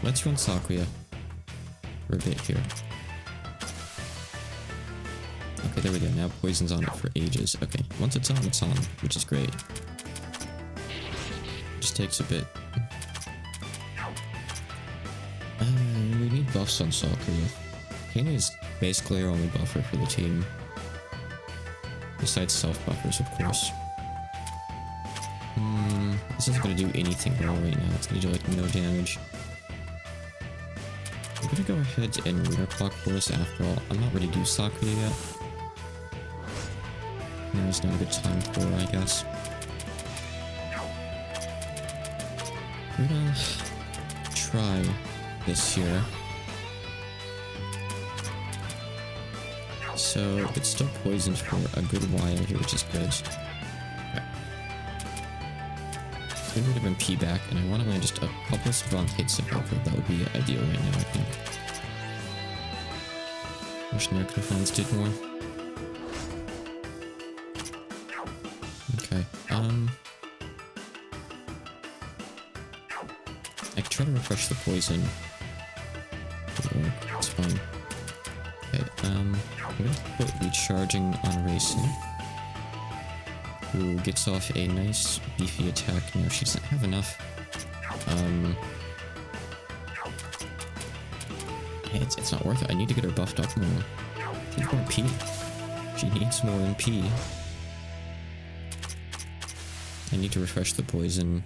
Let's run Sakuya for a bit here. Okay, there we go. Now poison's on it for ages. Okay, once it's on, which is great. Just takes a bit. We need buffs on Sakuya. Kane is basically our only buffer for the team. Besides self-buffers, of course. This isn't going to do anything well right now. It's going to do, like, no damage. I'm going to go ahead and Lunar Clock for us after all. I'm not ready to do Sakuya yet. Now's not a good time for her, I guess. We're gonna try this here. So, it's still poisoned for a good while here, which is good. Get rid of MP back, and I want to land just a couple strong hits of Echo. That would be ideal right now, I think. Wish Narcophons did more. Okay, I can try to refresh the poison. It's fine. Okay, I'm gonna put recharging on Racing, who gets off a nice beefy attack. No, she doesn't have enough. It's not worth it. I need to get her buffed up more. She needs more MP. She needs more MP. I need to refresh the poison.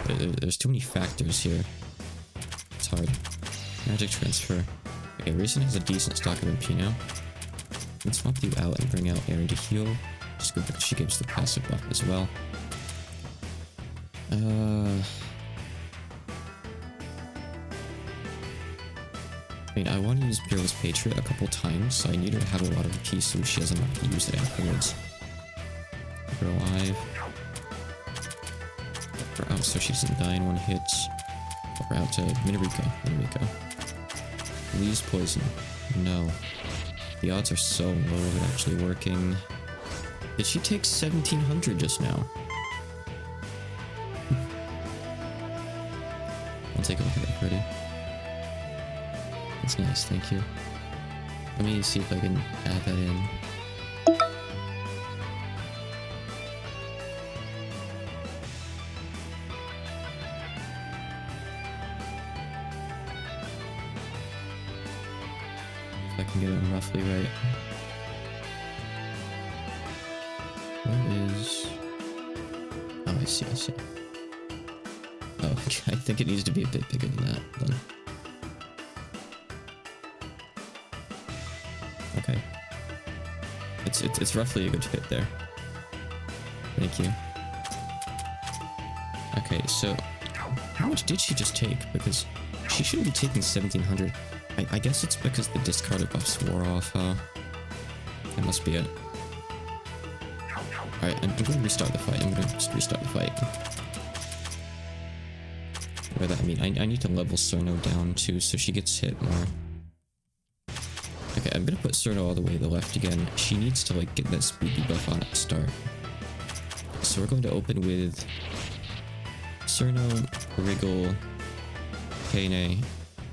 There's too many factors here. It's hard. Magic transfer. Okay, Racing has a decent stock of MP now. Let's swap you out and bring out Aaron to heal. Just good because she gives the passive buff as well. mean, I want to use Peerless Patriot a couple times, so I need her to have a lot of MP so she doesn't have to use it afterwards. Keep her alive. Keep her out so she doesn't die in one hit. Pop her out to Minariko. We use poison. No. The odds are so low of it actually working. Did she take 1700 just now? I'll take a look at that pretty. That's nice, thank you. Let me see if I can add that in. If I can get it roughly right. What is... Oh, I see. Oh, okay. I think it needs to be a bit bigger than that, then. Okay. It's roughly a good fit there. Thank you. Okay, so... How much did she just take? Because she shouldn't be taking 1700. I guess it's because the discarded buffs wore off, huh? That must be it. Alright, I'm gonna restart the fight. I'm gonna just restart the fight. By that I mean, I need to level Cerno down too, so she gets hit more. Okay, I'm gonna put Cerno all the way to the left again. She needs to, like, get that speed debuff on at the start. So we're going to open with Cerno, Wriggle, Kane,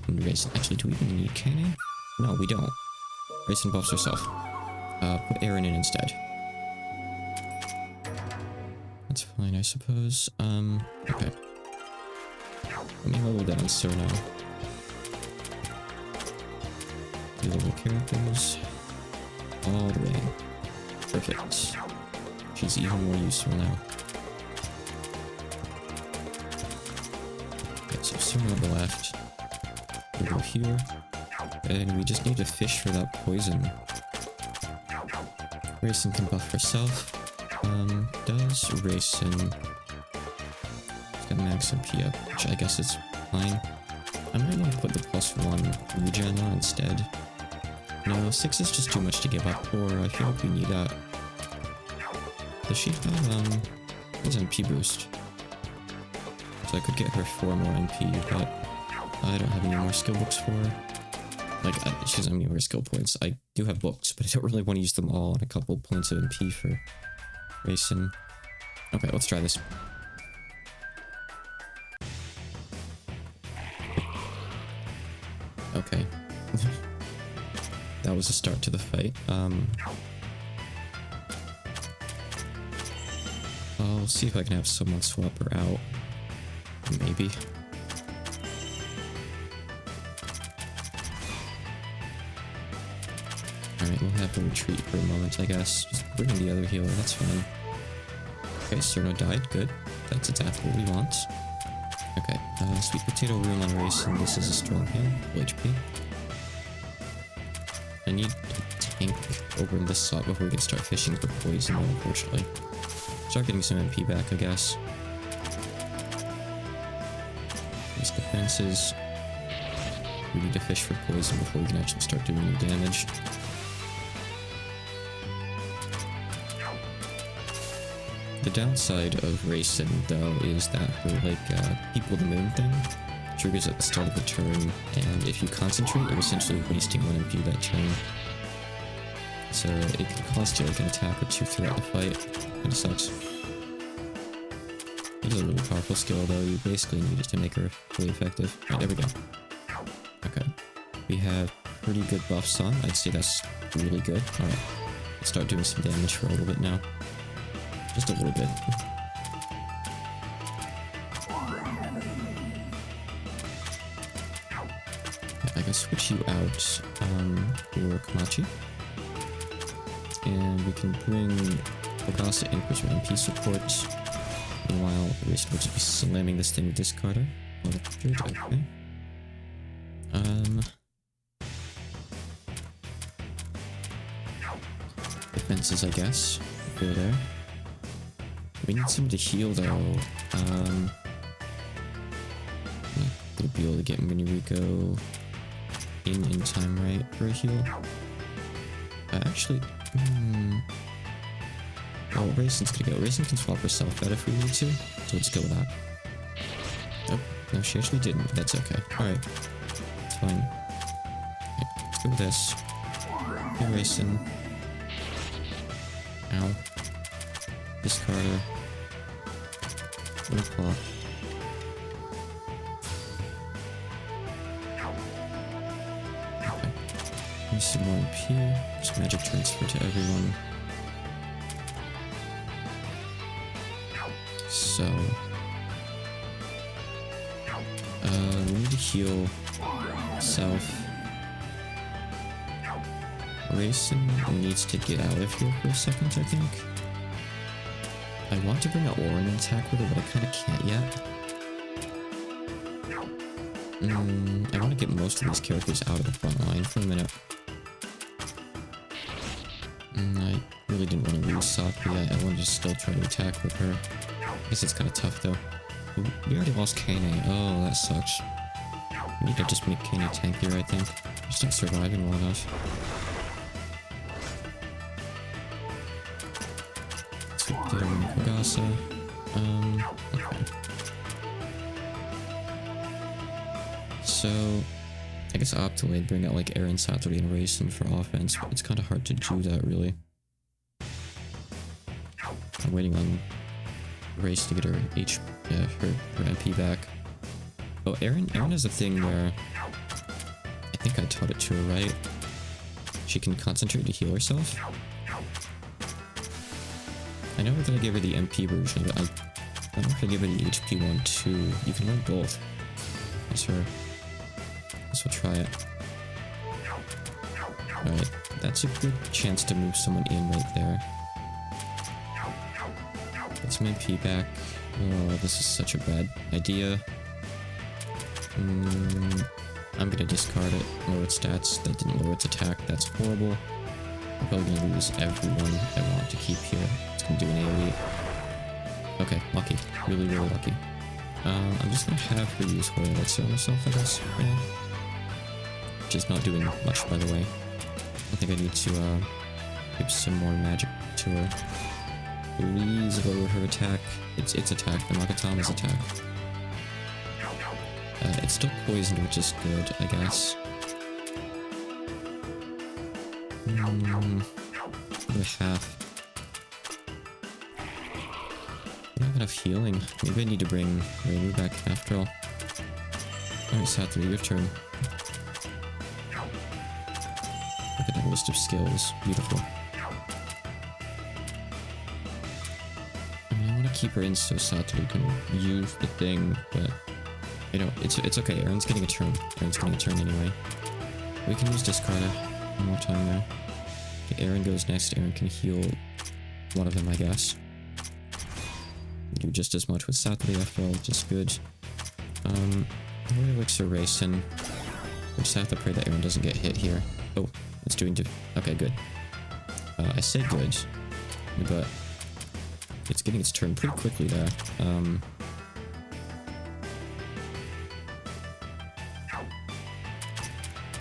and Raisin. Actually, do we even need Kane? No, we don't. Raisin buffs herself. Put Aaron in instead. That's fine, I suppose. Okay. Let me level down Cerno. Do level characters. All the way. Perfect. She's even more useful now. Okay, so Cerno on the left. We go here. And we just need to fish for that poison. Raisin can buff herself. Does Raisin... Got max MP up, which I guess is fine. I might want to put the +1 regen on instead. No, 6 is just too much to give up, or I feel like we need that. Does she have, what's MP boost? So I could get her 4 more MP, but I don't have any more skill books for her. Like, she doesn't have any more skill points. I do have books, but I don't really want to use them all on a couple points of MP for Raisin. Okay, let's try this. Okay. That was a start to the fight. I'll see if I can have someone swap her out. Maybe. Alright, we'll have to retreat for a moment, I guess. Just bring in the other healer, that's fine. Okay, Cerno died, good. That's exactly what we want. Okay, Sweet Potato Room on Raisin. This is a strong heal, full HP. I need to tank over in this slot before we can start fishing for poison, unfortunately. Start getting some MP back, I guess. These defenses. We need to fish for poison before we can actually start doing any damage. The downside of Raisin, though, is that her, like, Peep of the Moon thing triggers at the start of the turn, and if you concentrate, you're essentially wasting 1 MP that turn. So it can cost you, like, an attack or 2 throughout the fight. Kinda sucks. It is a really powerful skill, though. You basically need it to make her really effective. Right, there we go. Okay. We have pretty good buffs on. I'd say that's really good. Alright. Let's start doing some damage for a little bit now. Just a little bit. I can switch you out for Komachi. And we can bring Ogasa in for some MP support. Meanwhile, we'll just be slamming this thing with Discarder. Okay. Defenses, I guess. Go there. We need someone to heal, though. Gonna be able to get Minariko in time, right, for a heal. Actually, oh, Raison's gonna go. Raisin can swap herself out if we need to, so let's go with that. Oh, no, she actually didn't, but that's okay. Alright, it's fine. Okay, let's go with this. Hey, Raisin. Ow. Discard her. Little claw. Okay. Use some more MP. Just magic transfer to everyone. So, we need to heal self. Raisin needs to get out of here for a second, I think. I want to bring out Aura and attack with it, but I kind of can't yet. I want to get most of these characters out of the front line for a minute. I really didn't want to lose Saki yet. I wanted to still try to attack with her. I guess it's kind of tough though. We already lost Kane. Oh, that sucks. We need to just make Kane tankier, I think. She's not surviving well enough. So we did Kagasa. Okay. So, I guess Optilade bring out like Aaron, Satori, and Raisin for offense, but it's kind of hard to do that really. I'm waiting on Race to get her her MP back. Oh, Aaron has a thing where I think I taught it to her, right? She can concentrate to heal herself. I know that I gave her the MP version, but I don't know if I give her the HP one too. You can run both. That's her. Guess we'll try it. Alright, that's a good chance to move someone in right there. Get some MP back. Oh, this is such a bad idea. I'm gonna discard it. Lower its stats. That didn't lower its attack. That's horrible. I'm probably gonna lose everyone I want to keep here. It's gonna do an AoE. Okay, lucky. Really, really lucky. I'm just gonna have her use Holy Elixir on herself, I guess, right now. Which is not doing much, by the way. I think I need to, give some more magic to her. Please lower her attack. Its attack, the Magatama's attack. It's still poisoned, which is good, I guess. Another half. I don't have enough healing. Maybe I need to bring Rainu back after all. Alright, Satori, your turn. Look at that list of skills. Beautiful. I mean, I want to keep her in so Satori can use the thing, but... You know, it's okay. Aaron's getting a turn. Aaron's getting a turn anyway. We can use Discarda one more time there. Okay, Aaron goes next. Aaron can heal one of them, I guess. Do just as much with Satori after all, which is good. Holy Elixir Raisin. We just have to pray that Aaron doesn't get hit here. Oh, it's doing okay, good. I said good, but it's getting its turn pretty quickly there.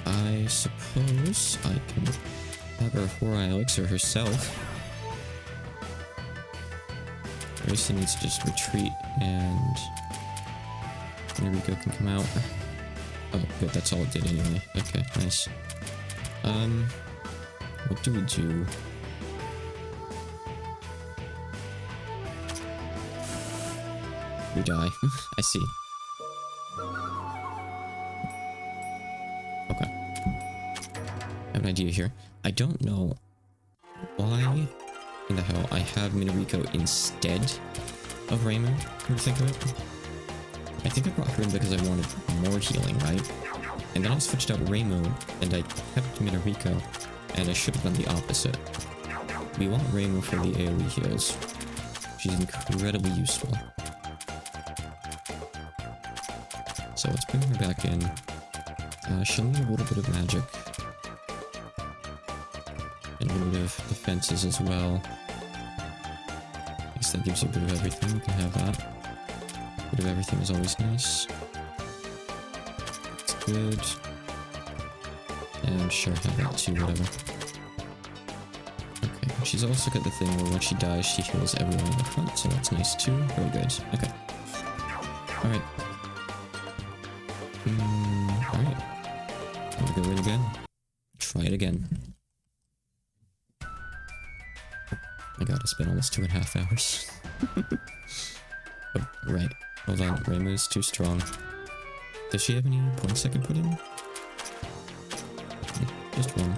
I suppose I can have her Holy Elixir herself. Raisin needs to just retreat and Nariko can come out. Oh, good, that's all it did anyway. Okay, nice. What do we do? We die. I see. Okay. I have an idea here. I don't know why in the hell I have Minariko instead of Raymond, come to think of it. I think I brought her in because I wanted more healing, right? And then I switched out Raymond and I kept Minariko, and I should have done the opposite. We want Raymond for the AoE heals. She's incredibly useful. So let's bring her back in. She'll need a little bit of magic. And a little bit of defenses as well. I guess that gives you a bit of everything. You can have that. A bit of everything is always nice. It's good. And sure, have that too, whatever. Okay, she's also got the thing where when she dies, she heals everyone in the front, so that's nice too. Very good. Okay. Alright. Alright. We'll go in again. Try it again. I gotta spend almost 2.5 hours. Oh, right. Hold on. Reimu's too strong. Does she have any points I can put in? Just one.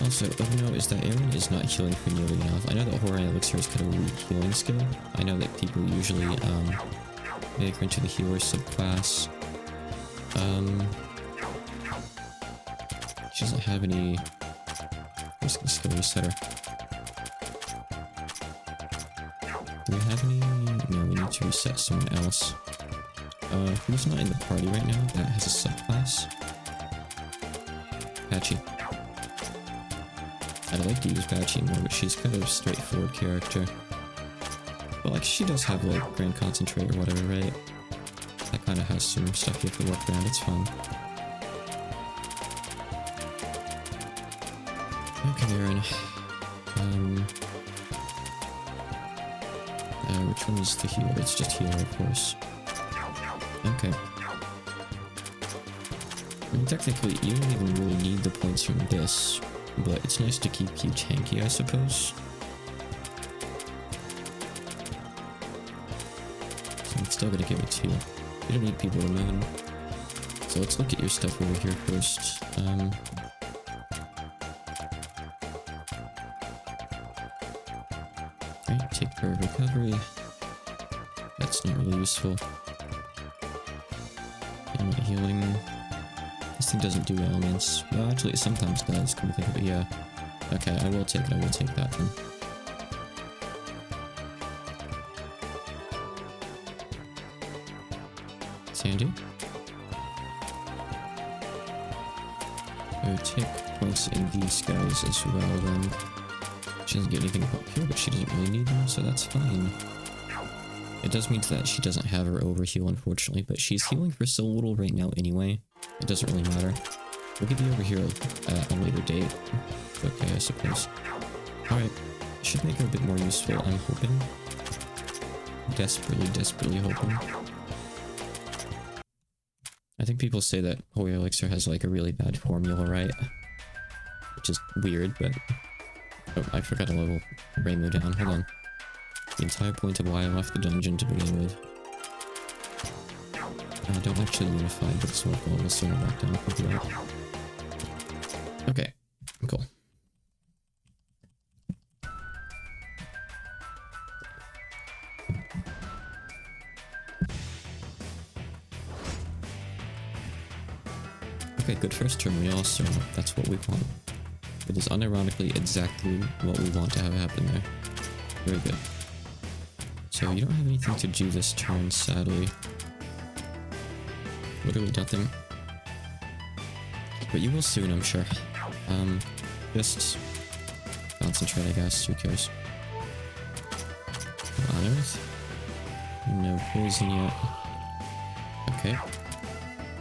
Also, of note is that Aaron is not healing for nearly enough. I know that Horror Elixir is kind of a weak healing skill. I know that people usually make her into the healer subclass. She doesn't have any skill resetter. Do we have any? No, we need to reset someone else. Who's not in the party right now that has a subclass? Patchy. I'd like to use Patchy more, but she's kind of a straightforward character. But like, she does have like Grand Concentrate or whatever, right? That kind of has some stuff you have to work around, it's fun. Okay, Aaron. Which one is the healer? It's just healer, of course. Okay. I mean, technically, you don't even really need the points from this, but it's nice to keep you tanky, I suppose. So I'm still gonna give it to you. You don't need people to moon. So let's look at your stuff over here first. Right, take care of recovery. That's not really useful. And healing. This thing doesn't do elements. Well, actually, it sometimes does, come to think of it, yeah. Okay, I will take it, I will take that then. Sandy? I would take points in these guys as well then. She doesn't get anything up here, but she doesn't really need them, so that's fine. It does mean that she doesn't have her overheal, unfortunately, but she's healing for so little right now anyway. It doesn't really matter. We'll get the overheal at a later date. Okay, I suppose. Alright. Should make her a bit more useful, I'm hoping. Desperately hoping. I think people say that Holy Elixir has like a really bad formula, right? Which is weird, but... Oh, I forgot to level Reimu down. Hold on. The entire point of why I left the dungeon to begin with. I don't actually unify, but it's worthwhile. We'll sort it back down if we do that. Okay, cool. Okay, good first turn. We also, that's what we want. It is unironically exactly what we want to have happen there. Very good. So you don't have anything to do this turn, sadly. Literally nothing. But you will soon, I'm sure. Just concentrate, I guess. Who cares? On Earth? No poison yet. Okay.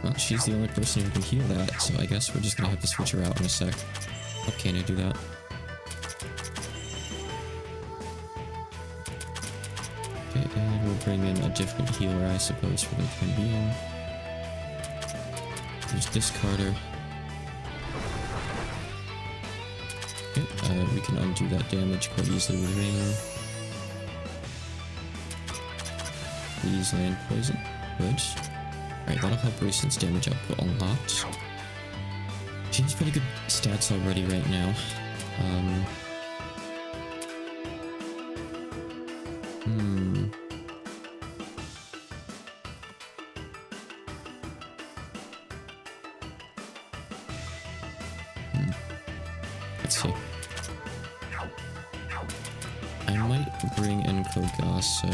Well, she's the only person who can heal that, so I guess we're just gonna have to switch her out in a sec. How can I do that? Okay, and we'll bring in a different healer, I suppose, for the time being. Just discard her. Okay, we can undo that damage quite easily with Reimu. Please land poison. Good. Alright, that'll help Racen's damage output a lot. She has pretty good stats already right now. Let's see. I might bring in Kogasa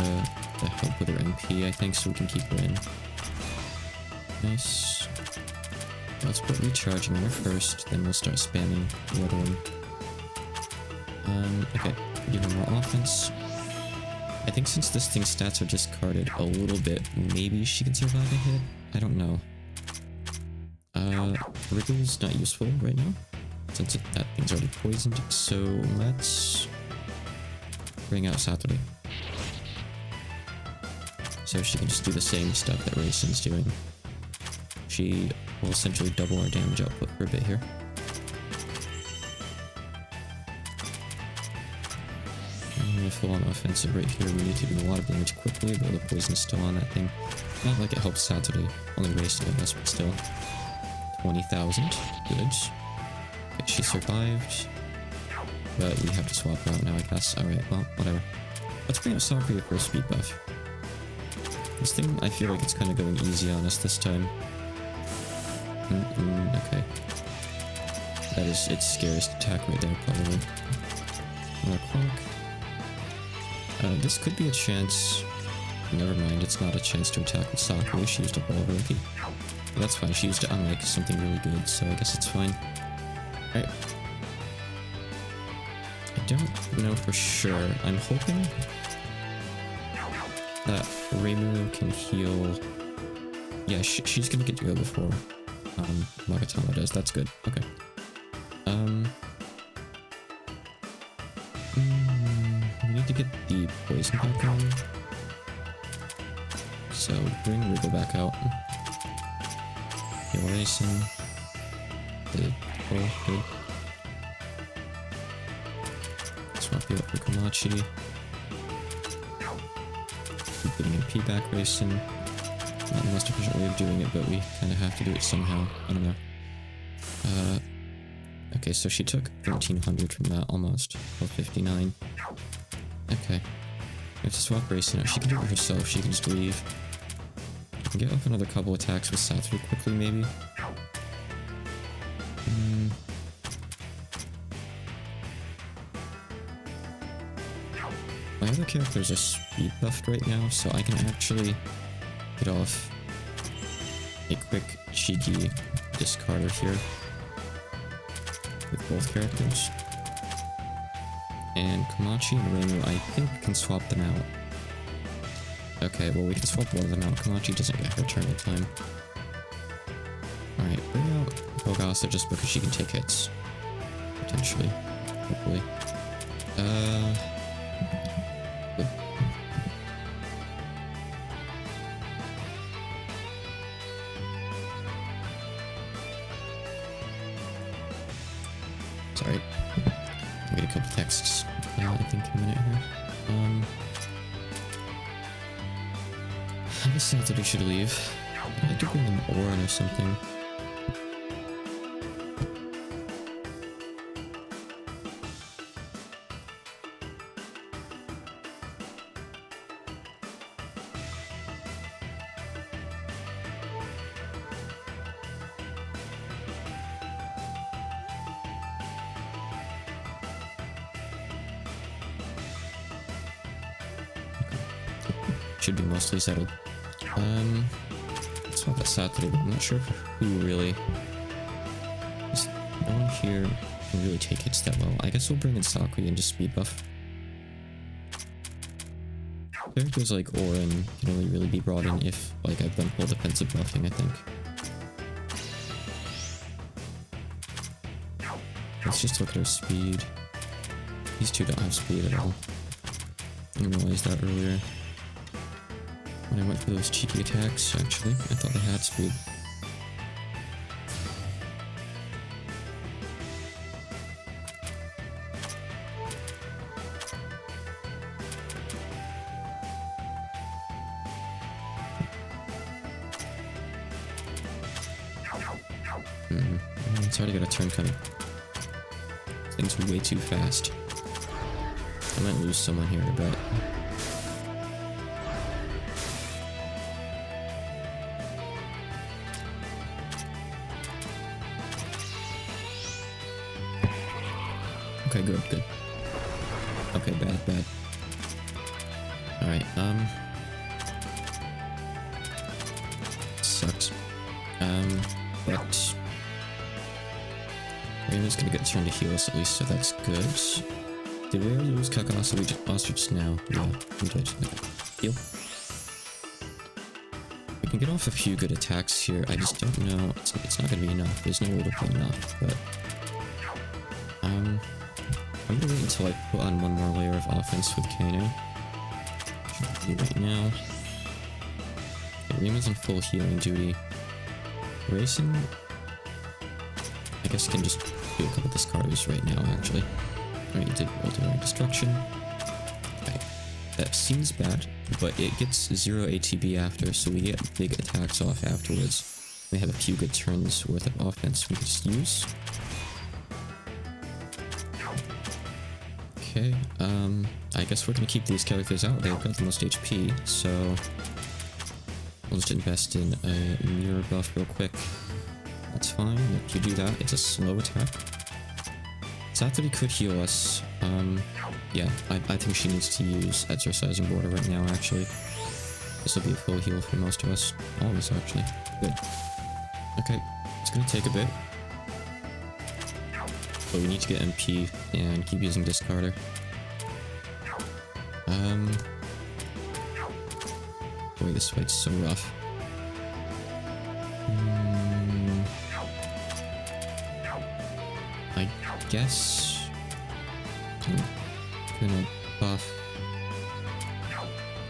to help with her MP, I think, so we can keep her in. Nice. Let's put recharging on her first, then we'll start spamming the other one. Okay, give her more offense. I think since this thing's stats are discarded a little bit, maybe she can survive a hit? I don't know. Wriggle's not useful right now, since that thing's already poisoned, so let's bring out Saturday. So she can just do the same stuff that Raisin's doing. She will essentially double our damage output for a bit here. And full on offensive right here, we need to do a lot of damage quickly, but the poison's still on that thing. Not like it helps Saturday, only Racing I guess, but still. 20,000, good. Okay, she survived. But we have to swap her out now, I guess. Alright, well, whatever. Let's bring out Sakura for a speed buff. This thing, I feel like it's kind of going easy on us this time. Okay. That is its scariest attack right there, probably. Another clock. This could be a chance. Never mind, it's not a chance to attack with Sakura. She used a ball rookie. But that's fine, she used it on like something really good, so I guess it's fine. Alright. I don't know for sure. I'm hoping that Reimu can heal. Yeah, she's gonna get to go before Magatama does. That's good. Okay. We need to get the poison back on. So bring Wriggle back out. Heal Raisin. Good. Oh, good. Swap you out for Komachi. Keep getting a P back Raisin. Not the most efficient way of doing it, but we kind of have to do it somehow. I don't know. Okay, so she took 1300 from that, almost. 1259. Okay. We have to swap Racing out. She can do it herself, she can just leave. We can get up another couple attacks with Satoru quickly, maybe. My other characters are speed buffed right now, so I can actually get off a quick, cheeky discarder here with both characters. And Komachi and Reimu, I think, can swap them out. Okay, well, we can swap one of them out. Komachi doesn't get her turn in time. Alright, bring out Bogasa just because she can take hits. Potentially. Hopefully. Good. Sorry. I'll get a couple texts. I think in a minute here. I guess Saturday should leave. I do bring them Orin or something. Should be mostly settled. Let's swap that Saturday, but I'm not sure who really. There's no one here can really take hits that well. I guess we'll bring in Sakura and just speed buff. Characters like Orin can only really be brought in if, like, I've done full defensive buffing, I think. Let's just look at our speed. These two don't have speed at all. I didn't realize that earlier. When I went for those cheeky attacks, actually, I thought they had speed. It's already got a turn coming. Things are way too fast. I might lose someone here, I bet. Okay, good, good. Okay, bad. Alright, sucks. But Reimu's gonna get a turn to heal us at least, so that's good. Did we already lose Kakasa? We just lost her just now. Yeah, we did. Okay. Heal. We can get off a few good attacks here. I just don't know. It's not gonna be enough. There's no way to be enough, but... I'm gonna wait until I put on one more layer of offense with Kano. Right now. Okay, Rima's on full healing duty. Racing... I guess can just do a couple discards right now, actually. Alright, you did ultimate destruction. Okay. That seems bad, but it gets 0 ATB after, so we get big attacks off afterwards. We have a few good turns worth of offense we can just use. Okay, I guess we're gonna keep these characters out. They've got the most HP, so we'll just invest in a mirror buff real quick. That's fine. If you do that, it's a slow attack. Satori could heal us. Yeah, I think she needs to use Exorcising Border right now, actually. This will be a full heal for most of us. Always, actually. Good. Okay, it's gonna take a bit. But we need to get MP and keep using Discarder. Boy, this fight's so rough. I guess I'm gonna buff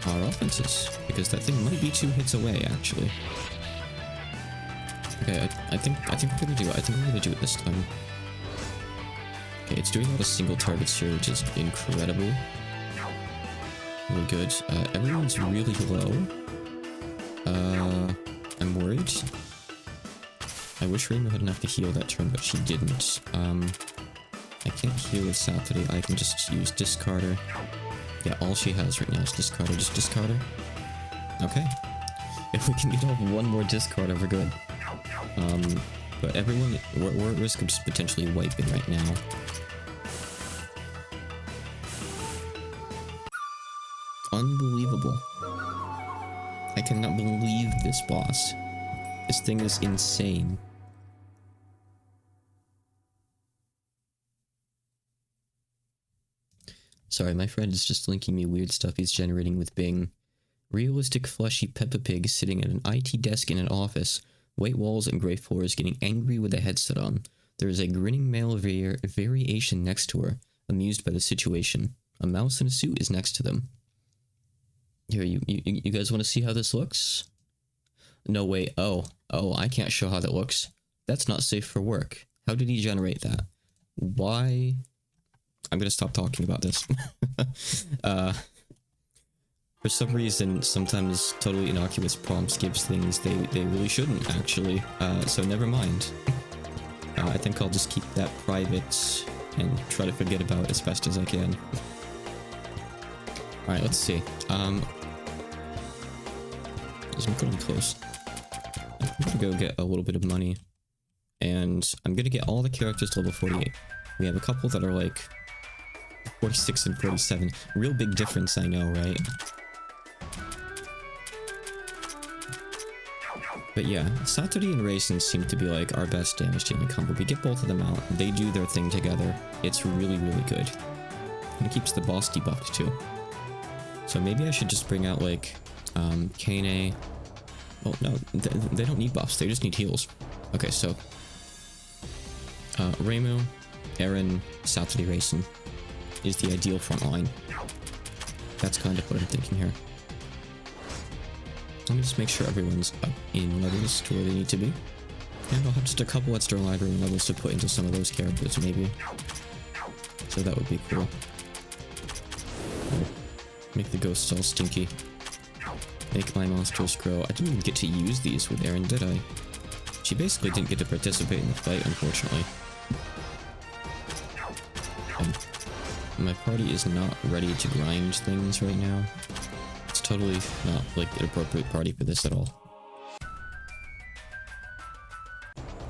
our offenses, because that thing might be 2 hits away, actually. Okay, I think we're gonna do it. I think we're gonna do it this time. Okay, it's doing a lot of single targets here, which is incredible. Really good. Everyone's really low. I'm worried. I wish Rima had enough to heal that turn, but she didn't. I can't heal with Satori. I can just use Discarder. Yeah, all she has right now is Discarder. Just Discarder. Okay. If we can get off one more Discarder, we're good. But everyone, we're at risk of just potentially wiping right now. Unbelievable. I cannot believe this boss. This thing is insane. Sorry, my friend is just linking me weird stuff he's generating with Bing. Realistic fleshy Peppa Pig sitting at an IT desk in an office. White walls and gray floors, getting angry with a headset on. There is a grinning male variation next to her, amused by the situation. A mouse in a suit is next to them. Here, you guys want to see how this looks? No, wait. Oh, I can't show how that looks. That's not safe for work. How did he generate that? Why? I'm gonna stop talking about this. For some reason, sometimes totally innocuous prompts gives things they really shouldn't, actually. So never mind. I think I'll just keep that private and try to forget about it as best as I can. Alright, let's see. I'm pretty close. I'm gonna go get a little bit of money. And I'm gonna get all the characters to level 48. We have a couple that are like 46 and 47. Real big difference, I know, right? But yeah, Satori and Raisin seem to be like our best damage dealing combo. We get both of them out, they do their thing together. It's really, really good. And it keeps the boss debuffed too. So maybe I should just bring out like, Kane. Oh no, they don't need buffs, they just need heals. Okay, so, Reimu, Eren, Satori, Raisin is the ideal front line. That's kind of what I'm thinking here. Let me just make sure everyone's up in levels to where they need to be. And I'll have just a couple extra library levels to put into some of those characters, maybe. So that would be cool. Make the ghosts all stinky. Make my monsters grow. I didn't even get to use these with Eren, did I? She basically didn't get to participate in the fight, unfortunately. My party is not ready to grind things right now. It's totally not, like, an appropriate party for this at all.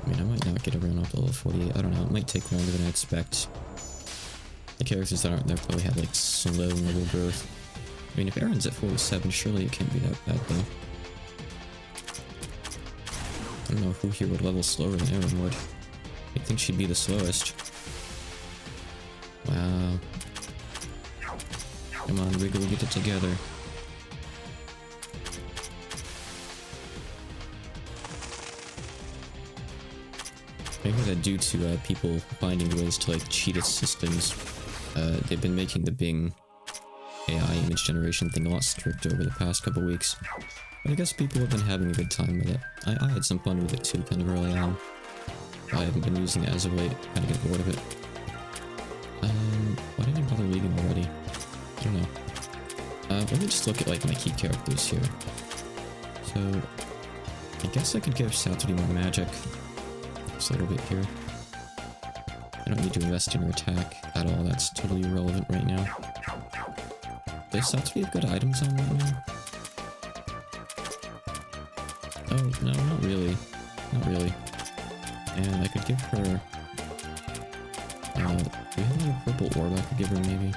I mean, I might not get around up to level 48. I don't know. It might take longer than I expect. The characters that aren't there probably have, like, slow level growth. I mean, if Eren's at 47, surely it can't be that bad, though. I don't know who here would level slower than Eren would. I think she'd be the slowest. Wow. Come on, Wiggle, get it together. I hear that due to people finding ways to like cheat its systems, they've been making the Bing AI image generation thing a lot stricter over the past couple weeks. But I guess people have been having a good time with it. I had some fun with it too, kind of early on. I haven't been using it as of late, kind of get bored of it. Why didn't I bother leaving already? I don't know. Let me just look at like my key characters here. So, I guess I could give Saturday more magic. Just a little bit here. I don't need to invest in her attack at all, that's totally irrelevant right now. Does Saturday have good items on right now? Oh, no, not really. Not really. And I could give her... do we have any purple orb I could give her, maybe?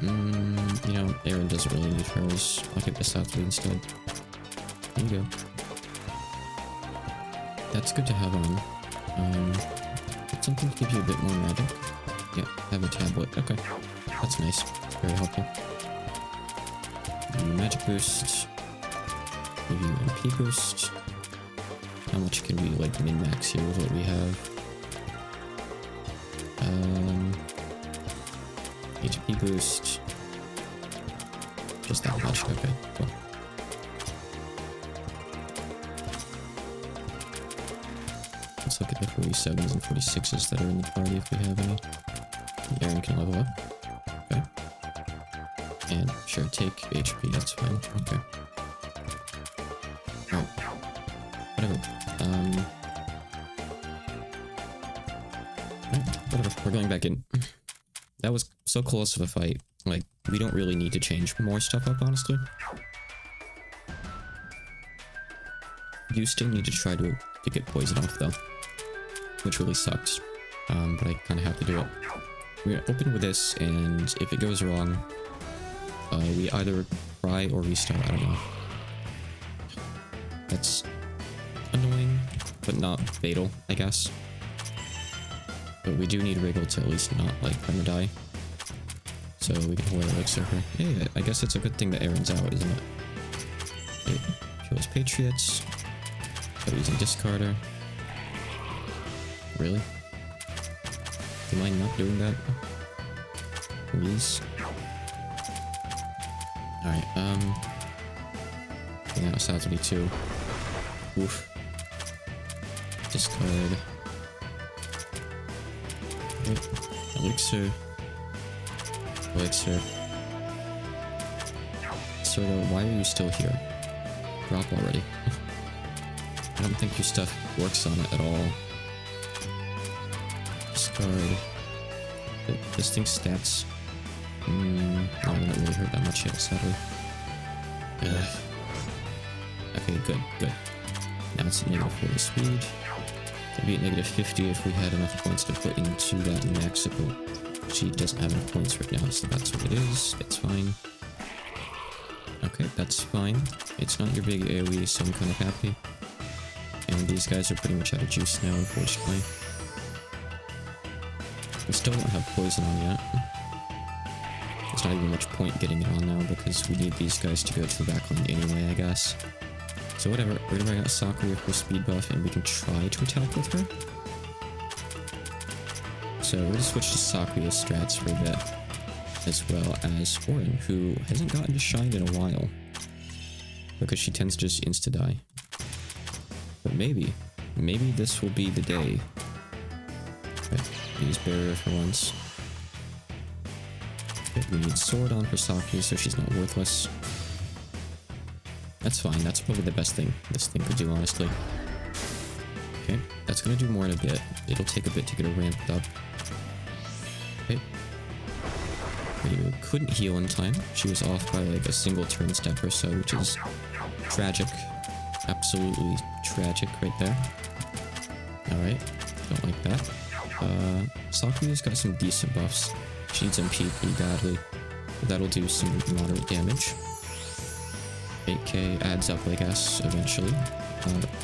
You know, Aaron doesn't really need hers. I'll give this out to me instead. There you go. That's good to have on. Something to give you a bit more magic. Yeah, have a tablet. Okay. That's nice. Very helpful. Give you magic boost. Give you MP boost. How much can we, like, min-max here with what we have? HP boost. Just that much. Okay, cool. Let's look at the 47s and 46s that are in the party if we have any. Aaron can level up. Okay. And sure, take HP, that's fine. Okay. Oh. Whatever. Whatever, we're going back in. That was so close of a fight. Like, we don't really need to change more stuff up, honestly. You still need to try to get poison off, though. Which really sucks. But I kind of have to do it. We're gonna open with this, and if it goes wrong, we either cry or restart, I don't know. That's annoying, but not fatal, I guess. But we do need Wriggle to at least not, like, perma-die. So we can hold our elixir here. Yeah, I guess it's a good thing that Aaron's out, isn't it? Okay, kills Patriots. So using Discarder. Really? Am I not doing that? Please? Alright, yeah, that was Saturday too. Oof. Discard. Okay. Elixir. Elixir. Sorta, why are you still here? Drop already. I don't think your stuff works on it at all. Discard. This thing's stats. No, they don't really hurt that much yet, sadly. Ugh. Okay, good. Now it's at -40 speed. It'd be at -50 if we had enough points to put into that maxical. She doesn't have enough points right now, so that's what it is. It's fine. Okay, that's fine. It's not your big AoE, so I'm kind of happy. And these guys are pretty much out of juice now, unfortunately. We still don't have poison on yet. There's not even much point getting it on now because we need these guys to go to the back line anyway, I guess. So whatever, we're gonna bring out Sakura for speed buff and we can try to attack with her. So we're gonna switch to Sakura's strats for a bit, as well as Orin, who hasn't gotten to shine in a while. Because she tends to just insta-die. But maybe this will be the day. Okay, use barrier for once. Okay, we need sword on for Sakura so she's not worthless. That's fine, that's probably the best thing this thing could do, honestly. Okay, that's gonna do more in a bit. It'll take a bit to get her ramped up. Okay. We couldn't heal in time. She was off by like a single turn step or so, which is tragic. Absolutely tragic right there. Alright, don't like that. Sakura's got some decent buffs. She needs MP pretty badly. But that'll do some moderate damage. 8k adds up, I guess, eventually.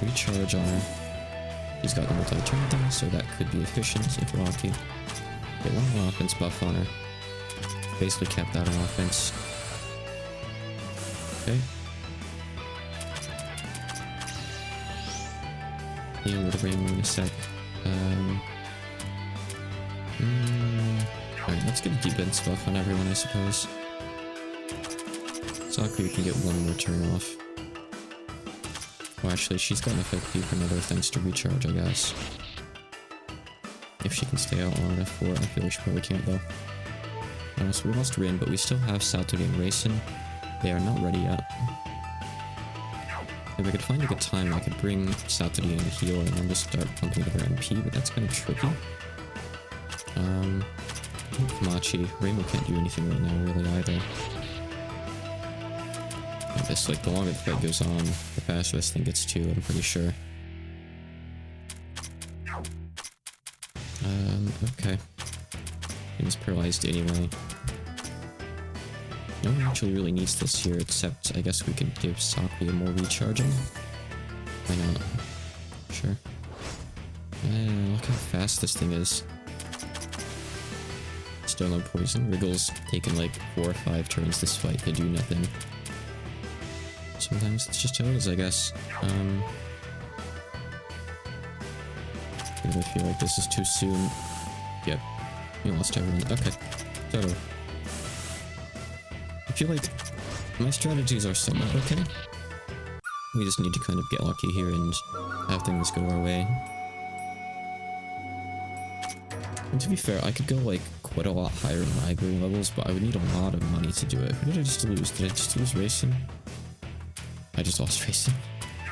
Recharge on her. She's got the multi-turn thing, so that could be efficient if we're lucky. Get one more offense buff on her. Basically kept that on offense. Okay. Dealing with the ring in a sec. Alright, let's get a defense buff on everyone, I suppose. Sakura can get one more turn off. Well, actually, she's got enough FP for another thanks to recharge, I guess. If she can stay out on F4, I feel like she probably can't, though. So we lost Rin, but we still have Saltody and Racing. They are not ready yet. If I could find a good time, I could bring Saltody in to heal and then just start pumping with her MP, but that's kind of tricky. Kamachi. Rainbow can't do anything right now, really, either. This, like, the longer the fight goes on, the faster this thing gets too, I'm pretty sure. Okay. It's paralyzed anyway. No one actually really needs this here, except I guess we could give Sakura more recharging. Why not? Sure. Look how fast this thing is. Still no poison. Wriggle's taken like 4 or 5 turns this fight to do nothing. Sometimes it's just how it is, I guess. I feel like this is too soon. Yep. We lost everyone. Okay. Totally. I feel like my strategies are somewhat okay. We just need to kind of get lucky here and have things go our way. And to be fair, I could go like quite a lot higher in library levels, but I would need a lot of money to do it. Who did I just lose? Did I just lose Racing? I just lost Racing.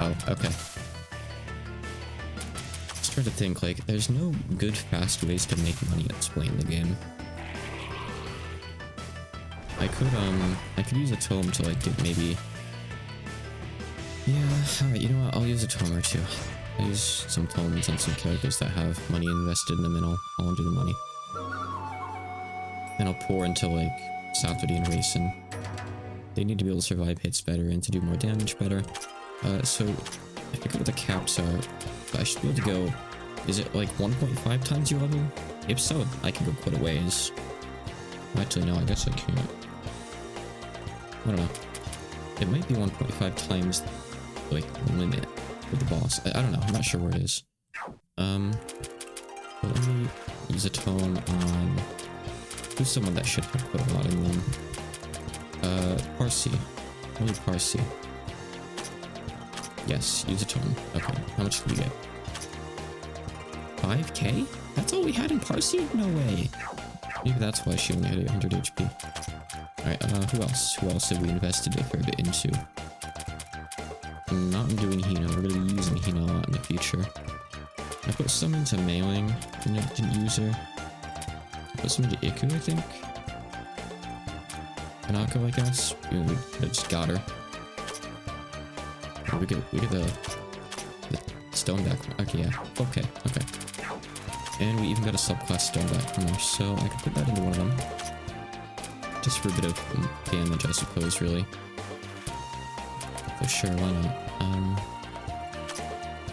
Oh, okay. Just trying to think, like, there's no good, fast ways to make money at playing the game. I could use a tome to, like, get maybe... Yeah, alright, you know what, I'll use a tome or two. I'll use some tomes and some characters that have money invested in them, and I'll undo the money. And I'll pour into, like, Saltody and Racing. They need to be able to survive hits better and to do more damage better. So, I forget what the caps are, but I should be able to go... Is it, like, 1.5 times your level? If so, I can go quite a ways. Actually, no, I guess I can't. I don't know. It might be 1.5 times, like, limit for the boss. I don't know. I'm not sure where it is. But let me use a tome on... Who's someone that should have quite a lot in them? Parsi. Only Parsi. Yes, use a tome. Okay, how much did we get? 5k? That's all we had in Parsi? No way. Maybe that's why she only had 800 HP. Alright, who else? Who else have we invested a fair bit into? I'm not doing Hina. We're gonna be using Hina a lot in the future. I put some into Mailing. Didn't use her. I put some into Iku, I think. Hanako, I guess. We just got her. We get the stone back. Okay, yeah. Okay. And we even got a subclass stone back from her, so I could put that into one of them. Just for a bit of damage, I suppose, really. For sure, why not?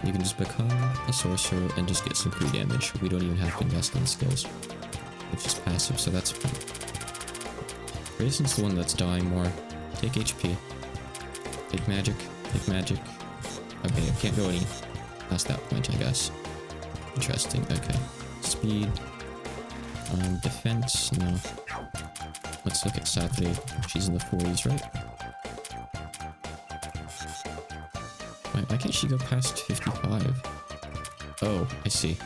You can just become a sorcerer and just get some free damage. We don't even have to invest in skills. It's just passive, so that's fine. Raisins the one that's dying more. Take HP. Take magic. Take magic. Okay, I can't go any past that point, I guess. Interesting, okay. Speed. Defense, no. Let's look at Saturday. She's in the 40s, right? Why can't she go past 55? Oh, I see.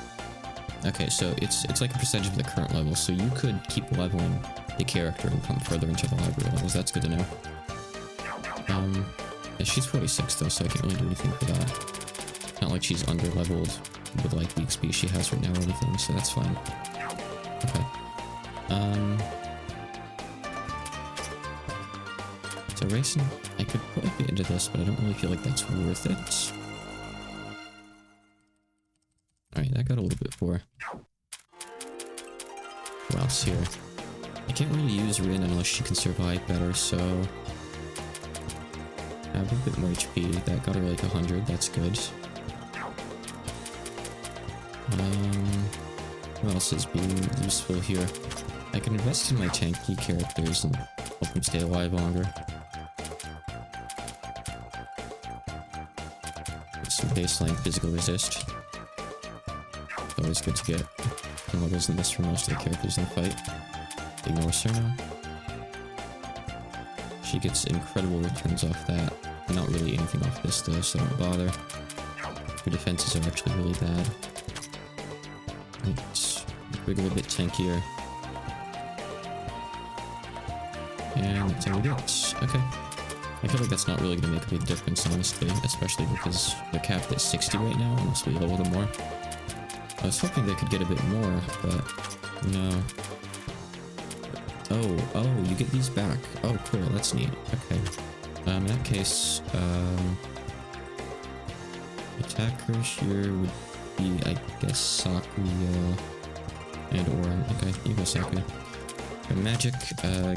Okay, so it's like a percentage of the current level, so you could keep leveling the character and come further into the library levels. That's good to know. Yeah, she's 46 though, so I can't really do anything for that. Not like she's under-leveled with like the XP she has right now or anything, so that's fine. Okay. So Racing, I could put a bit into this, but I don't really feel like that's worth it. Alright, that got a little bit for. Who else here? I can't really use Rin unless she can survive better, so... I have a bit more HP. That got her like 100, that's good. What else is being useful here? I can invest in my tanky characters and help them stay alive longer. Get some baseline physical resist. always good to get levels in this for most of the characters in the fight. Ignore Cerno. She gets incredible returns off that. Not really anything off this though, so don't bother. Her defenses are actually really bad. Right. Wiggle a bit tankier. And that's all we get. Okay. I feel like that's not really going to make a big difference, honestly, especially because they're capped at 60 right now, unless we level them more. I was hoping they could get a bit more, but no. Oh, you get these back. Oh, cool, that's neat. Okay. In that case, attacker here would be, I guess, Sakuya and Orin. Okay, you go Sakuya. And magic,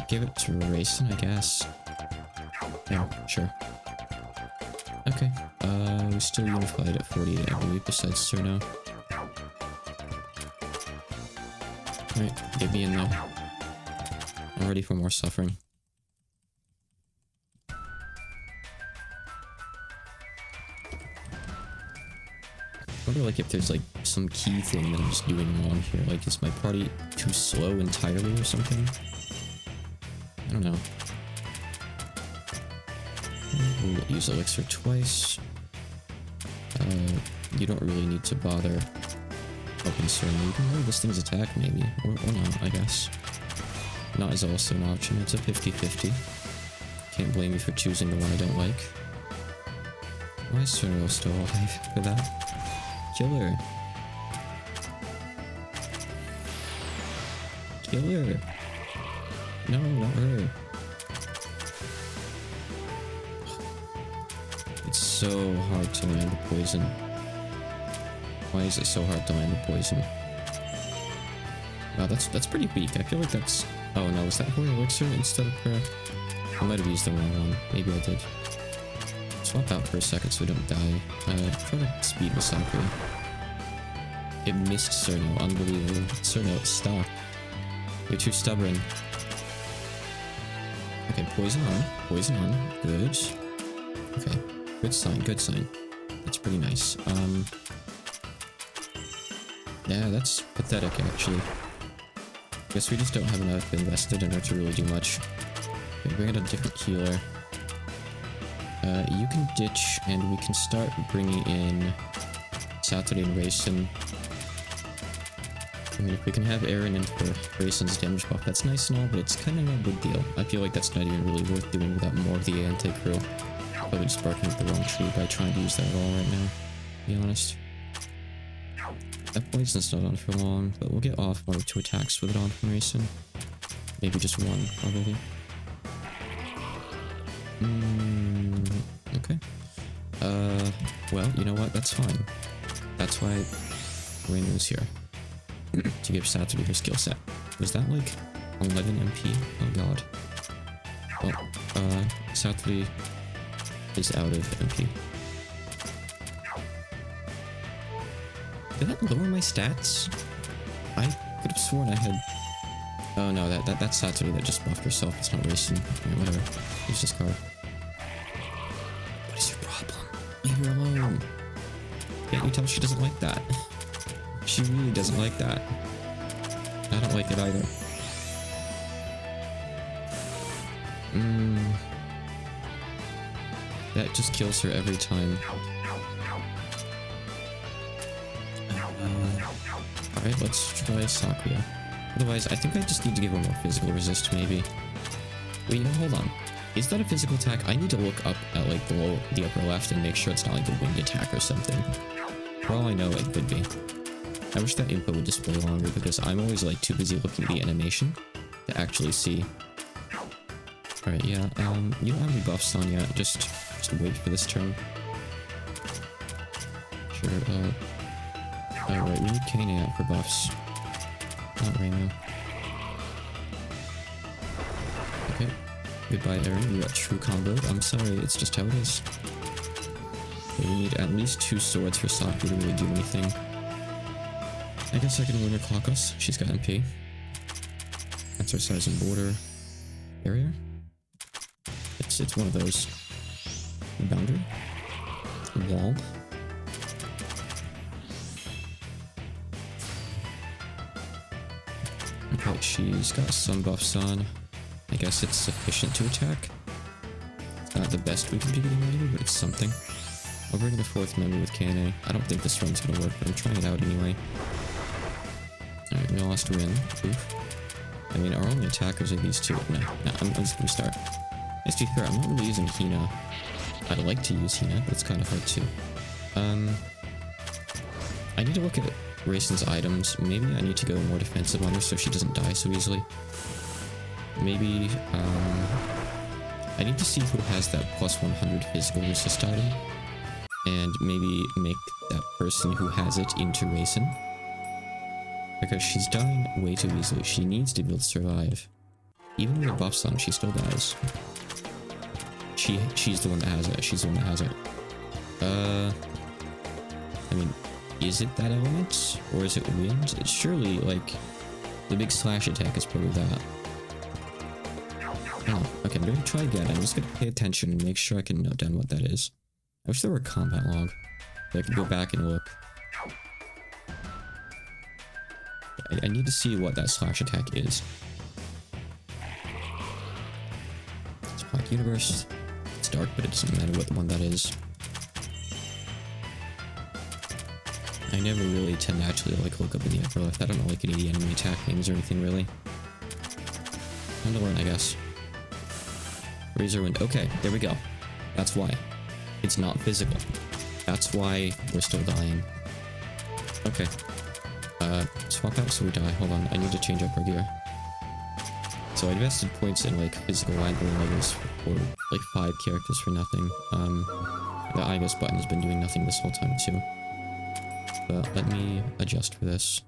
give it to Raisin, I guess. Yeah, sure. Okay, we're still unified at 48, I believe, besides Cerno. Alright, get me in there. I'm ready for more suffering. I wonder, like, if there's, like, some key thing that I'm just doing wrong here. Like, is my party too slow entirely or something? I don't know. We'll use elixir twice. You don't really need to bother helping Cerno. You can lower this thing's attack, maybe. Or not, I guess. Not is also an option. It's a 50-50. Can't blame me for choosing the one I don't like. Why is Cerno still alive for that? Kill her. Kill her. No, not her. It's so hard to land the poison. Why is it so hard to land the poison? Wow, that's pretty weak. I feel like that's... Oh no, was that Holy Elixir instead of prayer? I might have used the wrong one. Maybe I did. Swap out for a second so we don't die. Try to speed Masakura. It missed Cerno. Unbelievable. Cerno, stop. You're too stubborn. Okay, poison on. Poison on. Good. Okay. Good sign, good sign. That's pretty nice. Yeah, that's pathetic, actually. Guess we just don't have enough invested in her to really do much. Okay, bring in a different healer. You can ditch, and we can start bringing in Saturday and Raisin. I mean, if we can have Aaron in for Raisin's damage buff, that's nice and all, but it's kind of no big deal. I feel like that's not even really worth doing without more of the anti-crew. Probably just barking up the wrong tree by trying to use that at all right now, to be honest. That poison's not on for long, but we'll get off 1 or 2 attacks with it on from Raisin. Maybe just 1, probably. Okay. Well, you know what? That's fine. That's why Raino's here. To give Saturday her skill set. Was that like 11 MP? Oh god. Well, Saturday is out of MP. Did that lower my stats? I could have sworn I had... Oh no, that's Saturday that just buffed herself. It's not Raisin. Okay, whatever. Use this card. What is your problem? Leave her alone. Can't you tell she doesn't like that? She really doesn't like that. I don't like it either. That just kills her every time. Alright, let's try Sakuya. Otherwise, I think I just need to give her more physical resist, maybe. Wait, you know, hold on. Is that a physical attack? I need to look up at, like, the upper left and make sure it's not, like, a winged attack or something. For all I know, it could be. I wish that info would display longer, because I'm always, like, too busy looking at the animation to actually see. Alright, yeah, you don't have any buffs on yet. Just wait for this turn. Sure, alright, we need Kane out for buffs. Not right now. Okay. Goodbye, Aaron. You got true combo. I'm sorry, it's just how it is. Okay, we need at least 2 swords for Saki to really do anything. I guess I can win her Clockos. She's got MP. Exercise and border. Barrier? It's one of those. Boundary? Wall? Okay, she's got some buffs on. I guess it's sufficient to attack. It's not the best we can be getting out of it, but it's something. I'll bring the 4th member with KNA. I don't think this run's gonna work, but I'm trying it out anyway. Alright, we lost win. Oof. I mean, our only attackers are these two. No, I'm just gonna start. Let's be fair, I'm not really using Hina. I'd like to use Hina, but it's kind of hard too. I need to look at Raisin's items. Maybe I need to go more defensive on her so she doesn't die so easily. Maybe, I need to see who has that plus 100 physical resist item. And maybe make that person who has it into Raisin. Because she's dying way too easily. She needs to be able to survive. Even with the buffs on, she still dies. She's the one that has it. She's the one that has it. I mean, is it that element? Or is it wind? It's surely, like, the big slash attack is probably that. Oh, okay, I'm gonna try again. I'm just gonna pay attention and make sure I can note down what that is. I wish there were a combat log. I could go back and look. I need to see what that slash attack is. It's Black Universe. It's dark, but it doesn't matter what the one that is. I never really tend to actually like look up in the upper left. I don't like any of the enemy attack names or anything really. Time to learn, I guess. Razor Wind. Okay, there we go. That's why. It's not physical. That's why we're still dying. Okay. Swap out so we die. Hold on, I need to change up our gear. So I invested points in like physical library levels for like 5 characters for nothing. The IGOS button has been doing nothing this whole time too. But let me adjust for this.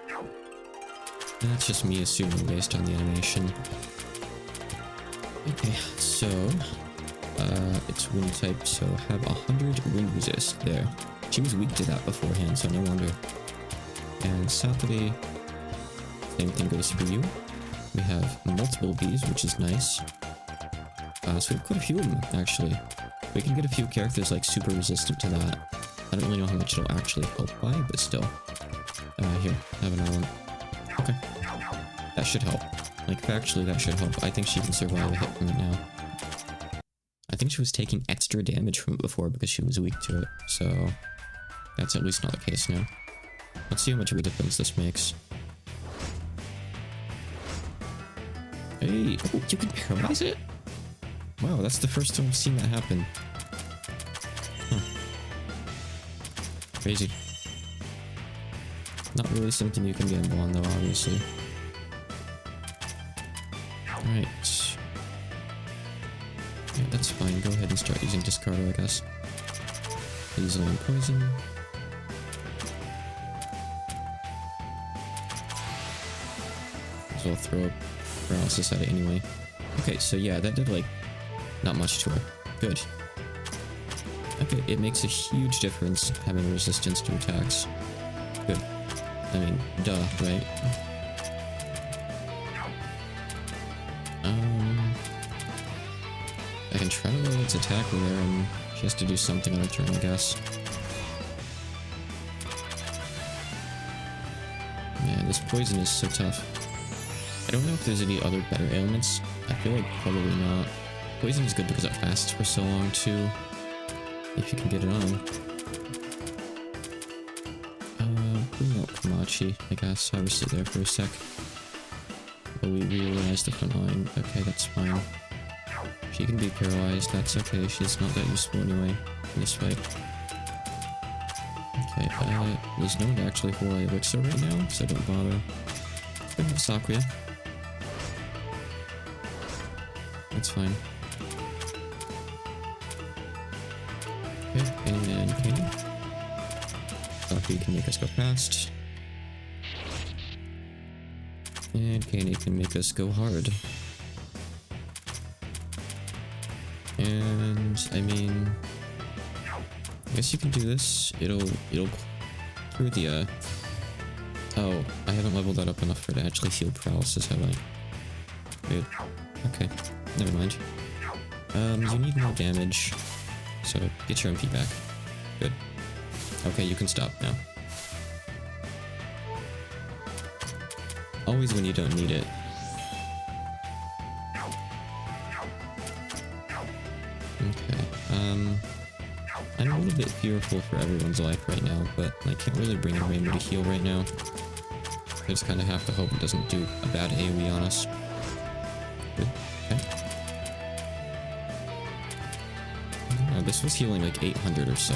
And that's just me assuming based on the animation. Okay, so it's wind type, so have 100 wind resist there. She was weak to that beforehand, so no wonder. And Saturday, same thing goes for you. We have multiple bees, which is nice. So we've got a few of them, actually. We can get a few characters like super resistant to that. I don't really know how much it'll actually help by, but still. Here, have another one. Okay. That should help. Like, factually, that should help. I think she can survive a hit from it now. I think she was taking extra damage from it before because she was weak to it, so that's at least not the case now. Let's see how much of a difference this makes. Hey, oh, you can paralyze it? Wow, that's the first time I've seen that happen. Huh. Crazy. Not really something you can gamble on though, obviously. Alright. Yeah, that's fine. Go ahead and start using Discardo, I guess. Easily and poison. So I'll throw paralysis at it anyway. Okay, so yeah, that did like not much to her. Good. Okay, it makes a huge difference having resistance to attacks. Good. I mean, duh, right? I can try to load its attack there, and she has to do something on her turn, I guess. Man, this poison is so tough. I don't know if there's any other better ailments. I feel like probably not. Poison is good because it lasts for so long too. If you can get it on. Bring out Komachi, I guess. Have her sit there for a sec. But we reorganize the front line. Okay, that's fine. She can be paralyzed, that's okay. She's not that useful anyway in this fight. Okay, there's no one to actually hold Elixir right now, so don't bother. Let's go have Sakuya. That's fine. Okay, and Katie. Sakuya can make us go fast. And Katie can make us go hard. And I mean, I guess you can do this. It'll clear the oh, I haven't leveled that up enough for it to actually feel paralysis, have I? Good. Okay, never mind. You need more damage, so get your MP back. Good. Okay, you can stop now. Always when you don't need it. Okay, I'm a little bit fearful for everyone's life right now, but I can't really bring in Rainbow to heal right now. I just kind of have to hope it doesn't do a bad AoE on us. Good. Okay. This was healing like 800 or so,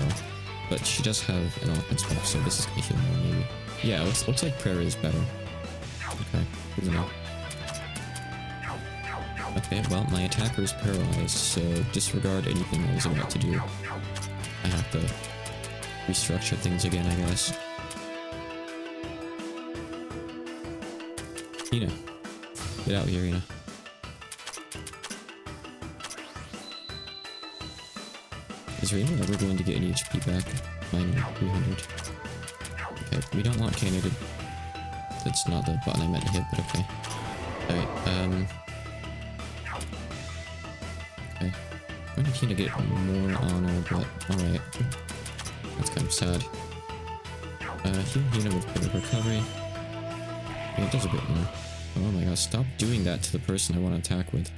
but she does have an offense buff, so this is gonna heal more maybe. Yeah, looks like prayer is better. Okay, good to know. Okay, well, my attacker is paralyzed, so disregard anything I was about to do. I have to restructure things again, I guess. Ina. Get out here, Ina. Is Rainbow ever going to get any HP back? Mine 300. Okay, we don't want Kane to... That's not the button I meant to hit, but okay. Alright, okay. I'm gonna need to get more honor, but alright. That's kind of sad. Heal Hina with bit of recovery. Yeah, it does a bit more. Oh my god, stop doing that to the person I want to attack with.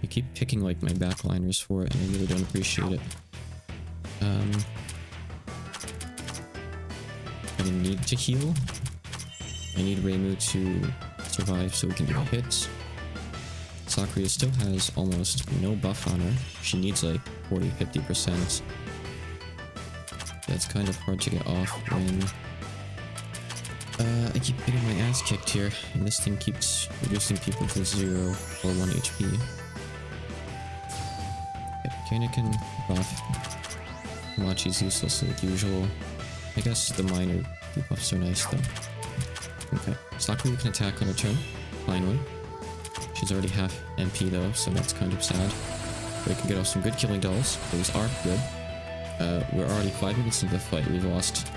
You keep picking like my backliners for it, and I really don't appreciate it. I need to heal. I need Reimu to survive so we can do hits. Sakura still has almost no buff on her. She needs like 40-50%. That's kind of hard to get off when I keep getting my ass kicked here, and this thing keeps reducing people to 0 or 1 HP. Kana can buff. Machi's useless like usual. I guess the minor debuffs are nice though. Okay, Sakura can attack on her turn, finally. She's already half MP though, so that's kind of sad. We can get off some good killing dolls. Those are good. We're already 5 minutes into the fight. We've lost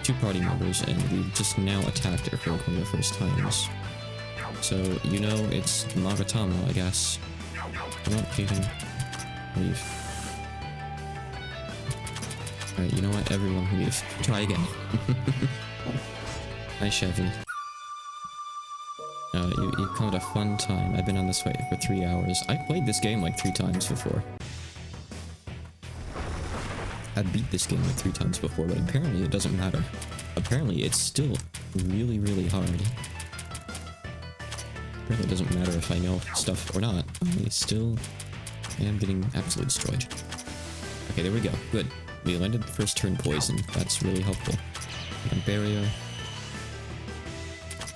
2 party members, and we just now attacked her for one of the first times. So, you know, it's magatama, I guess. Come on, Kaden. Leave. Alright, you know what? Everyone leave. Try again. Hi, Chevy. You called a fun time. I've been on this fight for 3 hours. I played this game like 3 times before. I beat this game like 3 times before, but apparently it doesn't matter. Apparently it's still really, really hard. Apparently it doesn't matter if I know stuff or not. I still am getting absolutely destroyed. Okay, there we go. Good. We landed the first turn poison. That's really helpful. And barrier.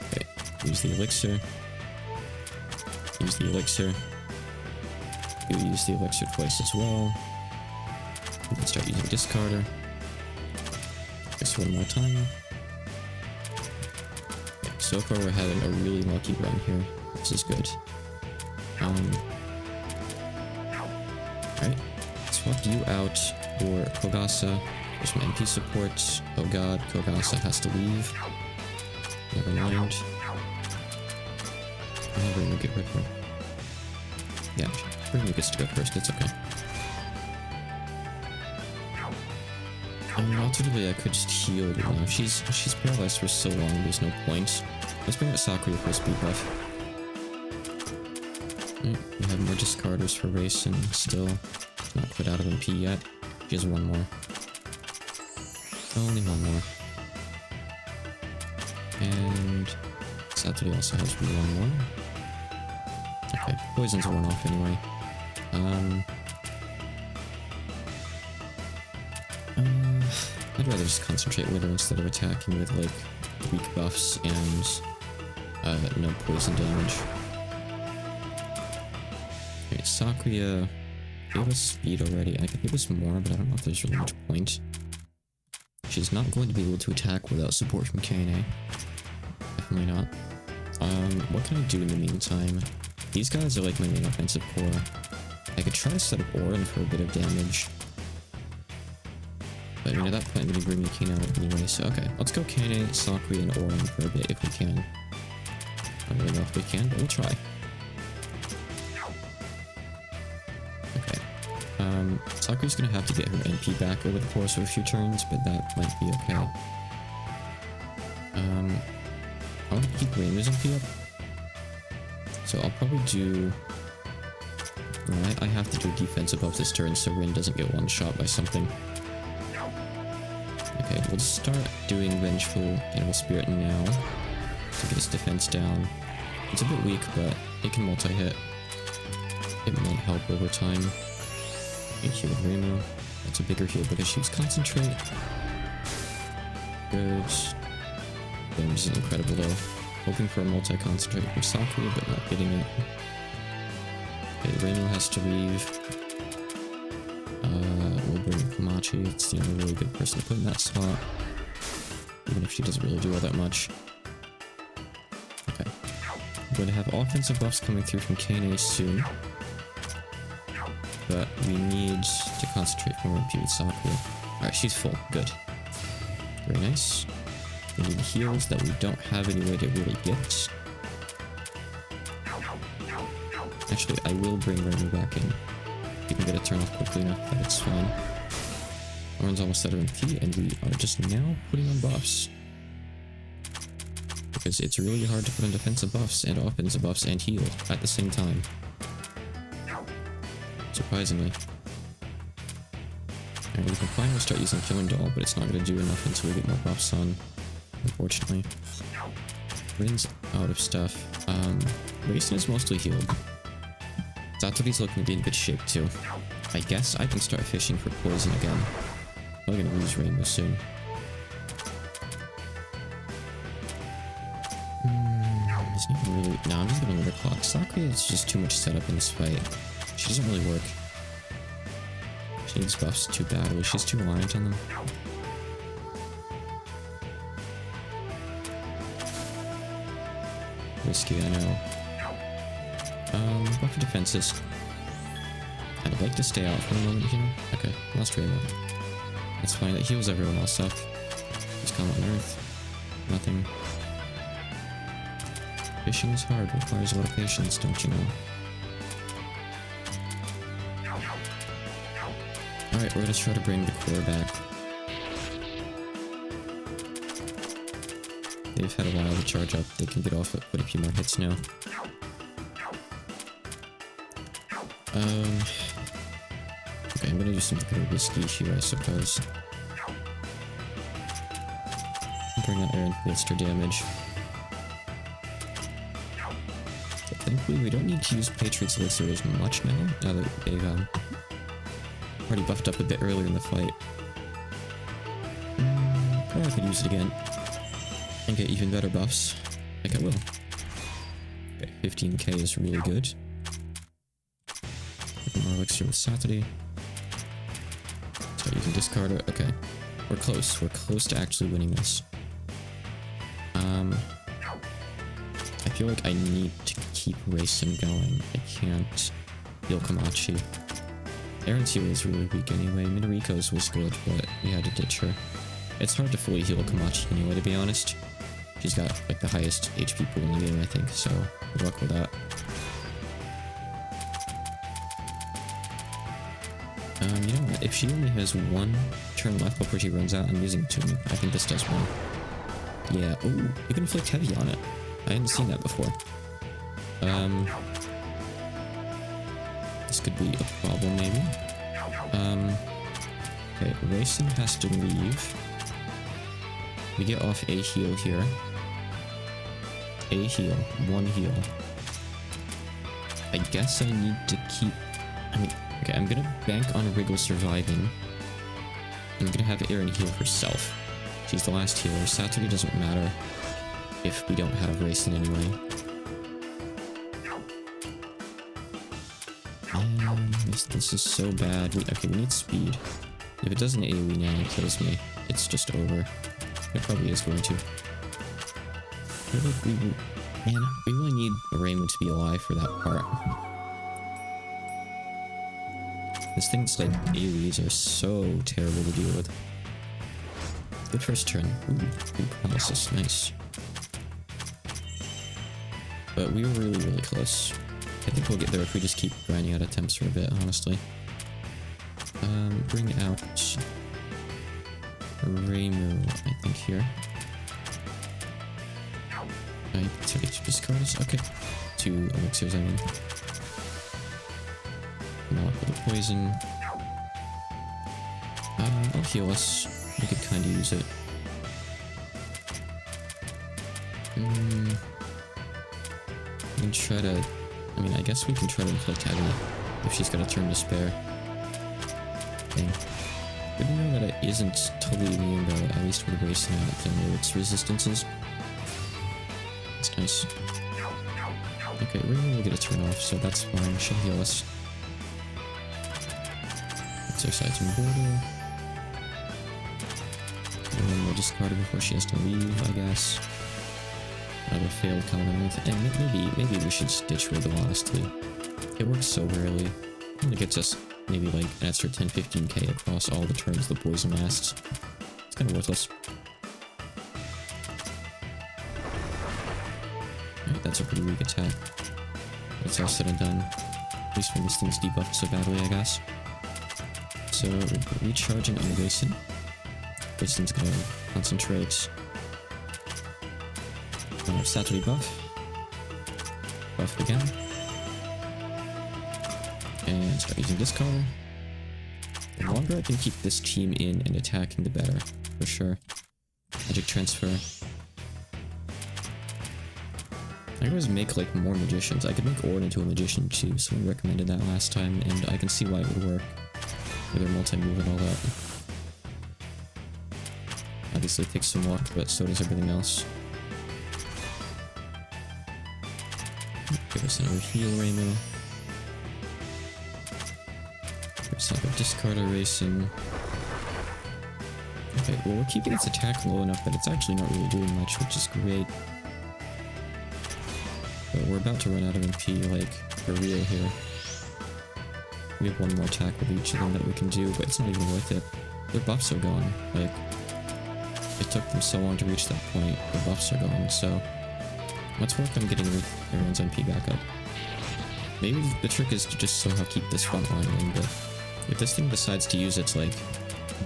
Okay, use the elixir. Use the elixir. You use the elixir twice as well. We can start using discarder. Just one more time. Okay, so far we're having a really lucky run here. This is good. Alright. Swap you out for Kogasa. There's some MP support. Oh god, Kogasa has to leave. Never mind. We're gonna get rid of her. Yeah, Bruno gets to go first, it's okay. Alternatively, I could just heal, you know. She's paralyzed for so long, there's no point. Let's bring out Sakura for a speed buff. Right, we have more discarders for race and still not quite out of MP yet. She has one more. Only one more. And Saturday also has one more. Okay, poison's worn off anyway. I'd rather just concentrate with her instead of attacking with like weak buffs and no poison damage. Okay, Sakura gave us speed already. I could give us more, but I don't know if there's really much point. She's not going to be able to attack without support from KNA. Definitely not. What can I do in the meantime? These guys are like my main offensive core. I could try to set up Orin for a bit of damage. But I mean, at that point, I'm going to bring Yukina out anyway, so okay. Let's go KNA, Sakura, and Orin for a bit if we can. I don't really know if we can, but we'll try. Okay. Sakura's going to have to get her MP back over the course of a few turns, but that might be okay. I want to keep Reimu's MP up. So I'll probably do... I have to do defensive buff this turn so Rin doesn't get one shot by something. Okay, we'll start doing Vengeful Animal Spirit now to get his defense down. It's a bit weak, but it can multi-hit. It might help over time. Heal Reimu. That's a bigger heal because she's Concentrate. Good. Damage is incredible though. Hoping for a multi-concentrate from Sakura, but not getting it. Okay, Reimu has to leave. We'll bring Komachi. It's the only really good person to put in that slot. Even if she doesn't really do all that much. Okay. I'm going to have offensive buffs coming through from Kane soon. But we need to concentrate for more MP with Sakura. Alright, she's full. Good. Very nice. We need heals that we don't have any way to really get. Actually, I will bring Reimu back in. You can get a turn off quickly enough that it's fine. Oren's almost out of MP, and we are just now putting on buffs. Because it's really hard to put on defensive buffs and offensive buffs and heal at the same time. Surprisingly. And we can finally start using Killing Doll, but it's not going to do enough until we get more buffs on, unfortunately. Rin's out of stuff. Raisin is mostly healed. Satori's looking to be in good shape too. I guess I can start fishing for poison again. I'm gonna lose Reimu soon. Isn't even really... No, I'm just gonna let her clock. Sakura is just too much setup in this fight. She doesn't really work. She needs buffs too badly. She's too reliant on them. Risky, I know. Buff defenses. I'd like to stay out for a moment here. Okay, lost Reimu. That's fine, it heals everyone else up. Just come on Earth. Nothing. Fishing is hard, requires a lot of patience, don't you know? Alright, we're gonna try to bring the core back. They've had a while to charge up, they can get off it, put a few more hits now. Okay, I'm gonna do something kind of risky here, I suppose. Bring out Eren for the extra damage. But thankfully, we don't need to use Patriot's Elixir as much now that they've already buffed up a bit earlier in the fight. Or I could use it again and get even better buffs. Like I will. Okay, 15k is really good. More elixir with Satori. So you can discard it. Okay. We're close. We're close to actually winning this. I feel like I need to keep racing going. I can't heal Komachi. Eren's heal is really weak anyway. Minariko's was good, but we had to ditch her. It's hard to fully heal Komachi anyway, to be honest. She's got like the highest HP pool in the game, I think, so good luck with that. You know what? If she only has one turn left before she runs out, I'm using Tune. I think this does win. Yeah. Ooh, you can inflict heavy on it. I hadn't seen that before. This could be a problem, maybe. Okay, Racing has to leave. We get off a heal here. A heal. One heal. I guess I need to keep... Okay, I'm gonna bank on Wriggle surviving. I'm gonna have Eren heal herself. She's the last healer. Satori doesn't matter if we don't have Racing anyway. This is so bad. Okay, we need speed. If it doesn't AoE now and kills me, it's just over. It probably is going to. I feel like man, we really need Raymond to be alive for that part. These things like AoEs are so terrible to deal with. Good first turn. Ooh, paralysis. Nice. But we were really, really close. I think we'll get there if we just keep grinding out attempts for a bit, honestly. Bring out Reimu, I think, here. I take 2 discards. Okay. 2 elixirs, I mean. Not with the poison. I'll heal us. We could kind of use it. We can try to... I mean, I guess we can try to inflict agony if she's got a turn to spare. Dang. Good to know that it isn't totally immune though, at least with Grayson and its resistances. That's nice. Okay, Raven will get a turn off, so that's fine. She'll heal us. Exercise in border. And then we'll discard her before she has to leave, I guess. Another failed counter. And maybe we should ditch Riddle, honestly. It works so rarely. It only gets us maybe like an extra 10-15k across all the turns the poison lasts. It's kind of worthless. Alright, that's a pretty weak attack. It's all said and done. At least when this thing's debuffed so badly, I guess. So, recharging on Grayson. Grayson's gonna concentrate. Saturday buff. Buff again. And start using discard. The longer I can keep this team in and attacking, the better. For sure. Magic transfer. I could always make like more magicians. I could make Ord into a magician too. Someone recommended that last time, and I can see why it would work. With their multi-move and all that. Obviously it takes some luck, but so does everything else. Give us another heal, Rainbow. Give us another discard erasing. Okay, well we're keeping its attack low enough that it's actually not really doing much, which is great. But we're about to run out of MP, like, for real here. We have one more attack with each of them that we can do, but it's not even worth it. Their buffs are gone. Like, it took them so long to reach that point. The buffs are gone, so let's work on getting everyone's MP back up. Maybe the trick is to just somehow keep this front line in, but if this thing decides to use its, like,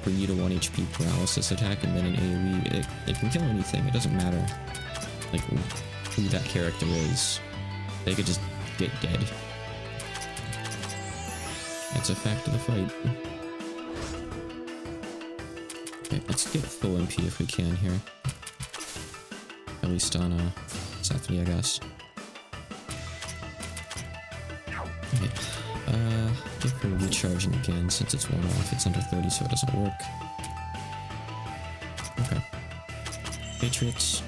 bring you to 1 HP paralysis attack and then an AoE, it can kill anything. It doesn't matter, like, who that character is. They could just get dead. That's a fact of the fight. Okay, let's get full MP if we can here. At least on Saturday, I guess. Okay, give her recharging again since it's 1 off. It's under 30, so it doesn't work. Okay. Patriots.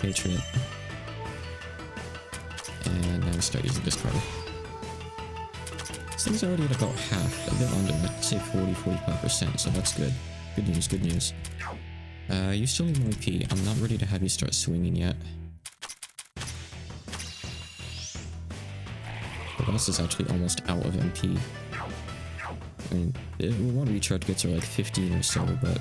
Patriot. And now we start using discarder. This thing's already at about half, a bit under, I'd say 40-45%, so that's good. Good news, good news. You still need more EP. I'm not ready to have you start swinging yet. The boss is actually almost out of MP. I mean, one recharge gets her like 15 or so, but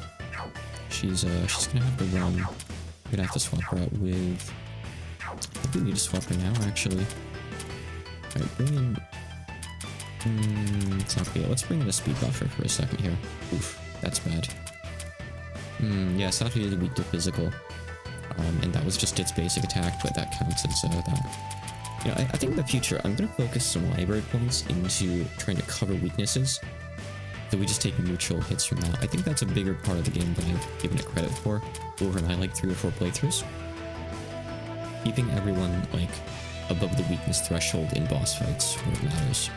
she's gonna have to run. We're gonna have to swap her out with... I think we need to swap her now, actually. Alright, bring in... it's not good. Let's bring in a speed buffer for a second here. Oof, that's bad. Yeah, Sato is weak to physical. And that was just its basic attack, but that counts as that. You know, I think in the future, I'm gonna focus some library points into trying to cover weaknesses. So we just take neutral hits from that. I think that's a bigger part of the game than I've given it credit for over my like 3 or 4 playthroughs. Keeping everyone like above the weakness threshold in boss fights where it matters.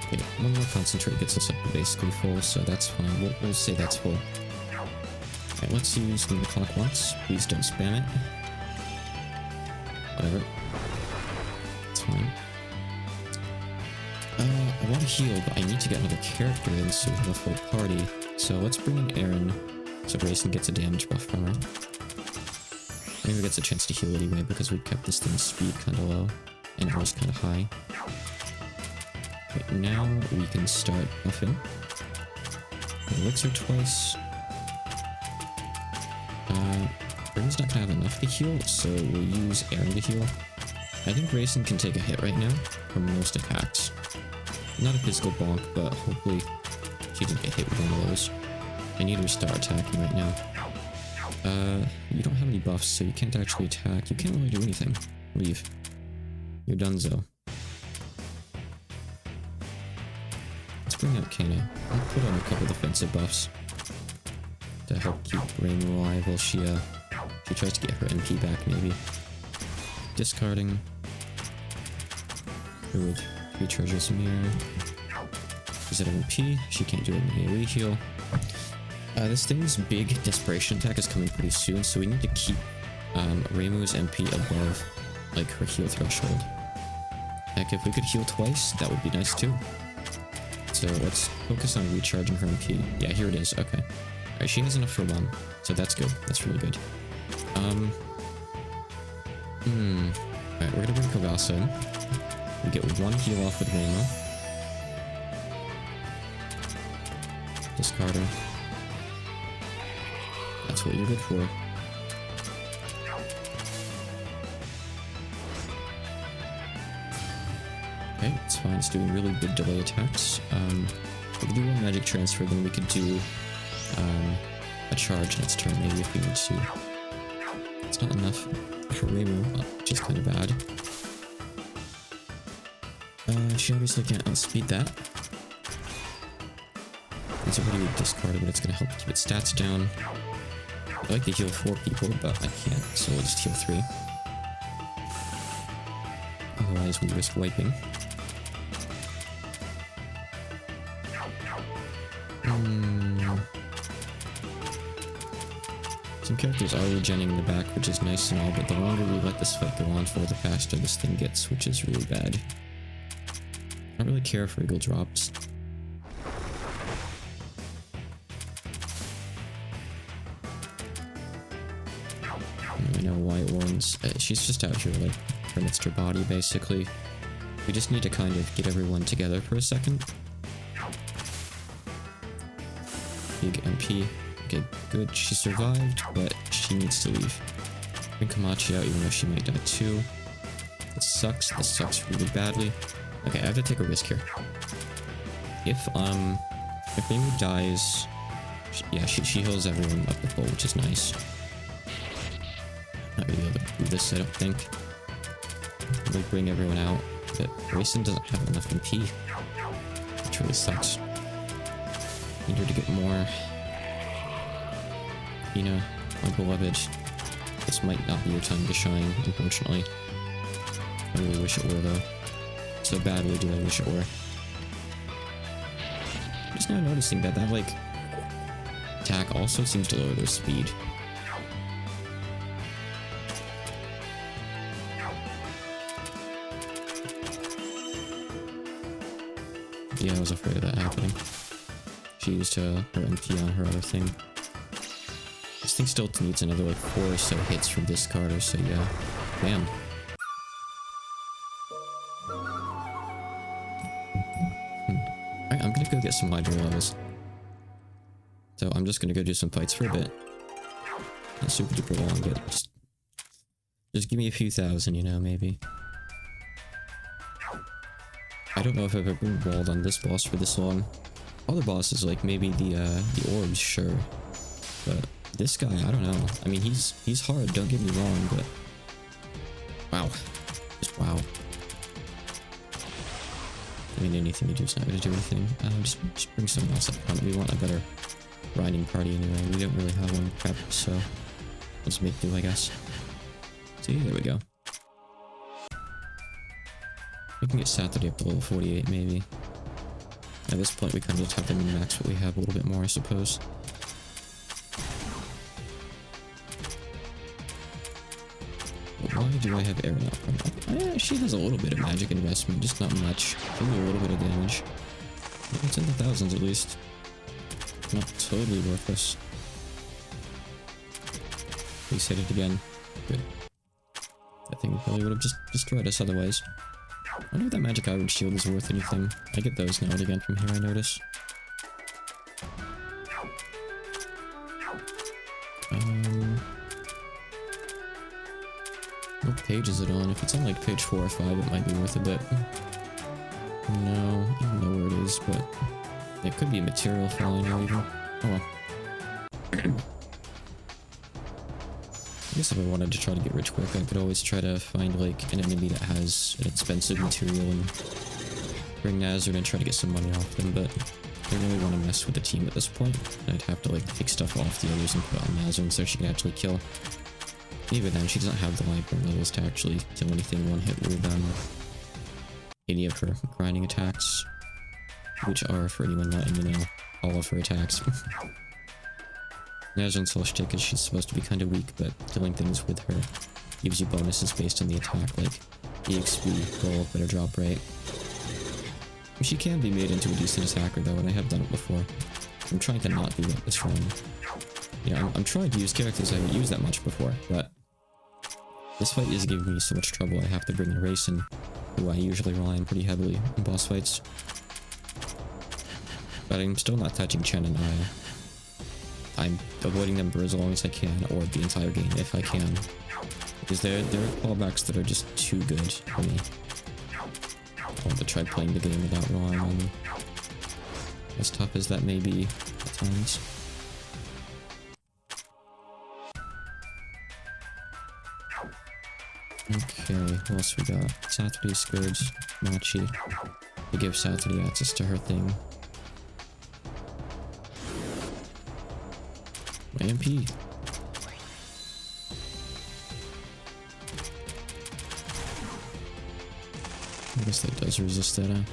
Okay, one more concentrate gets us up to basically full, so that's fine. We'll say that's full. Alright, let's use the clock once. Please don't spam it. Whatever. It's fine. I want to heal, but I need to get another character in so we have a full party. So let's bring in Aaron, so Grayson gets a damage buff from her. Maybe gets a chance to heal anyway, because we kept this thing's speed kind of low, and it was kind of high. But now we can start buffing. Elixir twice. Aaron's not gonna have enough to heal, so we'll use Aaron to heal. I think Grayson can take a hit right now from most attacks. Not a physical bonk, but hopefully she doesn't get hit with one of those. I need her to start attacking right now. You don't have any buffs, so you can't actually attack. You can't really do anything. Leave. You're donezo. Let's bring out Kana. I'll put on a couple defensive buffs to help keep Reimu alive while she tries to get her MP back, maybe. Discarding. Good. Recharges Mirror. Is it an MP? She can't do an AoE heal. This thing's big desperation attack is coming pretty soon, so we need to keep Reimu's MP above, like, her heal threshold. Heck, if we could heal twice, that would be nice too. So let's focus on recharging her MP. Yeah, here it is. Okay. Alright, she has enough for one, so that's good. That's really good. Alright, we're gonna bring Kogasa in. We get one heal off with Reimu. Discard her. That's what you're good for. Okay, it's fine. It's doing really good delay attacks. We could do one magic transfer, then we could do a charge next turn, maybe, if we need to. It's not enough for Reimu, which is kind of bad. She obviously can't outspeed that. It's already discarded, but it's going to help keep its stats down. I'd like to heal 4 people, but I can't, so we'll just heal 3. Otherwise, we risk wiping. Some characters are regenning in the back, which is nice and all, but the longer we let this fight go on for, the faster this thing gets, which is really bad. I don't really care for eagle drops. We know White Ones. She's just out here, like, amidst her body, basically. We just need to kind of get everyone together for a second. Big MP. Okay, good. She survived, but she needs to leave. Bring Komachi out, even though she might die too. This sucks. This sucks really badly. Okay, I have to take a risk here. If Reimu dies... she heals everyone up the full, which is nice. Not gonna be able to do this, I don't think. Really bring everyone out, but Grayson doesn't have enough MP. Which really sucks. Need her to get more. You know, my beloved, this might not be your time to shine, unfortunately. I really wish it were, though. So badly do I wish it were. I'm just now noticing that like, attack also seems to lower their speed. Yeah, I was afraid of that happening. She used her MP on her other thing. This thing still needs another like 4 or so hits from this card, so yeah. Bam. Alright, I'm gonna go get some library levels. So I'm just gonna go do some fights for a bit. Not super duper long, but just give me a few thousand, you know, maybe. I don't know if I've ever been walled on this boss for this long. Other bosses, like maybe the orbs, sure. But this guy, I don't know. I mean, he's hard, don't get me wrong, but... Wow. Just wow. I mean, anything you do is not going to do anything. Just bring someone else up front. We want a better riding party anyway. We don't really have one prep, so... Let's make do, I guess. See, there we go. We can get Saturday up to level 48, maybe. At this point, we kind of just have to min-max what we have a little bit more, I suppose. But why do I have air now? She has a little bit of magic investment, just not much. Only a little bit of damage. It's in the thousands at least. Not totally worthless. Please hit it again. Good. That thing probably would have just destroyed us otherwise. I wonder if that magic iron shield is worth anything. I get those now and again from here, I notice. What page is it on? If it's on like page 4 or 5, it might be worth a bit. No, I don't know where it is, but it could be a material falling now even. Oh well. guess if I wanted to try to get rich quick, I could always try to find like an enemy that has an expensive material and bring Nazard and try to get some money off them, but I don't really want to mess with the team at this point. I'd have to like take stuff off the others and put it on Nazard so she can actually kill. Even then, she doesn't have the Labyrinth levels to actually kill anything one hit with any of her grinding attacks, which are, for anyone not in the know, all of her attacks. Nazard's whole shtick is she's supposed to be kind of weak, but killing things with her gives you bonuses based on the attack, like EXP, gold, better drop rate. She can be made into a decent attacker though, and I have done it before. I'm trying to not do that this round. Yeah, I'm trying to use characters I haven't used that much before, but this fight is giving me so much trouble. I have to bring in Racing, who I usually rely on pretty heavily in boss fights. But I'm still not touching Chen and Aya. I'm avoiding them for as long as I can, or the entire game if I can. Because there are callbacks that are just too good for me. I want to try playing the game without relying on them. As tough as that may be at times. Okay, what else we got? Satori, Scourge, Machi. To give Satori access to her thing. AMP. I guess that does resist that, huh?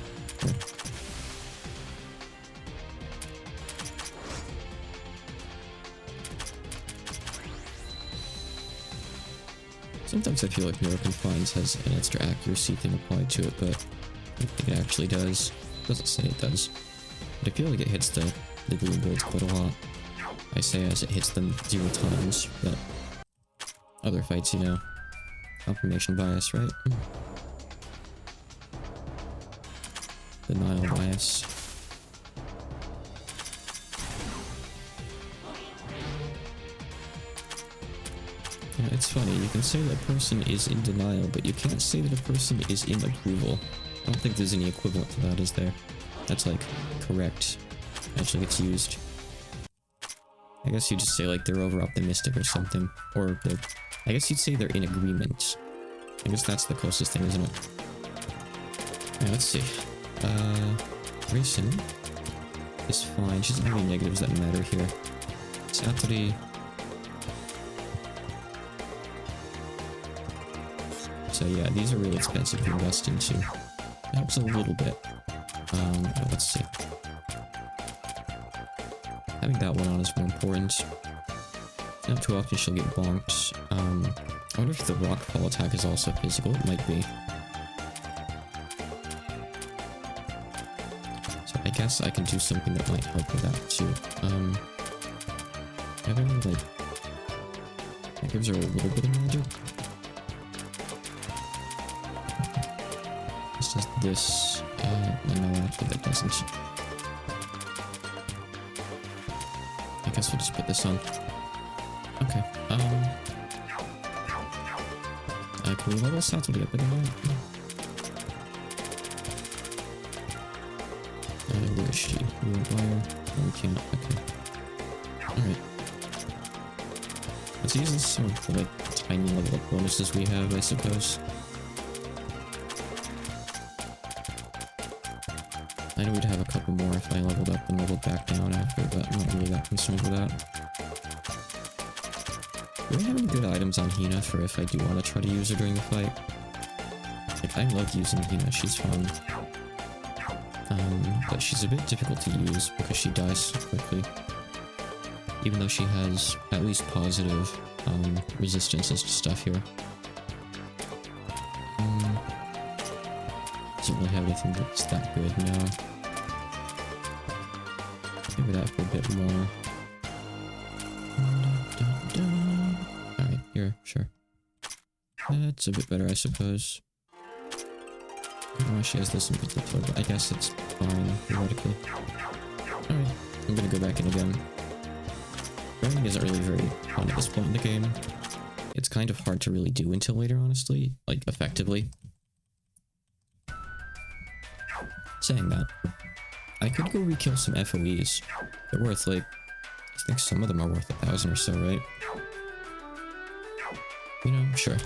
Sometimes I feel like Mirror Confines has an extra accuracy thing applied to it, but I don't think it actually does. It doesn't say it does. But I feel like it hits the green birds quite a lot. I say as it hits them 0 times, but other fights, you know, confirmation bias, right? Denial bias. Yeah, it's funny, you can say that a person is in denial, but you can't say that a person is in approval. I don't think there's any equivalent to that, is there? That's like, correct. Actually gets used. I guess you just say like they're over optimistic or something. Or they're, I guess you'd say they're in agreement. I guess that's the closest thing, isn't it? Yeah, let's see. Racing is fine. She doesn't have any negatives that matter here. Satori. So yeah, these are really expensive to invest into. It helps a little bit. Let's see. Having that one on is more important. Not too often she'll get bonked. I wonder if the rock fall attack is also physical. It might be. So I guess I can do something that might help with that too. Having like that gives her a little bit of magic. This does this. No, actually that doesn't. I guess we'll just put this on. Okay. Can we level Satori up anymore? Where is she? Oh, we can't. Okay. Alright. Let's use some of the like tiny level up bonuses we have, I suppose. I know we'd have a couple more if I leveled up and leveled back down after, but I'm not really that concerned with that. Do I have any good items on Hina for if I do want to try to use her during the fight? Like, I love using Hina, she's fun. But she's a bit difficult to use because she dies so quickly. Even though she has at least positive resistances to stuff here. Doesn't really have anything that's that good now. Maybe that for a bit more. Alright, here, sure. That's a bit better, I suppose. I don't know why she has this in particular, but I guess it's fine, theoretically. Alright, I'm gonna go back in again. Grinding isn't really very fun at this point in the game. It's kind of hard to really do until later, honestly. Like, effectively. Saying that, I could go re-kill some FOEs. They're worth like, I think some of them are worth 1,000 or so, right? Sure.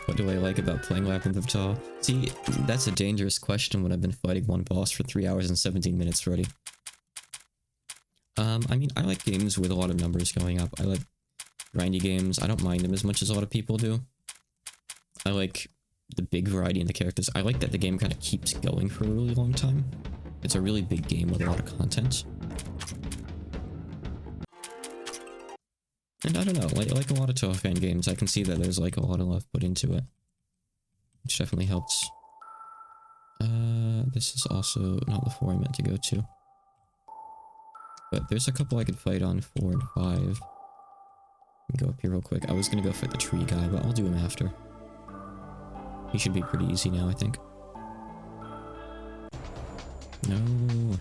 What do I like about playing Labyrinth of Touhou? See, that's a dangerous question when I've been fighting one boss for 3 hours and 17 minutes already. I mean, I like games with a lot of numbers going up. I like grindy games. I don't mind them as much as a lot of people do. I like the big variety in the characters. I like that the game kind of keeps going for a really long time. It's a really big game with a lot of content. And I don't know, like a lot of Touhou fan games, I can see that there's like a lot of love put into it. Which definitely helps. This is also not the 4 I meant to go to. But there's a couple I could fight on 4 and 5. Let me go up here real quick. I was gonna go fight the tree guy, but I'll do him after. He should be pretty easy now, I think. No.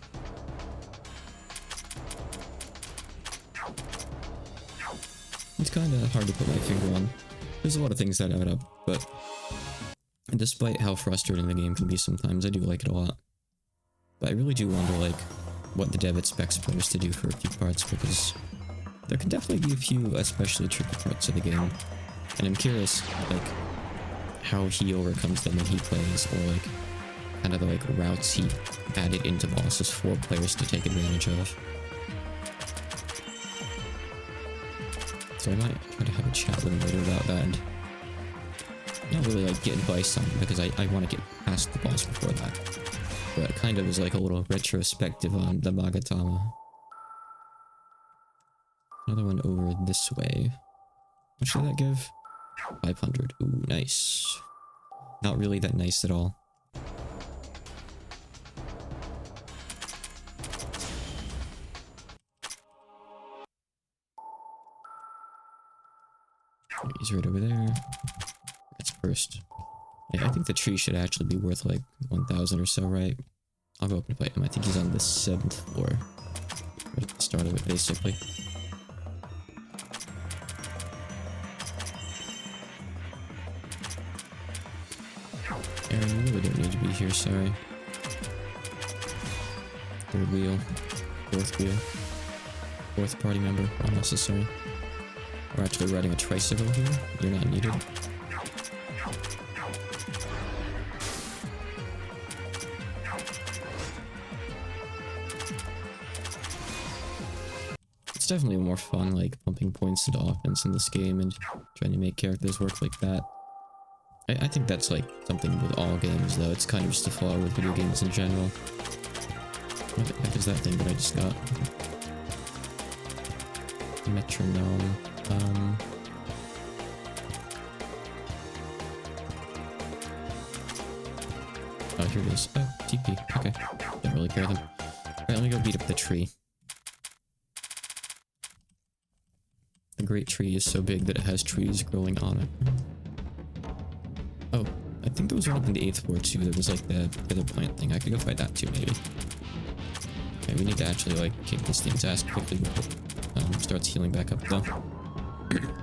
It's kind of hard to put my finger on. There's a lot of things that add up, but despite how frustrating the game can be sometimes, I do like it a lot. But I really do wonder, like, what the dev expects players to do for a few parts, because there can definitely be a few especially tricky parts of the game. And I'm curious, like, how he overcomes them when he plays, or like, kind of the like routes he added into bosses for players to take advantage of. So I might try to have a chat with him later about that, and not really like get advice on it, because I want to get past the boss before that. But it kind of is like a little retrospective on the magatama. Another one over this way. What should that give? 500. Ooh, nice. Not really that nice at all. He's right over there. That's first. Yeah, I think the tree should actually be worth like 1,000 or so, right? I'll go up and fight him. I think he's on the 7th floor. Right at the start of it, basically. Aaron, you really don't need to be here, sorry. 3rd wheel. 4th wheel. 4th party member, unnecessary. We're actually riding a tricycle here. You're not needed. It's definitely more fun, like, pumping points into offense in this game and trying to make characters work like that. I think that's, like, something with all games, though. It's kind of just a flaw with video games in general. What the heck is that thing that I just got? Metronome. Oh, here it is. Oh, TP. Okay. Don't really care then. Alright, let me go beat up the tree. The great tree is so big that it has trees growing on it. Oh, I think there was one up in the 8th floor too. There was like the other plant thing. I could go fight that too, maybe. Okay, we need to actually like kick this thing's ass quickly before it starts healing back up though.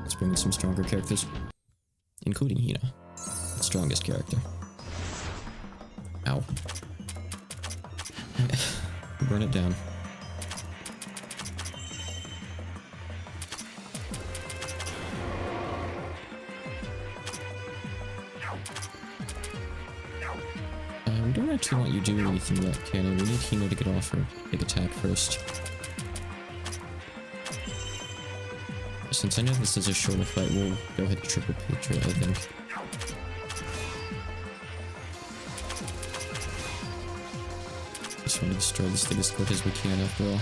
Let's bring in some stronger characters. Including Hina. The strongest character. Ow. Burn it down. We don't actually want you doing anything yet, Cannon. We need Hina to get off her big attack first. Since I know this is a shorter fight, we'll go ahead and triple Patriot, I think. Just want to destroy this thing as quick as we can after all.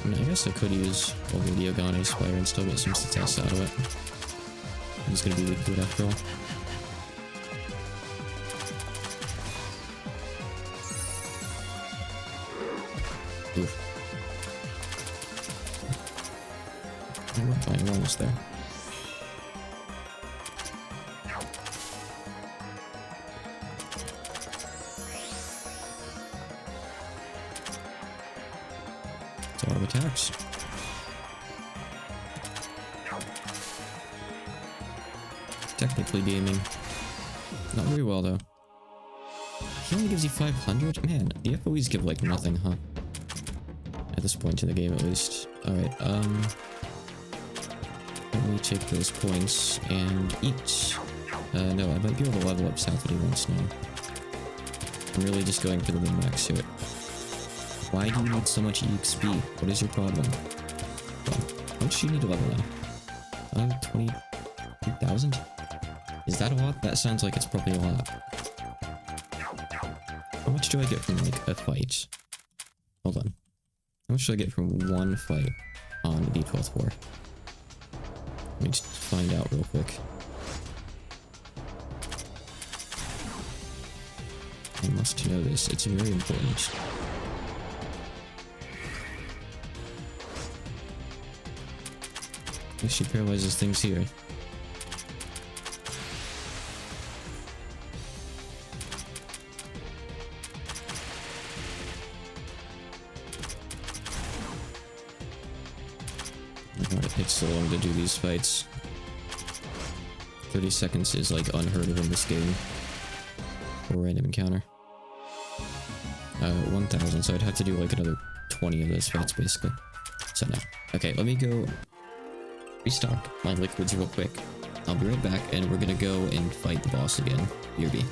I mean, I guess I could use over Diogane's fire and still get some success out of it. He's gonna be weak to it after all. Oof. Oh, we're fine, we're almost there. It's a lot of attacks. Technically gaming. Not very well though. He only gives you 500? Man, the FOEs give like nothing, huh? At this point in the game at least. Alright, Let me take those points and eat. No, I might be able to level up Southwoody once now. I'm really just going for the min-max here. Why do you need so much EXP? What is your problem? Well, how much do you need to level now? 22,000? Is that a lot? That sounds like it's probably a lot. How much do I get from, like, a fight? Hold on. How much do I get from one fight on the 12th floor? Let me just find out real quick. I must know this. It's very important. If she paralyzes things here. God, it takes so long to do these fights. 30 seconds is like unheard of in this game. For a random encounter. 1,000, so I'd have to do like another 20 of those fights basically. So no. Okay, let me go restock my liquids real quick. I'll be right back and we're gonna go and fight the boss again. BRB.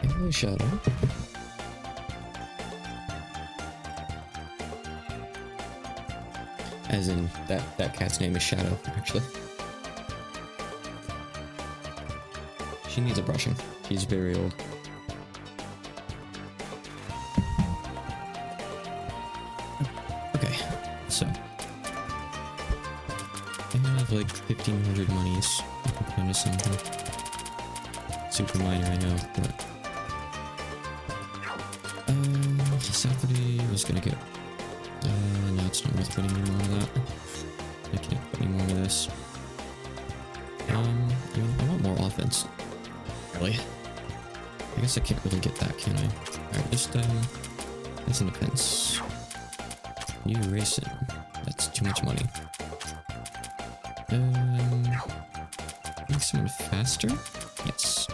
Hello, Shadow. As in, that cat's name is Shadow, actually. She needs a brushing. She's very old. Okay, so. I have like 1,500 monies. I can put into something. Super minor, I know, but... Saturday was gonna get... no, it's not worth putting any more of that. I can't put any more of this. I mean, I want more offense. Really? I guess I can't really get that, can I? Alright, just, that's an offense. New racing. That's too much money. Make someone faster? Yes.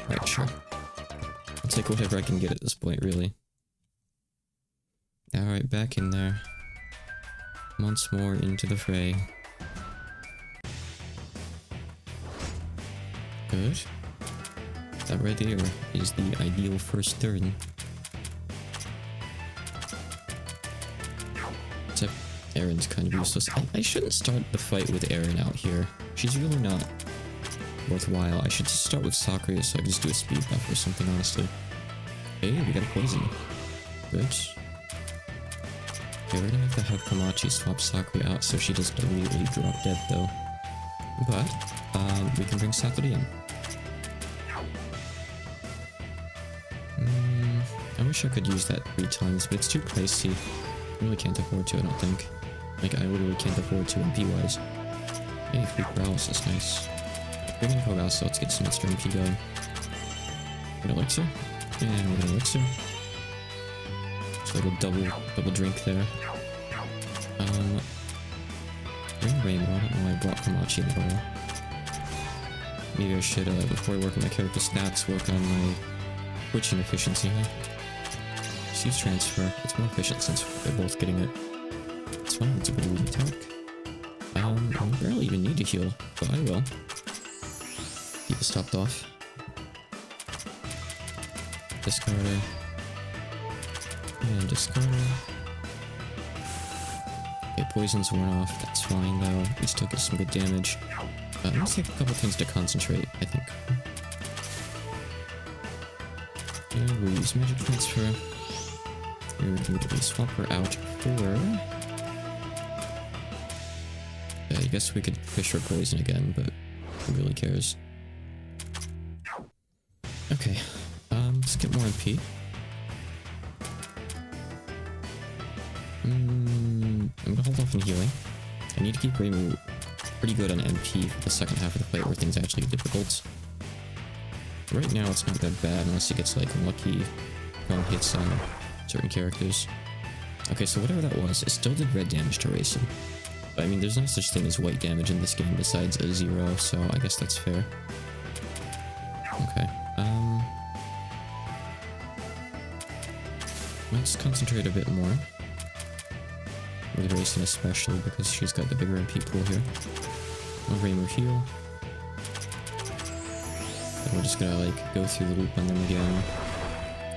Right, sure. I'll take whatever I can get at this point, really. Alright, back in there. Once more into the fray. Good. That right there is the ideal first turn. Except Erin's kind of useless. I shouldn't start the fight with Erin out here. She's really not worthwhile. I should just start with Sakura so I can just do a speed buff or something, honestly. Hey, we got a poison. Good. Okay, we're gonna have to have Komachi swap Sakura out so she doesn't immediately drop dead though. But, we can bring Satori in. I wish I could use that 3 times, but it's too pricey. I really can't afford to, I don't think. Like, I literally can't afford to MP-wise. Hey, free paralysis, nice. Bring in Kogasu, let's get some extra MP going. An elixir? And we're gonna elixir. It's like a double drink there. Bring Rainbow, I don't know why I brought Komachi in at all. Maybe I should, before I work on my character stats, work on my twitching efficiency, huh? Just use transfer. It's more efficient since they're both getting it. It's fine, it's a good lead attack. I barely even need to heal, but I will. Keep it stopped off. Discarder. And discarder. Okay, poison's worn off. That's fine though. We still get some good damage. Let's take a couple turns to concentrate, I think. And we'll use magic transfer. And we can immediately swap her out for... Yeah, I guess we could fish her poison again, but who really cares? Okay, let's get more MP. I'm gonna hold off on healing. I need to keep Reimu pretty good on MP for the second half of the fight where things actually get difficult. Right now it's not that bad unless he gets like lucky wrong hits on certain characters. Okay, so whatever that was, it still did red damage to Racing. But I mean, there's no such thing as white damage in this game besides a 0, so I guess that's fair. Okay, let's concentrate a bit more. With Racing especially, because she's got the bigger MP pool here. I'll Reimu heal. And we're just gonna, like, go through the loop on them again,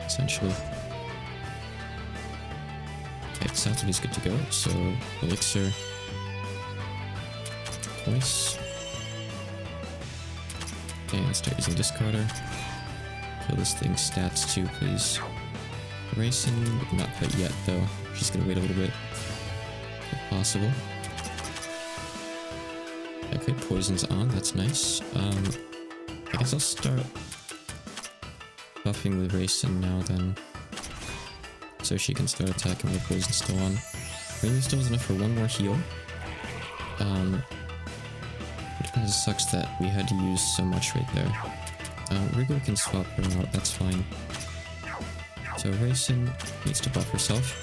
essentially. Okay, Satori's good to go, so Elixir. Twice. Okay, let's start using Discarder. Kill this thing's stats too, please. Racing, not quite yet, though. She's gonna wait a little bit. If possible. Okay, poison's on, that's nice. I guess I'll start buffing with Racing now then. So she can start attacking with poison still on. Rainy still has enough for one more heal. It kind of sucks that we had to use so much right there. Rigo can swap her out, that's fine. So Racing needs to buff herself.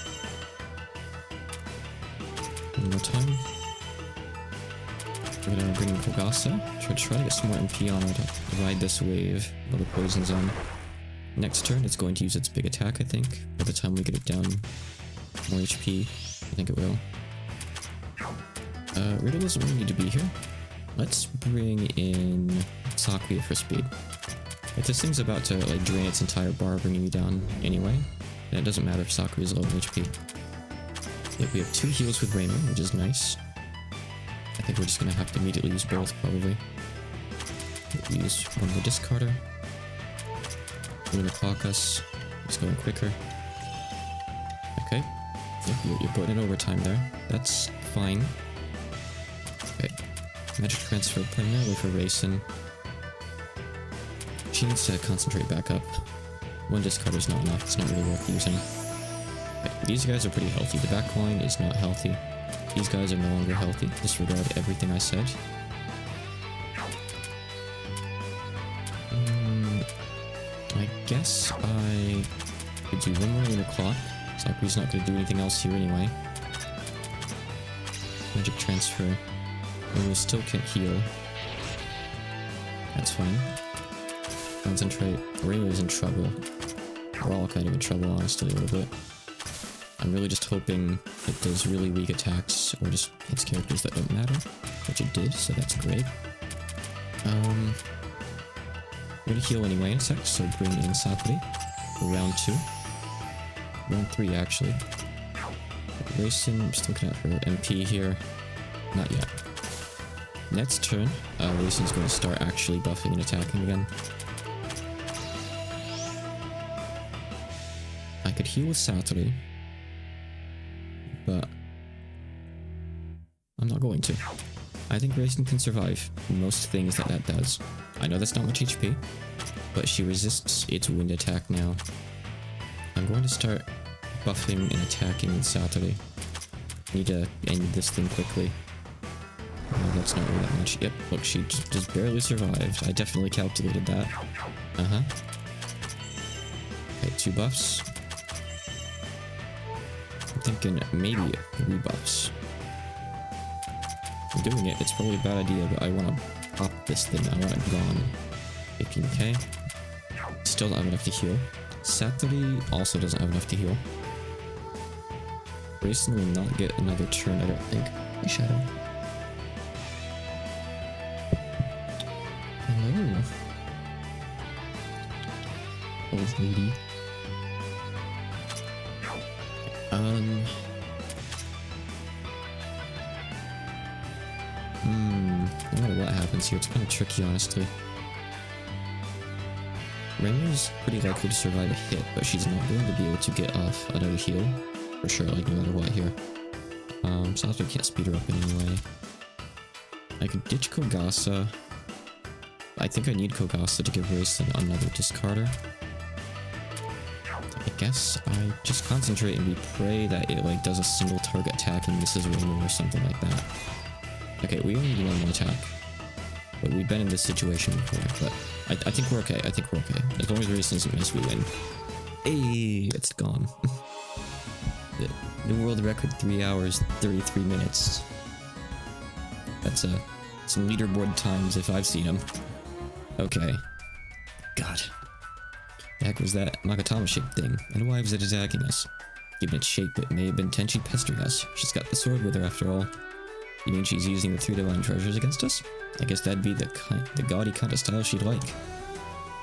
One more time. We're gonna bring in Kogasa. Try to get some more MP on her to ride this wave while the poison's on. Next turn, it's going to use its big attack, I think. By the time we get it down more HP, I think it will. Riddle doesn't really need to be here. Let's bring in Sakuya for speed. If this thing's about to like drain its entire bar, bringing me down anyway, then it doesn't matter if Sakuya's low on HP. Yep, we have 2 heals with Raymond, which is nice. I think we're just gonna have to immediately use both, probably. We'll use one more discarder. We're gonna clock us. It's going quicker. Okay. Yep, you're putting in overtime there. That's fine. Okay. Magic transfer primarily for Racing. She needs to concentrate back up. One discarder's not enough. It's not really worth using. Okay, these guys are pretty healthy. The back line is not healthy. These guys are no longer healthy. Disregard everything I said. I guess I could do one more lunar clock. Sakuya's not going to do anything else here anyway. Magic transfer. And we still can't heal. That's fine. Concentrate. Reimu's in trouble. We're all kind of in trouble, honestly, a little bit. I'm really just hoping it does really weak attacks, or just hits characters that don't matter, which it did, so that's great. gonna heal anyway in a sec, so bring in Sakura for round 2. Round 3, actually. Racing, I'm just looking at her MP here. Not yet. Next turn, Racing's going to start actually buffing and attacking again. I could heal with Saturday, but I'm not going to. I think Racing can survive most things that does. I know that's not much HP, but she resists its wind attack now. I'm going to start buffing and attacking with Saturday. Need to end this thing quickly. Oh, that's not really that much. Yep, look, she just barely survived. I definitely calculated that. Uh-huh. Okay, 2 buffs. I'm thinking maybe 3 buffs. I'm doing it. It's probably a bad idea, but I want to pop this thing. I want it gone. 15k. Still don't have enough to heal. Saturday also doesn't have enough to heal. Grayson will not get another turn, I don't think. Hey, Shadow. Hello. Old lady. No matter what happens here, it's kind of tricky, honestly. Renya's pretty likely to survive a hit, but she's not going to be able to get off another heal. For sure, like no matter what here. Sasha can't speed her up in any way. I could ditch Kogasa. I think I need Kogasa to give Racing another discarder. I guess I just concentrate and we pray that it like does a single target attack and misses Rainbow or something like that. Okay, we only need 1 more attack. But we've been in this situation before, but I think we're okay. I think we're okay. As long as Racing doesn't miss, we win. Hey, it's gone. The world record 3 hours, 33 minutes. That's some leaderboard times if I've seen them. Okay. God. The heck was that magatama shaped thing? And why was it attacking us? Given its shape, it may have been Tenchi pestering us. She's got the sword with her after all. You mean she's using the 3 divine treasures against us? I guess that'd be the gaudy kind of style she'd like.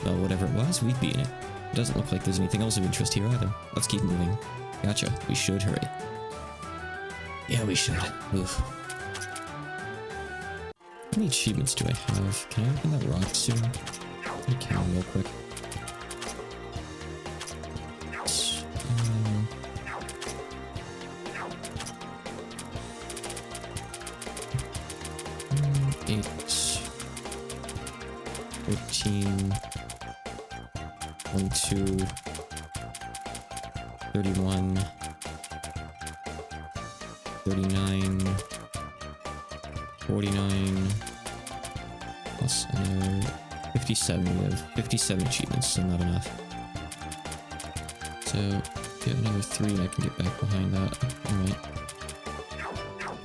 Well, whatever it was, we've beaten it. It doesn't look like there's anything else of interest here either. Let's keep moving. Gotcha. We should hurry. Yeah, we should. Oof. How many achievements do I have? Can I open that rock soon? I can real quick. 8, 14, 22, 31, 39, 49, plus another 57. We have 57 achievements, so not enough. So, get another 3 and I can get back behind that. Alright.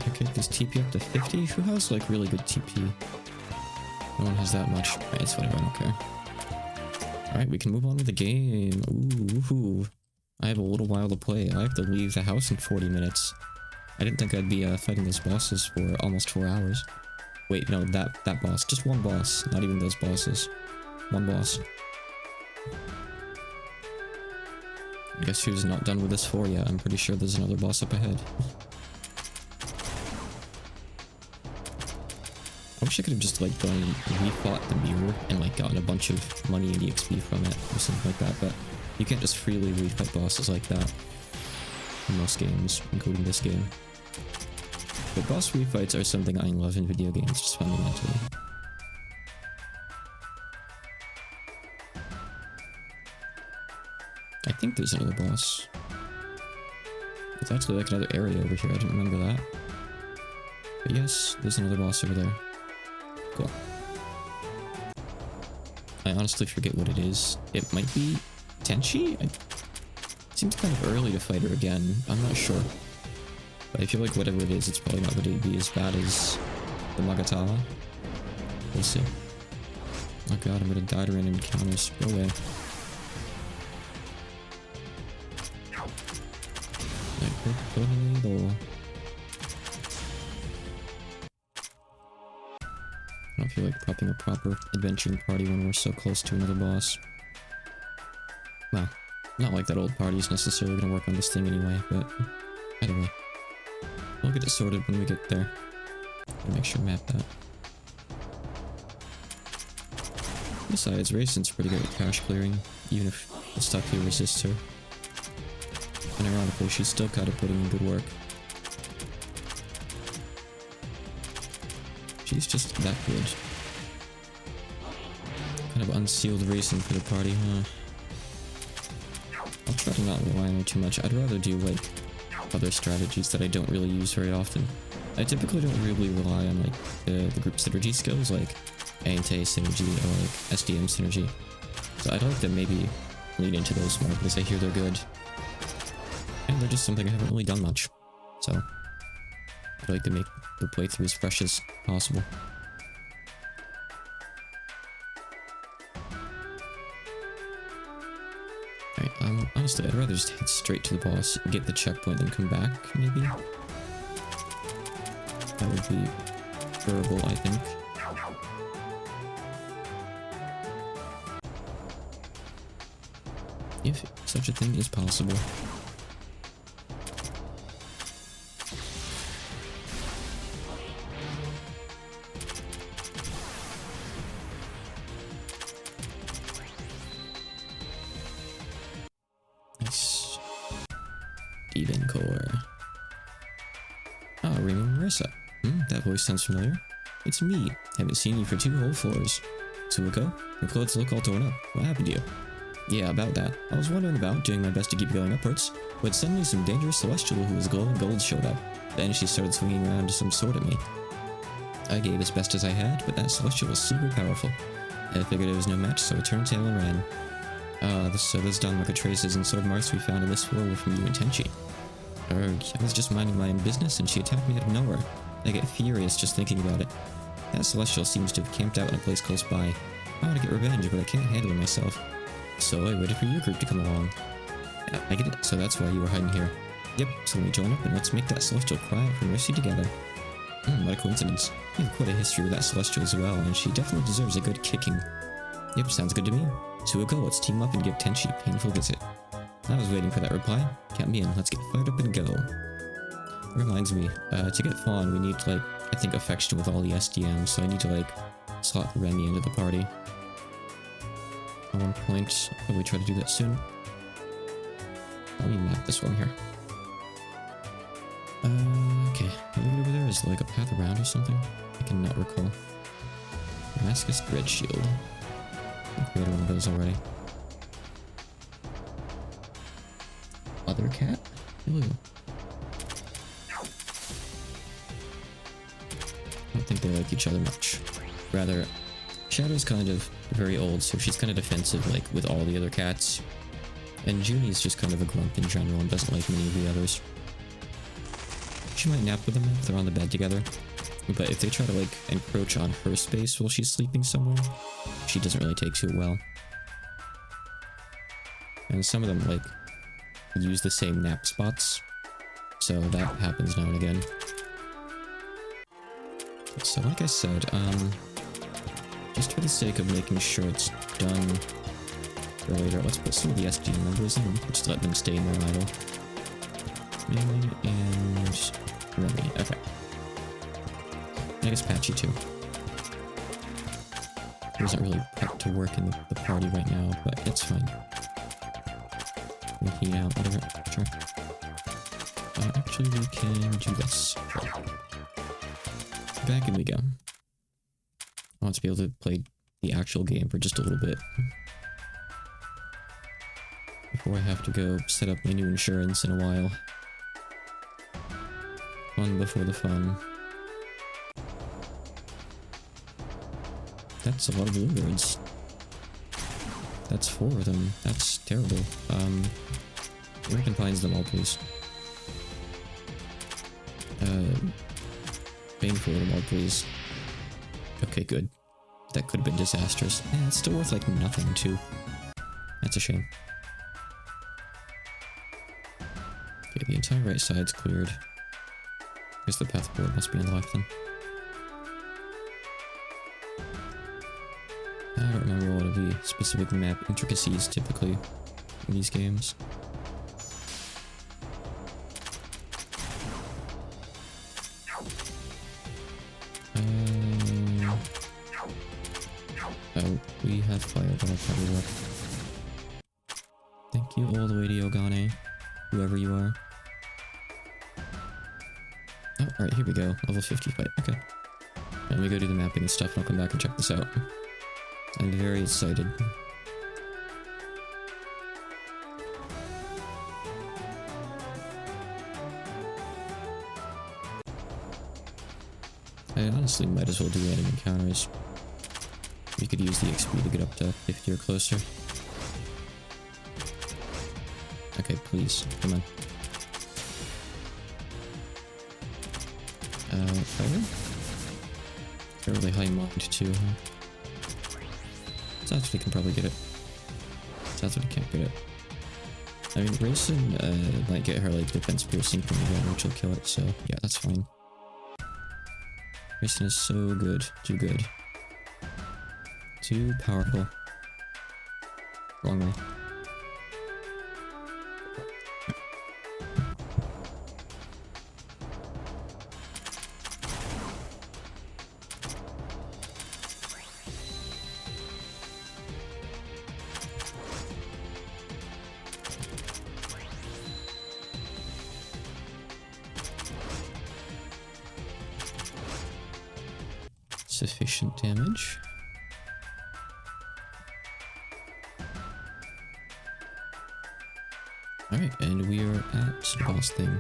Okay, this TP up to 50? Who has like really good TP? No one has that much. Right, it's whatever, I don't care. Alright, we can move on with the game. Ooh. I have a little while to play. I have to leave the house in 40 minutes. I didn't think I'd be fighting those bosses for almost 4 hours. Wait, no, that boss. Just one boss. Not even those bosses. One boss. I guess who's not done with this 4 yet? I'm pretty sure there's another boss up ahead. I wish I could have just like gone and refought the mirror and like gotten a bunch of money and EXP from it or something like that, but you can't just freely refight bosses like that in most games, including this game. But boss refights are something I love in video games, just fundamentally. I think there's another boss. It's actually like another area over here, I didn't remember that. But yes, there's another boss over there. Cool. I honestly forget what it is. It might be Tenchi? It seems kind of early to fight her again. I'm not sure. But I feel like whatever it is, it's probably not going to be as bad as the magatama. We'll see. Oh god, I'm going to die to random encounters. Go away. I don't feel like prepping a proper adventuring party when we're so close to another boss. Well, not like that old party is necessarily going to work on this thing anyway, but either way. We'll get it sorted when we get there. I'll make sure to map that. Besides, Raisin's pretty good at cache clearing, even if the stuff here resists her. And ironically, she's still kind of putting in good work. She's just that good. Kind of unsealed Raisin for the party, huh? I'll try to not rely on her too much. I'd rather do, like, other strategies that I don't really use very often. I typically don't really rely on, like, the group synergy skills, like Ante synergy or, like, SDM synergy. So I'd like to maybe lean into those more, because I hear they're good. And they're just something I haven't really done much. So I'd like to make the playthrough as fresh as possible. Alright, honestly, I'd rather just head straight to the boss, get the checkpoint, then come back, maybe? That would be preferable, I think. If such a thing is possible. Nice. Demon Core. Ah, Raymond Marissa. That voice sounds familiar. It's me. Haven't seen you for 2 whole floors. Suiko, your clothes look all torn up. What happened to you? Yeah, about that. I was wondering about, doing my best to keep going upwards, but suddenly some dangerous celestial who was glowing gold showed up. Then she started swinging around some sword at me. I gave as best as I had, but that celestial was super powerful. I figured it was no match, so I turned tail and ran. So those Danmaka traces and sword marks we found in this floor were from you and Tenchi. I was just minding my own business and she attacked me out of nowhere. I get furious just thinking about it. That celestial seems to have camped out in a place close by. I want to get revenge, but I can't handle it myself. So I waited for your group to come along. Yeah, I get it, so that's why you were hiding here. Yep, so let me join up and let's make that celestial cry out for mercy together. What a coincidence. You have quite a history with that celestial as well, and she definitely deserves a good kicking. Yep, sounds good to me. Suiko, let's team up and give Tenchi a painful visit. I was waiting for that reply. Count me in, let's get fired up and go. Reminds me, to get Fawn, we need, like, I think affection with all the SDMs, so I need to, like, slot Remy into the party. At one point, I'll probably try to do that soon. Let me map this one here. Okay, maybe over there is like a path around or something? I cannot recall. Damascus Red Shield. I think we had one of those already. Other cat? Hello. I don't think they like each other much. Rather, Shadow's kind of very old, so she's kind of defensive, like, with all the other cats. And Junie's just kind of a grump in general and doesn't like many of the others. She might nap with them if they're on the bed together, but if they try to, like, encroach on her space while she's sleeping somewhere, she doesn't really take to it well. And some of them, like, use the same nap spots, so that happens now and again. So like I said, just for the sake of making sure it's done for later, let's put some of the SD members in, just let them stay in their idle. Melee and Remy, okay. I guess Patchy too. He doesn't really have to work in the party right now, but it's fine. We'll heat out, whatever, sure. Actually we can do this. Sure. Back in we go. I want to be able to play the actual game for just a little bit. Before I have to go set up my new insurance in a while. Fun before the fun. That's a lot of bluebirds. That's 4 of them. That's terrible. Recompines them all, please. Bane for them all, please. Okay, good. That could have been disastrous. Yeah, it's still worth, like, nothing, too. That's a shame. Okay, the entire right side's cleared. I guess the path forward must be on the left, then. I don't remember a lot of the specific map intricacies typically in these games. Oh, we have fire, but I'll probably look. Thank you all the way to Yogane, whoever you are. Oh, alright, here we go. Level 50 fight. Okay. Let me go do the mapping and stuff, and I'll come back and check this out. I'm very excited. I honestly might as well do random encounters. You could use the XP to get up to 50 or closer. Okay, please, come on. Fire? Fairly high mod too, huh? Satsui can probably get it. Satsui can't get it. I mean, Racing might get her like defense piercing from the gun, which will kill it, so yeah, that's fine. Racing is so good. Too good. Too powerful. Wrong way. Sufficient damage. Alright, and we are at the boss thing.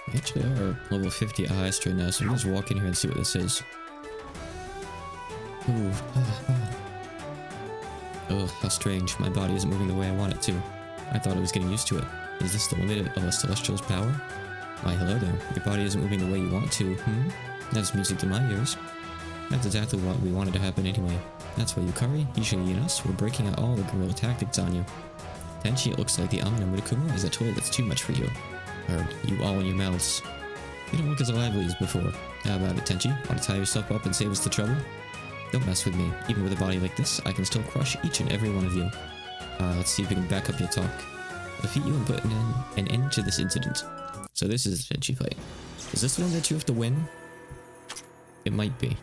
We actually are level 50 at highest right now, so we'll just walk in here and see what this is. Ooh. Oh, how strange. My body isn't moving the way I want it to. I thought I was getting used to it. Is this the limit of a Celestial's power? Why, hello there. Your body isn't moving the way you want to, That's music to my ears. That's exactly what we wanted to happen anyway. That's why Yukari, Ishii, and us were breaking out all the guerrilla tactics on you. Tenchi, it looks like the Amino Mudokuma is a toy that's too much for you. Or you all in your mouths. You don't look as lively as before. How about it, Tenchi? Want to tie yourself up and save us the trouble? Don't mess with me. Even with a body like this, I can still crush each and every one of you. Let's see if we can back up your talk. Defeat you and put an end to this incident. So this is the Tenchi fight. Is this the one that you have to win? It might be.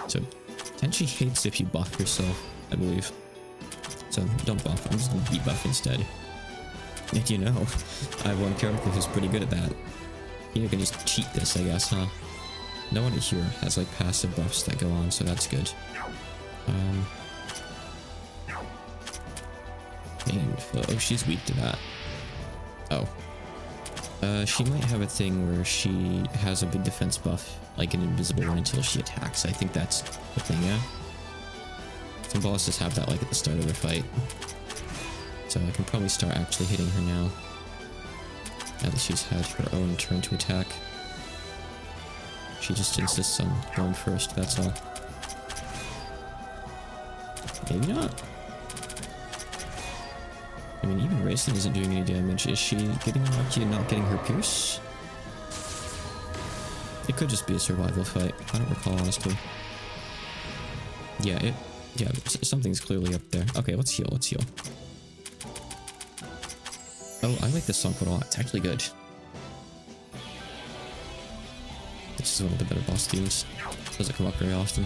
So Tenchi hates if you buff yourself, I believe. So don't buff, I'm just gonna debuff instead. And you know, I have one character who's pretty good at that. You can just cheat this, I guess, huh? No one here has like passive buffs that go on, so that's good. Oh, she's weak to that. Oh. She might have a thing where she has a big defense buff, like an invisible one until she attacks. I think that's the thing, yeah? Some bosses have that like at the start of their fight. So I can probably start actually hitting her now. Now that she's had her own turn to attack. She just insists on going first, that's all. Maybe not. I mean, even Racing isn't doing any damage. Is she getting lucky and not getting her pierce? It could just be a survival fight. I don't recall, honestly. Yeah, something's clearly up there. Okay, let's heal, let's heal. Oh, I like this song quite a lot. It's actually good. This is one of the better boss themes. Doesn't come up very often.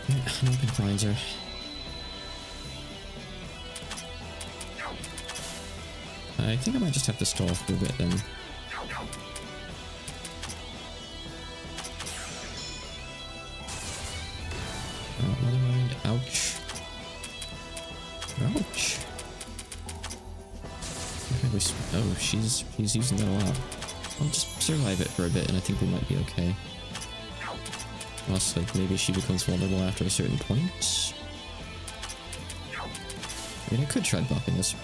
Yeah, no one finds her. I think I might just have to stall for a bit then. Oh, never mind. Ouch. Ouch. Oh, she's using that a lot. I'll just survive it for a bit and I think we might be okay. Unless, like, maybe she becomes vulnerable after a certain point. I mean, I could try buffing this.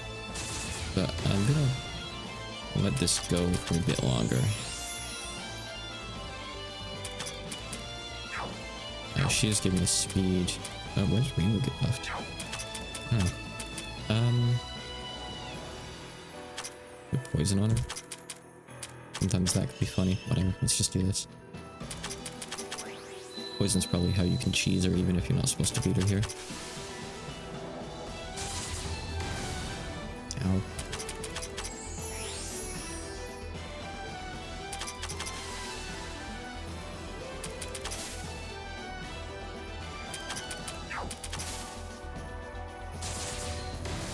But I'm gonna let this go for a bit longer. She is giving us speed. Oh, when did Rainbow get buffed? Huh. Put poison on her. Sometimes that could be funny. Whatever, let's just do this. Poison's probably how you can cheese her even if you're not supposed to beat her here. Ow.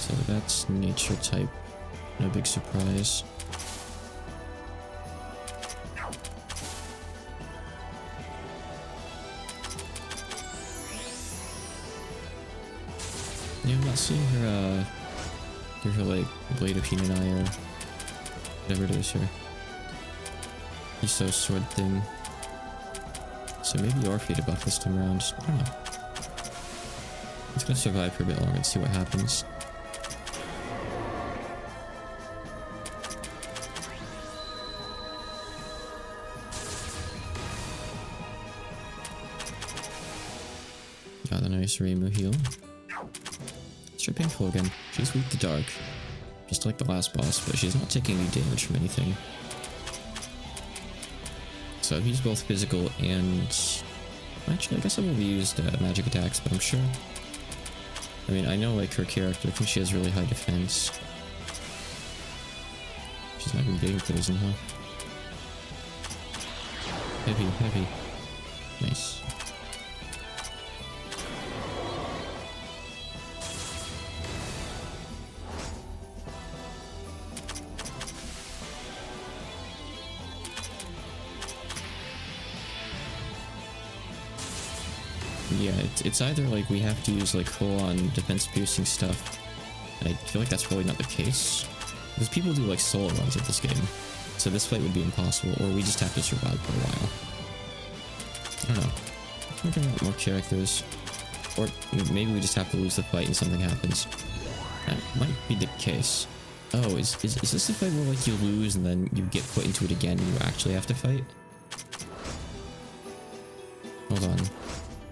So that's nature type. No big surprise. Yeah, I'm not seeing her, like, Blade of Hinanai or whatever it is here. Iso sword thing. So maybe you are free to buff this time around. I don't know. It's gonna survive for a bit longer and see what happens. Got a nice Reimu heal. It's painful again. She's weak to dark. Just like the last boss, but she's not taking any damage from anything. So I've used both physical and... Actually, I guess I will have used magic attacks, but I'm sure... I mean, I know like her character, I think she has really high defense. She's not even getting poison, huh? Heavy, heavy. Nice. Yeah, it's either like we have to use like full-on defense-piercing stuff, and I feel like that's probably not the case, because people do like solo runs at this game, so this fight would be impossible, or we just have to survive for a while. I don't know. We're gonna get more characters, or maybe we just have to lose the fight and something happens. That might be the case. Oh, is this the fight where like you lose and then you get put into it again and you actually have to fight? Hold on.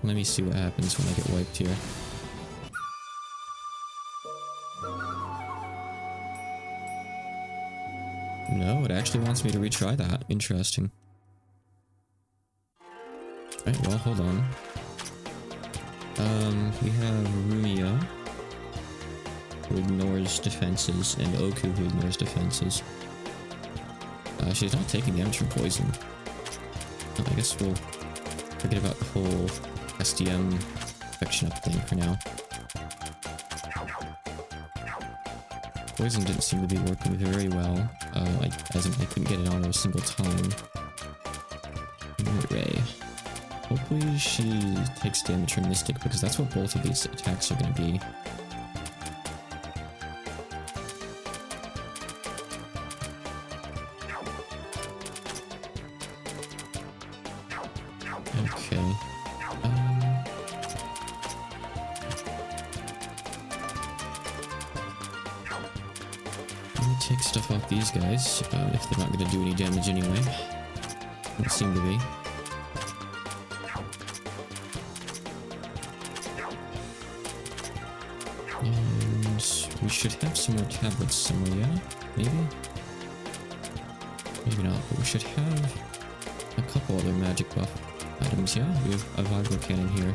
Let me see what happens when I get wiped here. No, it actually wants me to retry that. Interesting. Alright, well, hold on. We have Rumia, who ignores defenses, and Oku, who ignores defenses. She's not taking damage from poison. I guess we'll forget about the whole SDM infection up thing for now. Poison didn't seem to be working very well, as in I couldn't get it on a single time. Ray. Hopefully she takes damage from Mystic, because that's what both of these attacks are going to be. Okay. Let me take stuff off these guys, if they're not going to do any damage anyway. Don't seem to be. And we should have some more tablets somewhere, yeah? Maybe? Maybe not, but we should have a couple other magic buff items, yeah? We have a Vibro Cannon here.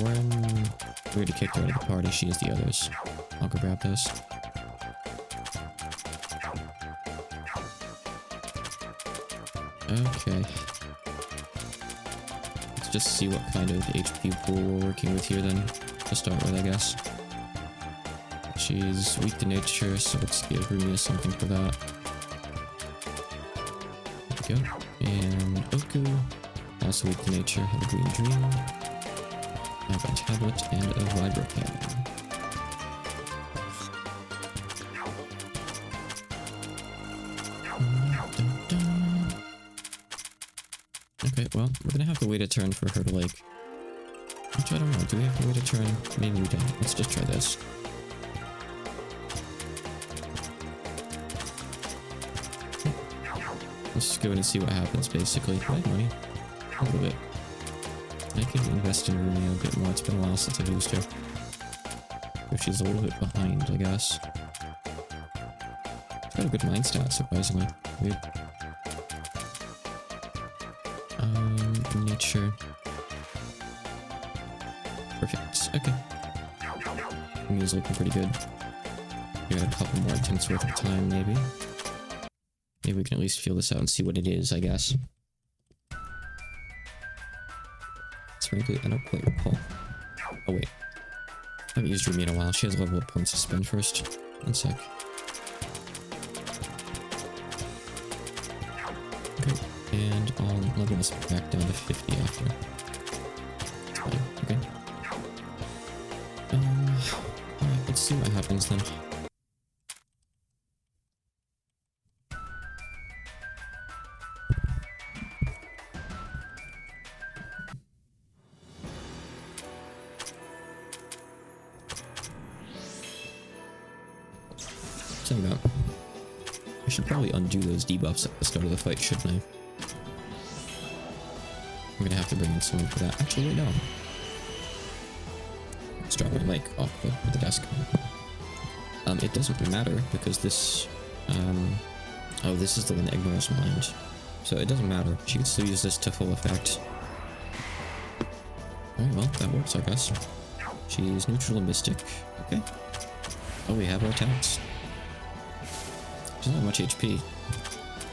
When we already kicked her out of the party, she has the others. I'll go grab those. Okay. Let's just see what kind of HP pool we're working with here then, to start with, I guess. She's weak to nature, so let's give Rumia something for that. There we go. And Oku, also weak to nature, have a green dream. I've got a tablet and a Vibro Cannon. Okay, well, we're gonna have to wait a turn for her to, like... Actually, I don't know. Do we have to wait a turn? Maybe we don't. Let's just try this. Let's just go in and see what happens, basically. I have money. A little bit. I could invest in Rumia a bit more. It's been a while since I've used her. If she's a little bit behind, I guess. She's got a good mind stat, surprisingly. Weird. Nature. Perfect. Okay. Me's looking pretty good. Give it a couple more attempts worth of time, maybe. Maybe we can at least feel this out and see what it is, I guess. Frankly, I don't quite recall. Oh wait. I haven't used Rumi in a while. She has level up points to spend first. One sec. Okay. And I'll level this back down to 50 after. Fine. Okay. Alright, let's see what happens then. Saying that, I should probably undo those debuffs at the start of the fight, shouldn't I? I'm gonna have to bring in someone for that. Actually, wait, no. Let's drop my mic off the desk. It doesn't matter because this, oh, this is the one that ignores mind. So it doesn't matter. She can still use this to full effect. Alright, well, that works, I guess. She's neutral and mystic. Okay. Oh, we have our attacks. She doesn't have much HP.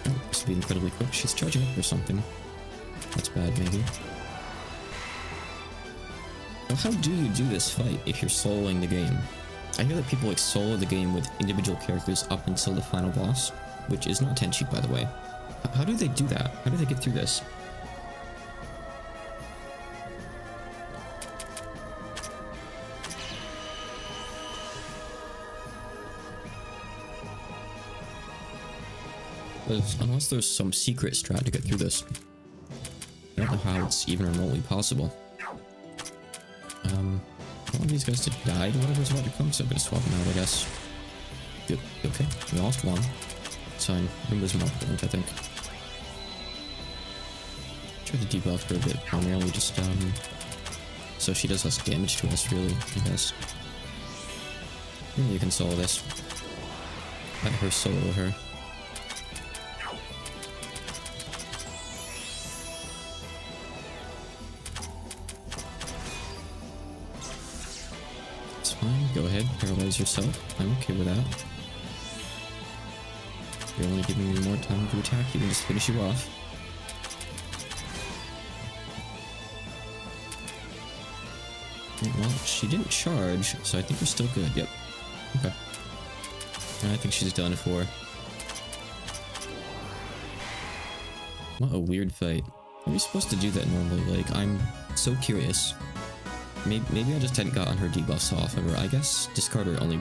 Oh, this would be incredibly quick. She's charging up or something. That's bad, maybe. Well, how do you do this fight if you're soloing the game? I hear that people like solo the game with individual characters up until the final boss, which is not Tenchi, by the way. How do they do that? How do they get through this? Unless there's some secret strat to get through this. I don't know how it's even remotely possible. All of these guys to die to whatever's about to come, so I'm gonna swap them out, I guess. Good. Okay, we lost one. It's fine. Roomba's more important, I think. Try to debuff her a bit, primarily just, so she does less damage to us, really, I guess. Maybe you can solo this. Let her solo her. Fine, go ahead, paralyze yourself. I'm okay with that. You're only giving me more time to attack, you can just finish you off. Well, she didn't charge, so I think we're still good. Yep. Okay. And I think she's done for. What a weird fight. Are we supposed to do that normally? Like, I'm so curious. Maybe I just hadn't gotten her debuffs off of her. I guess discarder only,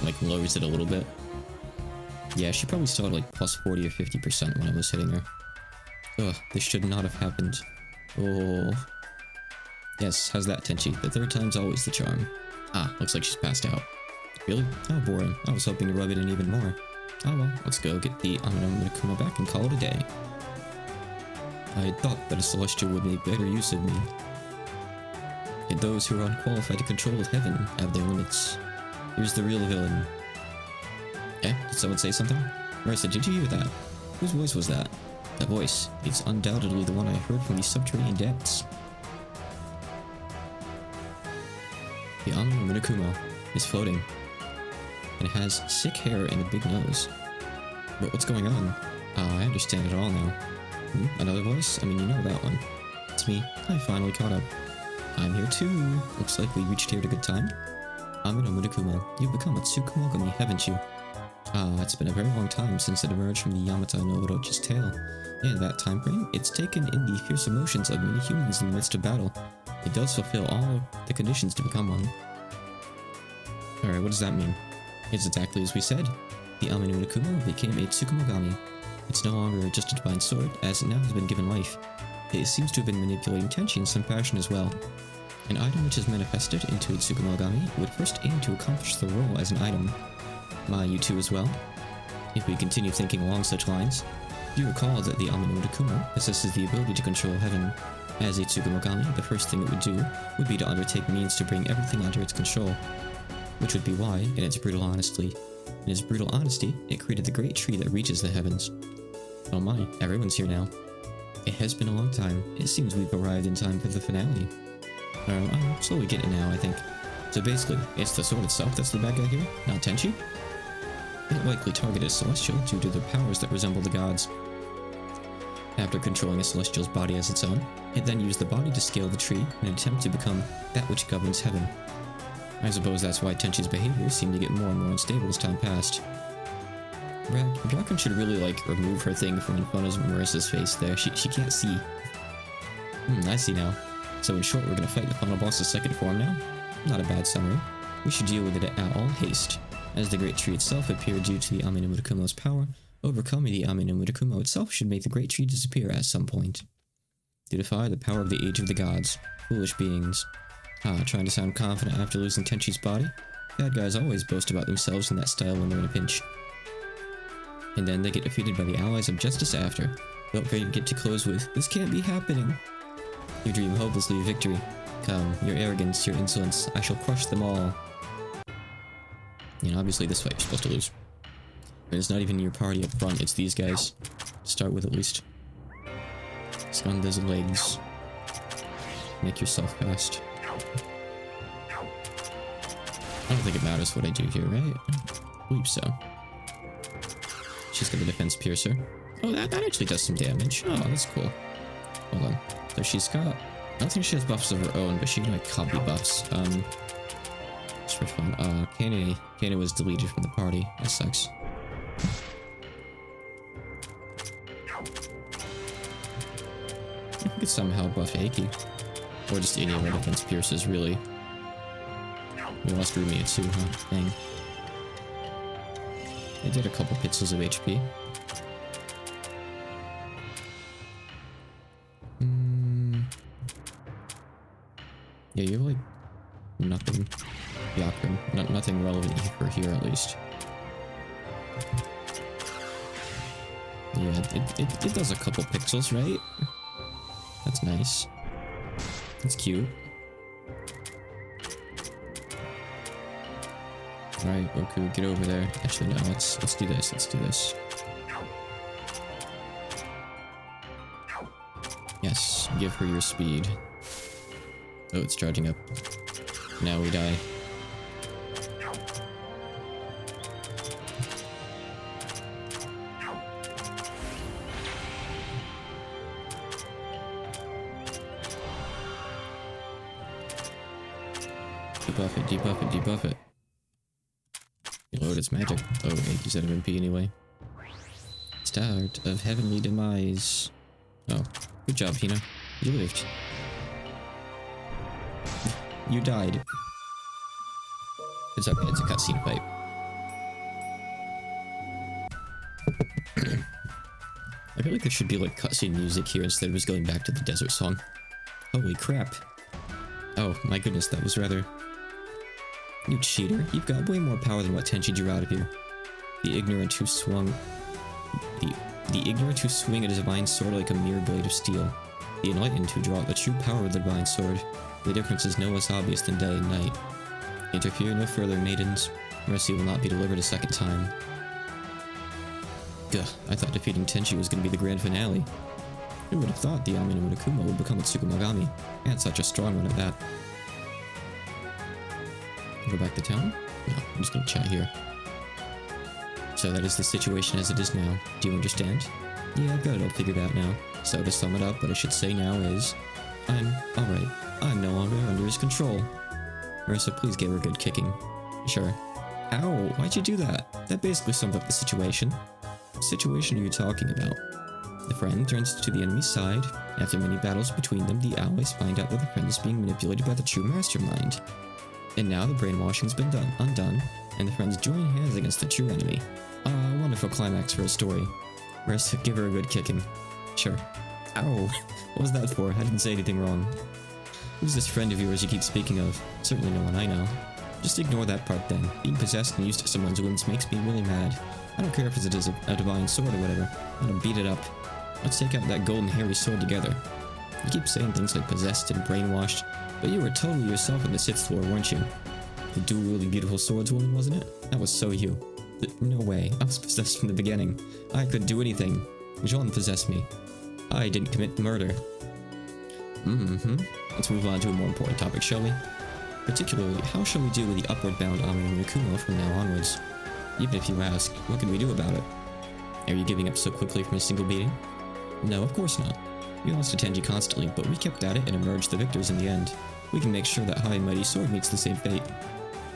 like, lowers it a little bit. Yeah, she probably still had, like, plus 40 or 50% when I was hitting her. Ugh, this should not have happened. Oh. Yes, how's that, Tenchi? The third time's always the charm. Ah, looks like she's passed out. Really? How boring. I was hoping to rub it in even more. Oh well, let's go get the Amino back and call it a day. I had thought that a celestial would make better use of me. Yet those who are unqualified to control heaven have their limits. Here's the real villain. Eh? Did someone say something? Marissa, did you hear that? Whose voice was that? That voice. It's undoubtedly the one I heard from these subterranean depths. The Amino is floating. And it has sick hair and a big nose. But what's going on? I understand it all now. Another voice? I mean, you know that one. It's me. I finally caught up. I'm here too. Looks like we reached here at a good time. Amino Murakuma, you've become a Tsukumogami, haven't you? It's been a very long time since it emerged from the Yamata no Orochi's tail. In that time frame, it's taken in the fierce emotions of many humans in the midst of battle. It does fulfill all the conditions to become one. Alright, what does that mean? It's exactly as we said. The Amino Murakuma became a Tsukumogami. It's no longer just a divine sword, as it now has been given life. It seems to have been manipulating Tenchi in some fashion as well. An item which is manifested into a Tsukumogami would first aim to accomplish the role as an item. You too as well. If we continue thinking along such lines, do you recall that the Amino Murakuma possesses the ability to control heaven? As a Tsukumogami, the first thing it would do would be to undertake means to bring everything under its control. Which would be why, in its brutal honesty, it created the great tree that reaches the heavens. Oh my, everyone's here now. It has been a long time. It seems we've arrived in time for the finale. I'm slowly getting it now, I think. So basically, it's the sword itself that's the bad guy here, not Tenchi? It likely targeted Celestial due to their powers that resemble the gods. After controlling a Celestial's body as its own, it then used the body to scale the tree in an attempt to become that which governs heaven. I suppose that's why Tenchi's behavior seemed to get more and more unstable as time passed. Draken should really, like, remove her thing from in front of Marissa's face there. She can't see. I see now. So in short, we're gonna fight the final boss's second form now? Not a bad summary. We should deal with it at all haste, as the great tree itself appeared due to the Ame no Murakumo's power. Overcoming the Ame no Murakumo itself should make the great tree disappear at some point. To defy the power of the Age of the Gods. Foolish beings. Trying to sound confident after losing Tenchi's body? Bad guys always boast about themselves in that style when they're in a pinch. And then they get defeated by the allies of justice after. Don't forget to close with, "This can't be happening." You dream hopelessly of victory. Come, your arrogance, your insolence, I shall crush them all. You know, obviously this fight you're supposed to lose. And it's not even your party up front, it's these guys. Start with at least. Stun those legs. Make yourself fast. I don't think it matters what I do here, right? I believe so. She's got the defense piercer. Oh, that actually does some damage. Oh, that's cool. Hold on. So she's got... I don't think she has buffs of her own, but she can like copy buffs. Just for fun. Kane was deleted from the party. That sucks. I could somehow buff Aki. Or just any of our defense pierces, really. You lost Rumi too, huh? Dang. I did a couple pixels of HP. Yeah, you have like nothing. Nothing relevant for here at least. Yeah, it does a couple pixels, right? That's nice. That's cute. Alright, Goku, get over there. Actually, no, let's do this. Let's do this. Yes, give her your speed. Oh, it's charging up. Now we die. Debuff it, debuff it, debuff it. Reload its magic. Oh, 80% of MP anyway. Start of heavenly demise. Oh, good job, Hina. You lived. You died. It's okay, it's a cutscene fight. I feel like there should be like cutscene music here instead of just going back to the desert song. Holy crap. Oh my goodness, that was rather... You cheater, you've got way more power than what Tenchi drew out of you. The ignorant who swung... The ignorant who swing a divine sword like a mere blade of steel. The enlightened who draw out the true power of the divine sword. The difference is no less obvious than day and night. Interfere no further, maidens. Mercy will not be delivered a second time. Gah, I thought defeating Tenchi was going to be the grand finale. Who would have thought the Ame no Murakumo would become a Tsukumogami, and such a strong one at that. Go back to town? No, I'm just gonna chat here. So that is the situation as it is now. Do you understand? Yeah, I've got it all figured out now. So to sum it up, what I should say now is... I'm alright. I'm no longer under his control. Marissa, please give her a good kicking. Sure. Ow, why'd you do that? That basically summed up the situation. What situation are you talking about? The friend turns to the enemy's side. After many battles between them, the allies find out that the friend is being manipulated by the true mastermind. And now the brainwashing's been undone, and the friends join hands against the true enemy. A wonderful climax for a story. Marissa, give her a good kicking. Sure. Ow, what was that for? I didn't say anything wrong. Who's this friend of yours you keep speaking of? Certainly no one I know. Just ignore that part then. Being possessed and used to someone's wounds makes me really mad. I don't care if it is a divine sword or whatever. I'm gonna beat it up. Let's take out that golden hairy sword together. You keep saying things like possessed and brainwashed, but you were totally yourself in the 6th floor, weren't you? The dual-wielding beautiful swords woman, wasn't it? That was so you. No way. I was possessed from the beginning. I couldn't do anything. Jean possessed me. I didn't commit the murder. Let's move on to a more important topic, shall we? Particularly, how shall we do with the upward-bound Amino Nakumo from now onwards? Even if you ask, what can we do about it? Are you giving up so quickly from a single beating? No, of course not. We lost to Tenji constantly, but we kept at it and emerged the victors in the end. We can make sure that High and Mighty Sword meets the same fate.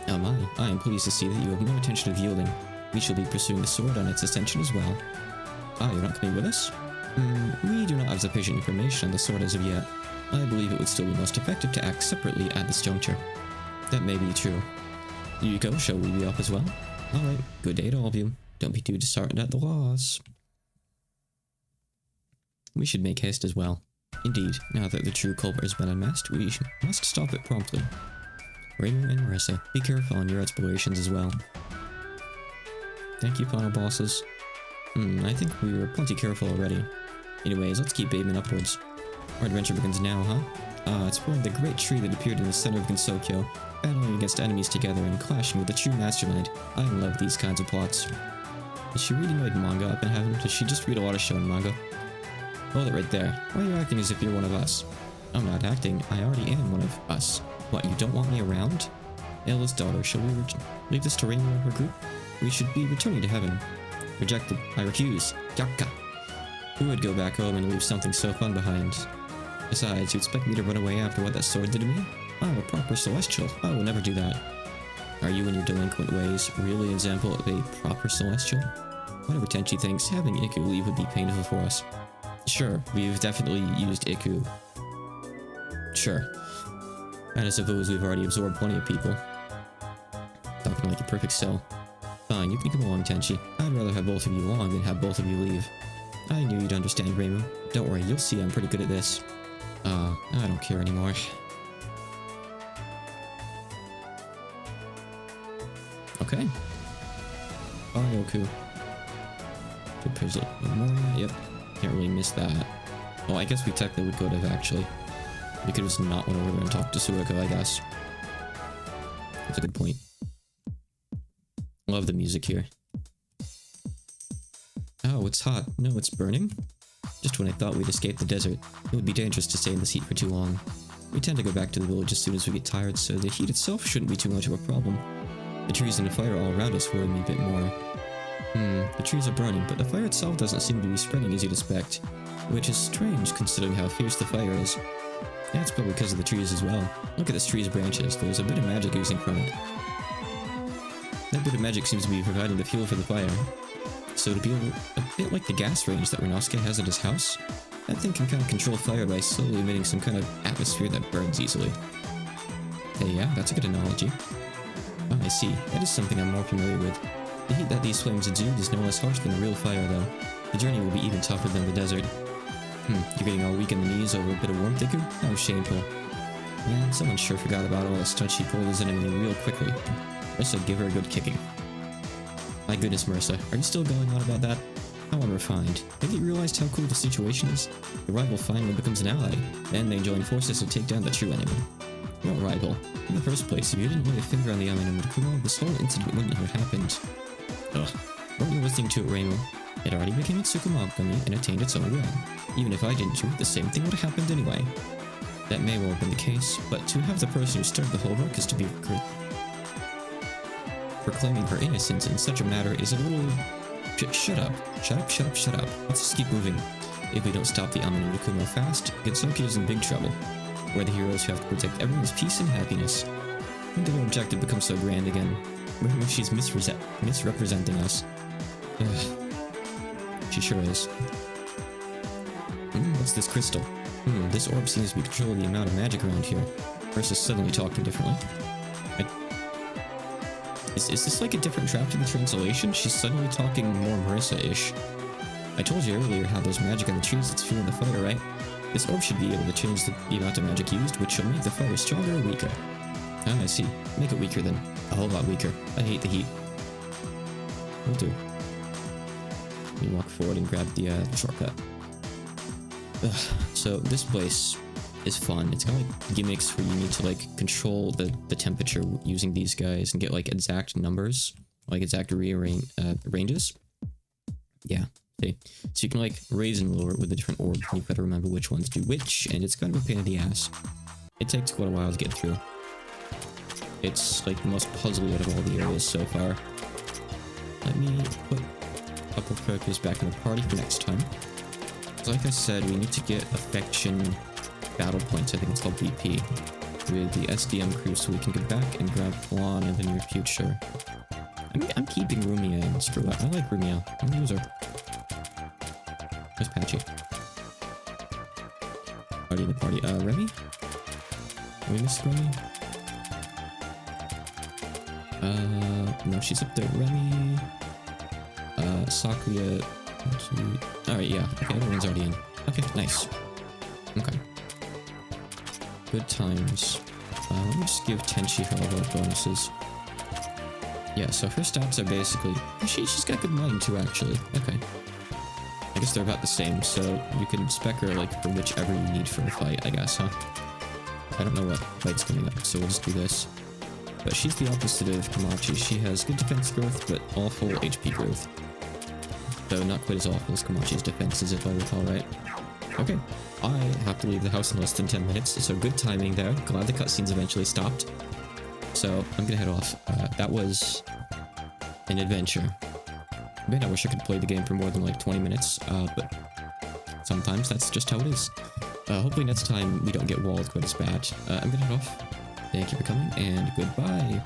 Oh my, I am pleased to see that you have no intention of yielding. We shall be pursuing the sword on its ascension as well. Ah, you're not coming with us? We do not have sufficient information on the sword as of yet. I believe it would still be most effective to act separately at this juncture. That may be true. Yuko, shall we be off as well? Alright, good day to all of you. Don't be too disheartened at the loss. We should make haste as well. Indeed, now that the true culprit has been unmasked, we must stop it promptly. Reimu and Marissa, be careful on your explorations as well. Thank you, final bosses. I think we were plenty careful already. Anyways, let's keep aiming upwards. Our adventure begins now, huh? Exploring the great tree that appeared in the center of Gensokyo, battling against enemies together and clashing with the true mastermind. I love these kinds of plots. Is she reading like manga up in heaven? Does she just read a lot of shonen manga? Hold it right there. Why are you acting as if you're one of us? I'm not acting, I already am one of us. What, you don't want me around? Ayla's daughter, shall we leave this to Reimu and her group? We should be returning to heaven. Rejected. I refuse. Yakka. Who would go back home and leave something so fun behind? Besides, you expect me to run away after what that sword did to me? I'm a proper celestial. I will never do that. Are you in your delinquent ways really an example of a proper celestial? Whatever Tenchi thinks, having Iku leave would be painful for us. Sure, we've definitely used Iku. Sure. And I suppose we've already absorbed plenty of people. Talking like a perfect cell. Fine, you can come along, Tenchi. I'd rather have both of you along than have both of you leave. I knew you'd understand, Reimu. Don't worry, you'll see I'm pretty good at this. I don't care anymore. Okay. Byoku. Good puzzle. Memoria, yep. Can't really miss that. Well, I guess we technically could have, actually. We could have just not went over there and talked to Suiko, I guess. That's a good point. Love the music here. Oh, it's hot. No, it's burning? Just when I thought we'd escape the desert. It would be dangerous to stay in this heat for too long. We tend to go back to the village as soon as we get tired, so the heat itself shouldn't be too much of a problem. The trees and the fire all around us worry me a bit more. The trees are burning, but the fire itself doesn't seem to be spreading as you'd expect. Which is strange, considering how fierce the fire is. That's probably because of the trees as well. Look at this tree's branches, there's a bit of magic oozing from it. That bit of magic seems to be providing the fuel for the fire. So to be a bit like the gas range that Renosuke has at his house, that thing can kind of control fire by slowly emitting some kind of atmosphere that burns easily. Hey, yeah, that's a good analogy. Oh, I see. That is something I'm more familiar with. The heat that these flames exude is no less harsh than a real fire, though. The journey will be even tougher than the desert. You're getting all weak in the knees over a bit of warmth, Iku? How shameful. Man, someone sure forgot about all the stunts she pulled as enemy real quickly. Marissa, give her a good kicking. My goodness, Marissa, are you still going on about that? How unrefined. Have you realized how cool the situation is? The rival finally becomes an ally, and they join forces to take down the true enemy. What rival? In the first place, if you didn't lay a finger on the Amino Nakumo, this whole incident wouldn't have happened. Ugh. Weren't you listening to it, Reimu? It already became its Tsukumogami and attained its own will. Even if I didn't do it, the same thing would have happened anyway. That may well have been the case, but to have the person who started the whole work is to be proclaiming her innocence in such a matter is a little... Shut up. Shut up, shut up, shut up. Let's just keep moving. If we don't stop the Amino Nakumo fast, Gensokyo is in big trouble. We're the heroes who have to protect everyone's peace and happiness. When did our objective become so grand again? Maybe she's misrepresenting us. Ugh. She sure is. What's this crystal? This orb seems to be controlling the amount of magic around here. Versus suddenly talking differently. Is this like a different draft in the translation? She's suddenly talking more Marissa-ish. I told you earlier how there's magic on the trees that's fueling the fire, right? This orb should be able to change the amount of magic used, which will make the fire stronger or weaker. Ah, I see. Make it weaker then. A whole lot weaker. I hate the heat. Will do. Let me walk forward and grab the shortcut. Ugh. So this place is fun. It's got like gimmicks where you need to like control the temperature using these guys and get like exact numbers, like exact ranges. Yeah. See? So you can like raise and lower it with the different orbs, and you've got to remember which ones do which, and it's kind of a pain in the ass. it takes quite a while to get through. It's like the most puzzly out of all the areas so far. Let me put a couple characters back in the party for next time. So like I said, we need to get affection battle points, I think it's called BP, with the SDM crew so we can get back and grab Flan in the near future. I'm keeping Rumia in Screw Up. I like Rumia. I'm gonna use her. Where's Patchy? Already in the party. Remy? We missed Remy? No, she's up there. Remy. Sakuya. Alright, yeah. Okay, everyone's already in. Okay, nice. Okay. Good times. Let me just give Tenchi her level up bonuses. Yeah, so her stats are basically... She's got good mind too, actually. Okay. I guess they're about the same, so you can spec her, like, for whichever you need for a fight, I guess, huh? I don't know what fight's coming up, so we'll just do this. But she's the opposite of Kamachi. She has good defense growth, but awful HP growth. Though not quite as awful as Kamachi's defenses, if I recall right. Okay, I have to leave the house in less than 10 minutes, so good timing there. Glad the cutscenes eventually stopped. So, I'm gonna head off. That was an adventure. Man, I wish I could play the game for more than like 20 minutes, but sometimes that's just how it is. Hopefully next time we don't get walled quite as bad. I'm gonna head off. Thank you for coming, and goodbye.